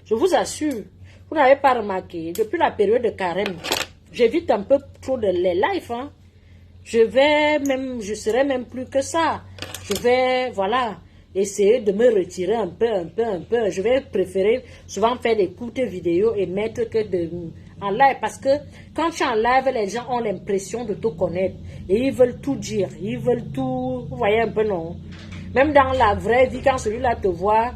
Je vous assure. Vous n'avez pas remarqué, depuis la période de carême, j'évite un peu trop les lives. Hein. Je serai même plus que ça. Je vais, voilà, essayer de me retirer un peu. Je vais préférer souvent faire des courtes vidéos et mettre que en live. Parce que quand tu es en live, les gens ont l'impression de te connaître. Et ils veulent tout dire. Ils veulent tout... Vous voyez un peu, non? Même dans la vraie vie, quand celui-là te voit,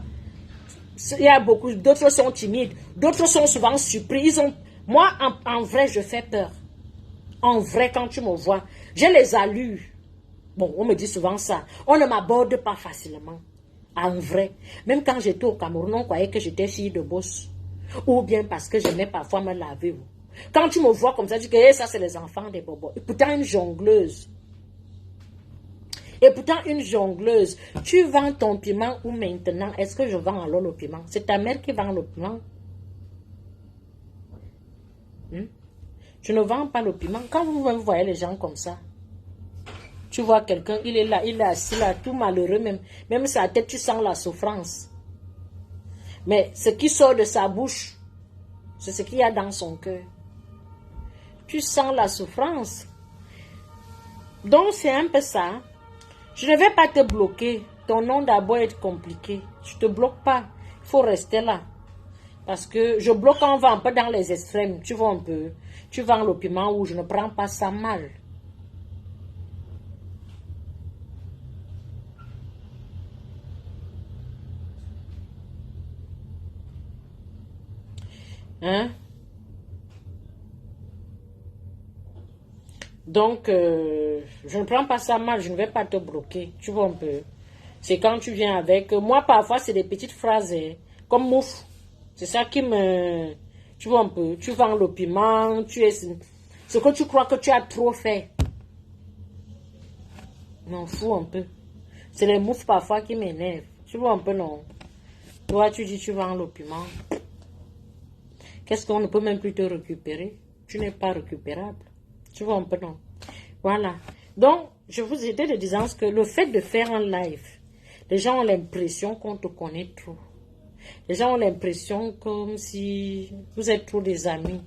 il y a beaucoup... D'autres sont timides. D'autres sont souvent surpris. Moi, en vrai, je fais peur. En vrai, quand tu me vois, j'ai les allures. Bon, on me dit souvent ça. On ne m'aborde pas facilement. En vrai. Même quand j'étais au Cameroun, on croyait que j'étais fille de boss. Ou bien parce que j'aimais parfois me laver. Quand tu me vois comme ça, tu dis que ça, c'est les enfants des bobos. Et pourtant, une jongleuse. Tu vends ton piment ou maintenant? Est-ce que je vends alors le piment? C'est ta mère qui vend le piment. Je ne vends pas le piment. Quand vous voyez les gens comme ça, tu vois quelqu'un, il est là, il est assis là, tout malheureux même. Même sa tête, tu sens la souffrance. Mais ce qui sort de sa bouche, c'est ce qu'il y a dans son cœur. Tu sens la souffrance. Donc, c'est un peu ça. Je ne vais pas te bloquer. Ton nom d'abord est compliqué. Je ne te bloque pas. Il faut rester là. Parce que je bloque quand on va un peu dans les extrêmes. Tu vois un peu. Tu vends le piment où je ne prends pas ça mal. Hein? Donc, je ne prends pas ça mal, je ne vais pas te bloquer. Tu vois un peu. C'est quand tu viens avec... Moi, parfois, c'est des petites phrases, comme mouf. C'est ça qui me... Tu vois un peu. Tu vends le piment, ce que tu crois que tu as trop fait. Non, fous un peu. C'est les moufs parfois qui m'énervent. Tu vois un peu, non? Toi, tu dis tu vends le piment. Qu'est-ce qu'on ne peut même plus te récupérer? Tu n'es pas récupérable. Tu vois un peu, non? Voilà. Donc, je vous ai dit de dire que le fait de faire un live, Les gens ont l'impression qu'on te connaît trop. Les gens ont l'impression comme si vous êtes trop des amis.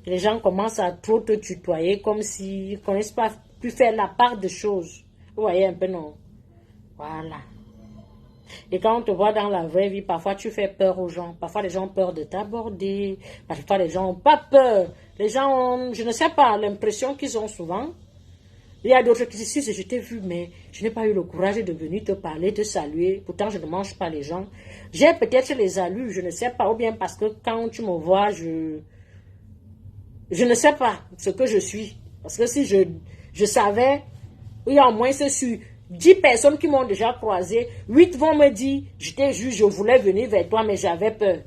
Et les gens commencent à trop te tutoyer comme s'ils ne connaissent pas plus faire la part de choses. Vous voyez un peu, non? Voilà. Et quand on te voit dans la vraie vie, parfois tu fais peur aux gens. Parfois les gens ont peur de t'aborder. Parfois les gens n'ont pas peur. Les gens ont, je ne sais pas, l'impression qu'ils ont souvent. Il y a d'autres qui disent, si je t'ai vu, mais je n'ai pas eu le courage de venir te parler, te saluer. Pourtant, je ne mange pas les gens. J'ai peut-être les alus, je ne sais pas. Ou bien parce que quand tu me vois, je ne sais pas ce que je suis. Parce que si je savais, il y a au moins sur 10 personnes qui m'ont déjà croisé, 8 vont me dire, je t'ai vu, je voulais venir vers toi, mais j'avais peur.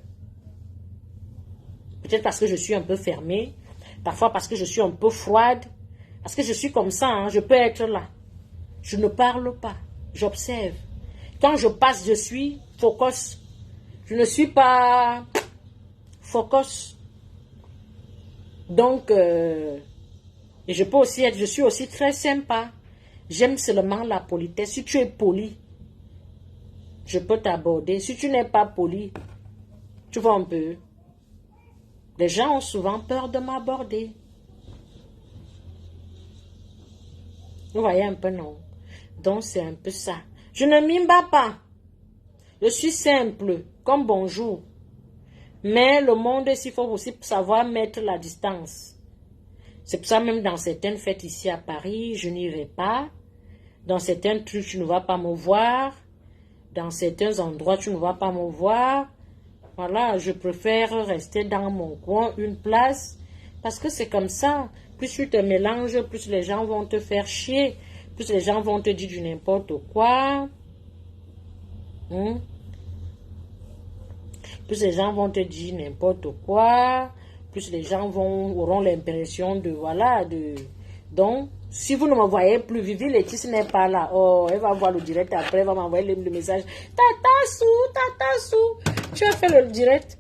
Peut-être parce que je suis un peu fermée. Parfois parce que je suis un peu froide. Parce que je suis comme ça, hein, je peux être là. Je ne parle pas, j'observe. Quand je passe, je suis focus. Je ne suis pas focus. Donc, et je peux aussi être, je suis aussi très sympa. J'aime seulement la politesse. Si tu es poli, je peux t'aborder. Si tu n'es pas poli, tu vois un peu. Les gens ont souvent peur de m'aborder. Vous voyez un peu, non? Donc, c'est un peu ça. Je ne mime pas. Je suis simple, comme bonjour. Mais le monde, il faut aussi savoir mettre la distance. C'est pour ça, même dans certaines fêtes ici à Paris, je n'irai pas. Dans certains trucs, tu ne vas pas me voir. Dans certains endroits, tu ne vas pas me voir. Voilà, je préfère rester dans mon coin, une place. Parce que c'est comme ça. Plus tu te mélanges, plus les gens vont te faire chier. Plus les gens vont te dire du n'importe quoi. Plus les gens vont te dire n'importe quoi. Plus les gens auront l'impression de, voilà, Donc, si vous ne me voyez plus, Vivi Laetice n'est pas là. Oh, elle va voir le direct après, elle va m'envoyer le message. Tata Sou, tu as fait le direct.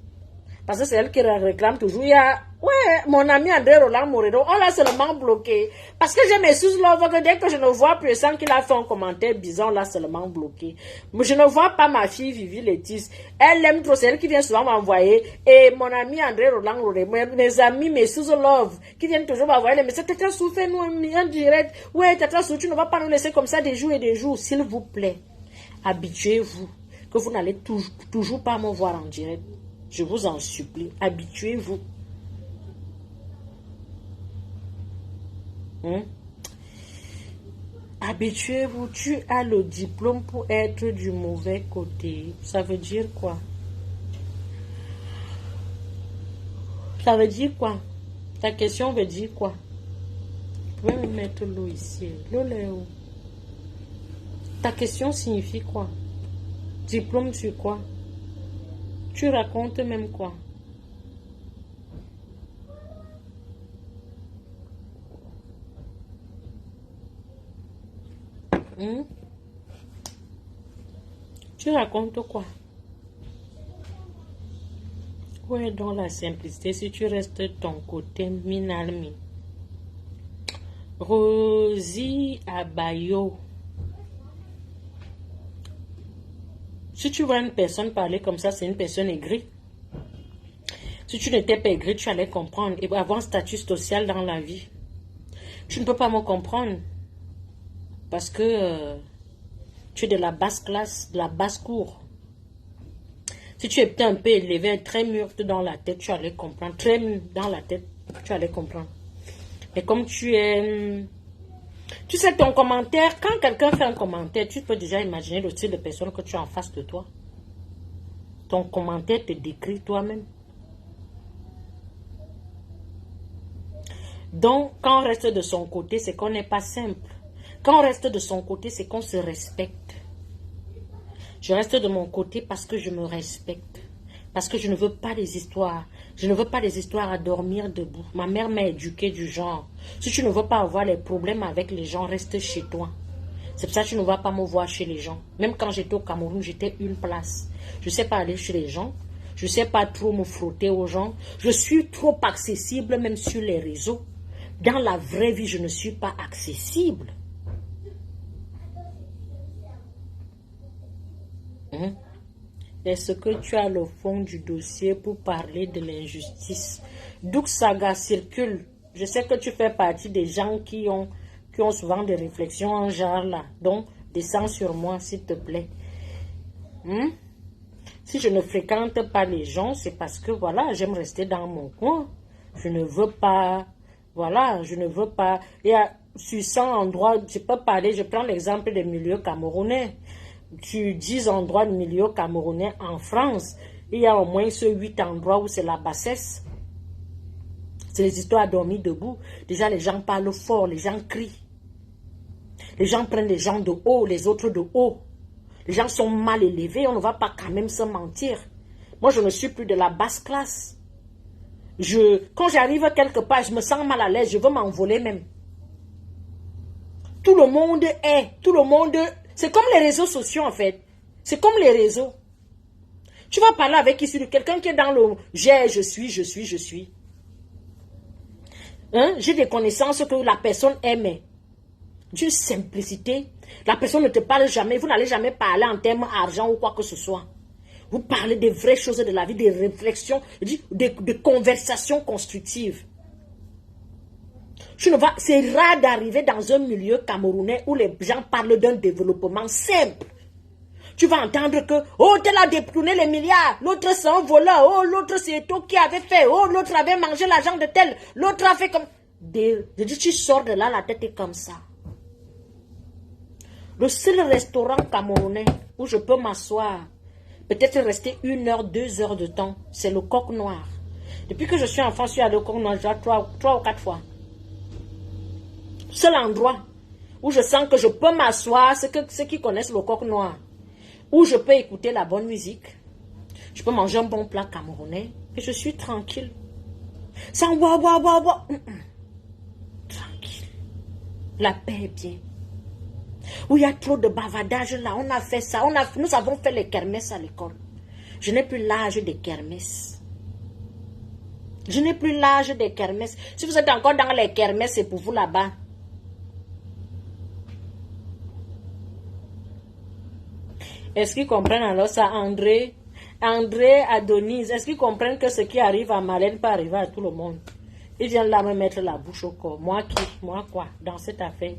Parce que c'est elle qui réclame toujours. Il y a, ouais, mon ami André Roland Moredo, on l'a seulement bloqué. Parce que j'ai mes sous-love que dès que je ne vois plus, sans qu'il a fait un commentaire bizarre, on l'a seulement bloqué. Mais je ne vois pas ma fille Vivi Laetice. Elle aime trop, c'est elle qui vient souvent m'envoyer. Et mon ami André Roland Moredo, mes amis, mes sous-love, qui viennent toujours m'envoyer les messages. Tata Sou, fais-nous un direct. Ouais, Tata Sou, tu ne vas pas nous laisser comme ça des jours et des jours. S'il vous plaît, habituez-vous que vous n'allez toujours pas me voir en direct. Je vous en supplie, habituez-vous. Habituez-vous, tu as le diplôme pour être du mauvais côté. Ça veut dire quoi? Ça veut dire quoi? Ta question veut dire quoi? Vous pouvez me mettre l'eau ici. L'eau est où? Ta question signifie quoi? Diplôme sur quoi? Tu racontes même quoi? Tu racontes quoi? Où est donc la simplicité si tu restes ton côté minalmi? Rosie Abayo. Si tu vois une personne parler comme ça, c'est une personne aigrie. Si tu n'étais pas aigri, tu allais comprendre et avoir un statut social dans la vie. Tu ne peux pas me comprendre parce que tu es de la basse classe, de la basse cour. Si tu étais un peu élevé, très mûr dans la tête, tu allais comprendre. Très mûr dans la tête, tu allais comprendre. Mais comme tu es... Tu sais, ton commentaire, quand quelqu'un fait un commentaire, tu peux déjà imaginer le style de personne que tu as en face de toi. Ton commentaire te décrit toi-même. Donc, quand on reste de son côté, c'est qu'on n'est pas simple. Quand on reste de son côté, c'est qu'on se respecte. Je reste de mon côté parce que je me respecte. Parce que je ne veux pas des histoires. Je ne veux pas des histoires à dormir debout. Ma mère m'a éduquée du genre. Si tu ne veux pas avoir les problèmes avec les gens, reste chez toi. C'est pour ça que tu ne vas pas me voir chez les gens. Même quand j'étais au Cameroun, j'étais une place. Je ne sais pas aller chez les gens. Je ne sais pas trop me frotter aux gens. Je suis trop accessible même sur les réseaux. Dans la vraie vie, je ne suis pas accessible. Hein? Est-ce que tu as le fond du dossier pour parler de l'injustice? Douk Saga circule. Je sais que tu fais partie des gens qui ont souvent des réflexions en genre là. Donc, descends sur moi, s'il te plaît. Hein? Si je ne fréquente pas les gens, c'est parce que, voilà, j'aime rester dans mon coin. Je ne veux pas, voilà, je ne veux pas. Il y a sur 100 endroits, je peux parler, je prends l'exemple des milieux camerounais. Sur 10 endroits de milieux camerounais en France, il y a au moins ce 8 endroits où c'est la bassesse. C'est les histoires à dormir debout. Déjà, les gens parlent fort, les gens crient. Les gens prennent les gens de haut, les autres de haut. Les gens sont mal élevés, on ne va pas quand même se mentir. Moi, je ne suis plus de la basse classe. Quand j'arrive quelque part, je me sens mal à l'aise, je veux m'envoler même. Tout le monde c'est comme les réseaux sociaux en fait. C'est comme les réseaux. Tu vas parler avec quelqu'un qui est dans le je suis. Hein? J'ai des connaissances que la personne aime. D'une simplicité. La personne ne te parle jamais. Vous n'allez jamais parler en termes d'argent ou quoi que ce soit. Vous parlez des vraies choses de la vie, des réflexions, des conversations constructives. C'est rare d'arriver dans un milieu camerounais où les gens parlent d'un développement simple. Tu vas entendre que, oh, tel a détourné les milliards, l'autre c'est un voleur, oh, l'autre c'est toi qui avait fait, oh, l'autre avait mangé l'argent de tel, l'autre a fait comme... Je dis, tu sors de là, la tête est comme ça. Le seul restaurant camerounais où je peux m'asseoir, peut-être rester 1 heure, 2 heures de temps, c'est le Coq Noir. Depuis que je suis enfant, je suis allé au Coq Noir déjà 3 ou 4 fois. Seul endroit où je sens que je peux m'asseoir, c'est que ceux qui connaissent le Coq Noir, où je peux écouter la bonne musique, je peux manger un bon plat camerounais et je suis tranquille. Sans boire. Tranquille. La paix est bien. Où il y a trop de bavardage là, on a fait ça, nous avons fait les kermesses à l'école. Je n'ai plus l'âge des kermesses. Je n'ai plus l'âge des kermesses. Si vous êtes encore dans les kermesses, c'est pour vous là-bas. Est-ce qu'ils comprennent alors ça, André, Adonis, est-ce qu'ils comprennent que ce qui arrive à Marlène peut arriver à tout le monde? Ils viennent là me mettre la bouche au corps. Moi qui? Moi quoi? Dans cette affaire?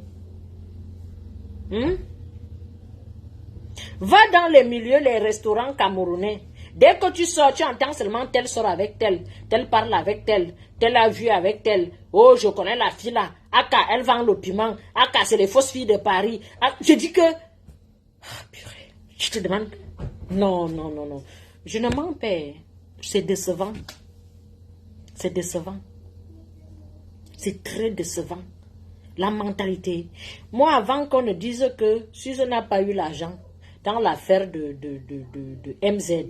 Va dans les milieux, les restaurants camerounais. Dès que tu sors, tu entends seulement tel sort avec tel parle avec tel a vu avec tel. Oh, je connais la fille là. Aka, elle vend le piment. Aka, c'est les fausses filles de Paris. Je dis que... purée, je te demande... Non. Je ne mens pas. C'est décevant. C'est décevant. C'est très décevant. La mentalité. Moi, avant qu'on ne dise que Suze n'a pas eu l'argent dans l'affaire de MZ,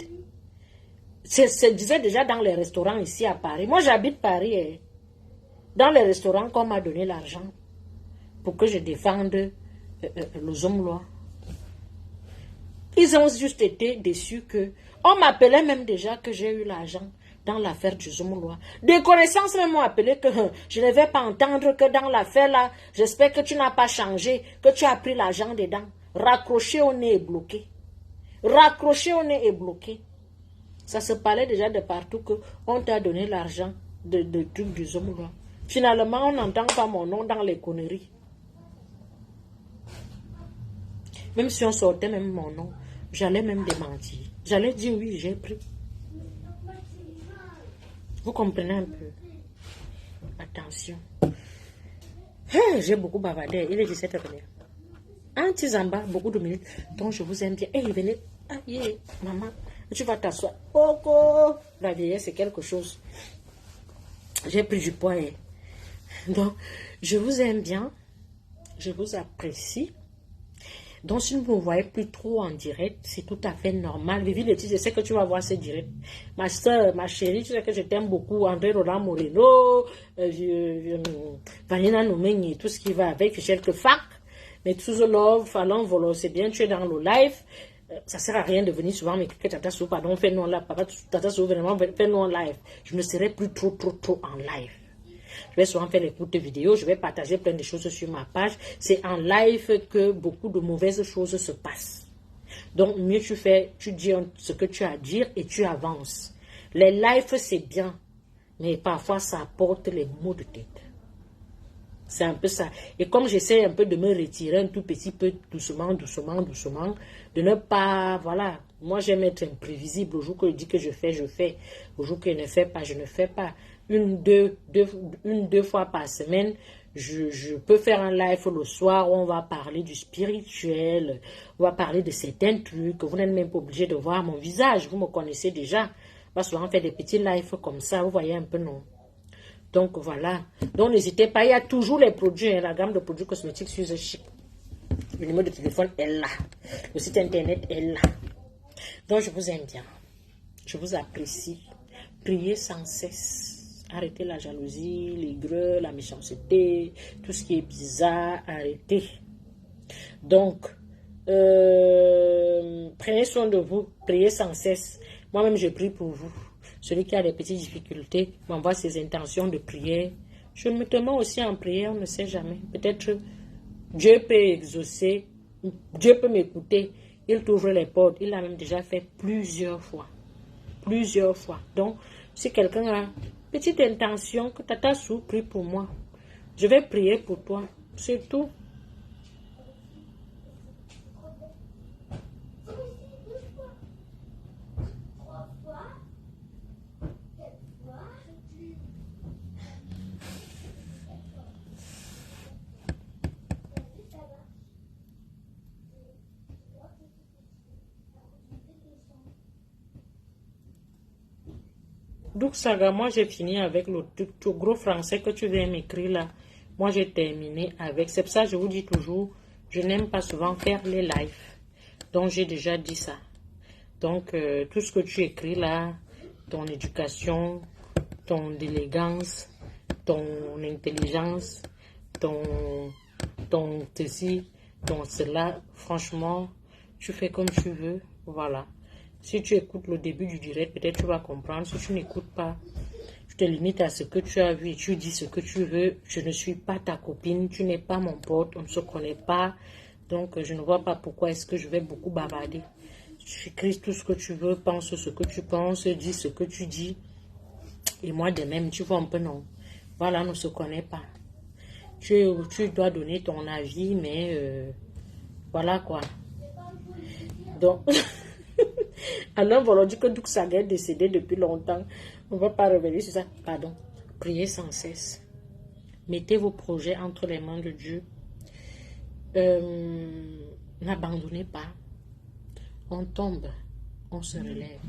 se disait déjà dans les restaurants ici à Paris. Moi, j'habite Paris. Et dans les restaurants qu'on m'a donné l'argent pour que je défende le Zomlois. Ils ont juste été déçus que... On m'appelait même déjà que j'ai eu l'argent dans l'affaire du Zomlois. Des connaissances même m'ont appelé que je ne vais pas entendre que dans l'affaire là, j'espère que tu n'as pas changé, que tu as pris l'argent dedans. Raccroché au nez et bloqué. Raccroché au nez et bloqué. Ça se parlait déjà de partout que on t'a donné l'argent de trucs du Zomlois. Finalement, on n'entend pas mon nom dans les conneries. Même si on sortait même mon nom, j'allais même démentir. J'allais dire oui, j'ai pris. Vous comprenez un peu? Attention. J'ai beaucoup bavardé. Il est 17h. Anti-Zamba, beaucoup de minutes. Donc je vous aime bien. Et venez. Ah, yeah, maman, tu vas t'asseoir. Oh, la vieillesse, c'est quelque chose. J'ai pris du poids. Donc, je vous aime bien. Je vous apprécie. Donc, si vous ne me voyez plus trop en direct, c'est tout à fait normal. Vivi Letty, je sais que tu vas voir ce direct. Ma soeur, ma chérie, tu sais que je t'aime beaucoup. André Roland Moreno, Vanina Noumeni, tout ce qui va avec, quelques fac. Mais tout le love, Fallon, Volo, c'est bien, tu es dans le live. Ça sert à rien de venir souvent, mais que Tata Sou, pardon, fais-nous en live. Papa, Tata Sou, vraiment, fais-nous en live. Je ne serai plus trop en live. Je vais souvent faire les courtes vidéos, je vais partager plein de choses sur ma page. C'est en live que beaucoup de mauvaises choses se passent. Donc, mieux tu fais, tu dis ce que tu as à dire et tu avances. Les lives, c'est bien, mais parfois, ça apporte les maux de tête. C'est un peu ça. Et comme j'essaie un peu de me retirer un tout petit peu, doucement, de ne pas, voilà. Moi, j'aime être imprévisible. Au jour que je dis que je fais, je fais. Au jour que je ne fais pas, je ne fais pas. Deux fois par semaine, je peux faire un live le soir où on va parler du spirituel, on va parler de certains trucs. Vous n'êtes même pas obligé de voir mon visage, vous me connaissez déjà. On va souvent faire des petits lives comme ça, vous voyez un peu, non? Donc voilà. Donc n'hésitez pas, il y a toujours les produits, la gamme de produits cosmétiques sur The Chic. Le numéro de téléphone est là. Le site internet est là. Donc je vous aime bien. Je vous apprécie. Priez sans cesse. Arrêtez la jalousie, l'aigreur, la méchanceté, tout ce qui est bizarre, arrêtez. Donc, prenez soin de vous, priez sans cesse. Moi-même, je prie pour vous. Celui qui a des petites difficultés m'envoie ses intentions de prière. Je me mets aussi en prière, on ne sait jamais. Peut-être Dieu peut exaucer, Dieu peut m'écouter. Il t'ouvre les portes. Il l'a même déjà fait plusieurs fois. Plusieurs fois. Donc, si quelqu'un a une petite intention, que Tata Sou prie pour moi. Je vais prier pour toi. C'est tout. Donc, Saga, moi j'ai fini avec le tout gros français que tu viens m'écrire là. Moi j'ai terminé avec. C'est pour ça que je vous dis toujours, je n'aime pas souvent faire les lives. Donc j'ai déjà dit ça. Donc tout ce que tu écris là, ton éducation, ton élégance, ton intelligence, ton ceci, ton cela, franchement, tu fais comme tu veux, voilà. Si tu écoutes le début du direct, peut-être tu vas comprendre. Si tu n'écoutes pas, tu te limites à ce que tu as vu et tu dis ce que tu veux. Je ne suis pas ta copine, tu n'es pas mon pote, on ne se connaît pas. Donc, je ne vois pas pourquoi est-ce que je vais beaucoup bavarder. Tu écris tout ce que tu veux, pense ce que tu penses, dis ce que tu dis. Et moi de même, tu vois un peu non. Voilà, on ne se connaît pas. Tu dois donner ton avis, mais voilà quoi. Donc... Alors, voilà, on dit que Douk Saga est décédé depuis longtemps. On ne va pas revenir sur ça. Pardon. Priez sans cesse. Mettez vos projets entre les mains de Dieu. N'abandonnez pas. On tombe, on se relève.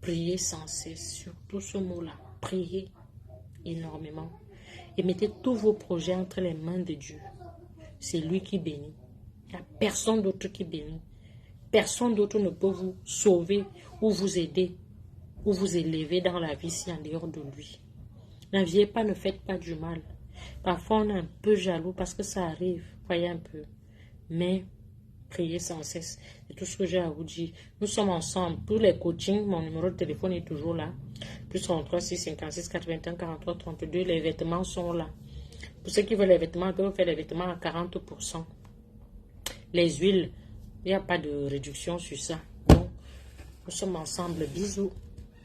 Priez sans cesse. Surtout ce mot-là. Priez énormément. Et mettez tous vos projets entre les mains de Dieu. C'est lui qui bénit. Il n'y a personne d'autre qui bénit. Personne d'autre ne peut vous sauver ou vous aider ou vous élever dans la vie si en dehors de lui. N'enviez pas, ne faites pas du mal. Parfois, on est un peu jaloux parce que ça arrive, voyez un peu. Mais, priez sans cesse. C'est tout ce que j'ai à vous dire. Nous sommes ensemble. Pour les coachings, mon numéro de téléphone est toujours là. Plus 33 6 56 81 43 32. Les vêtements sont là. Pour ceux qui veulent les vêtements, ils peuvent faire les vêtements à 40%. Les huiles, il n'y a pas de réduction sur ça. Donc, nous sommes ensemble. Bisous.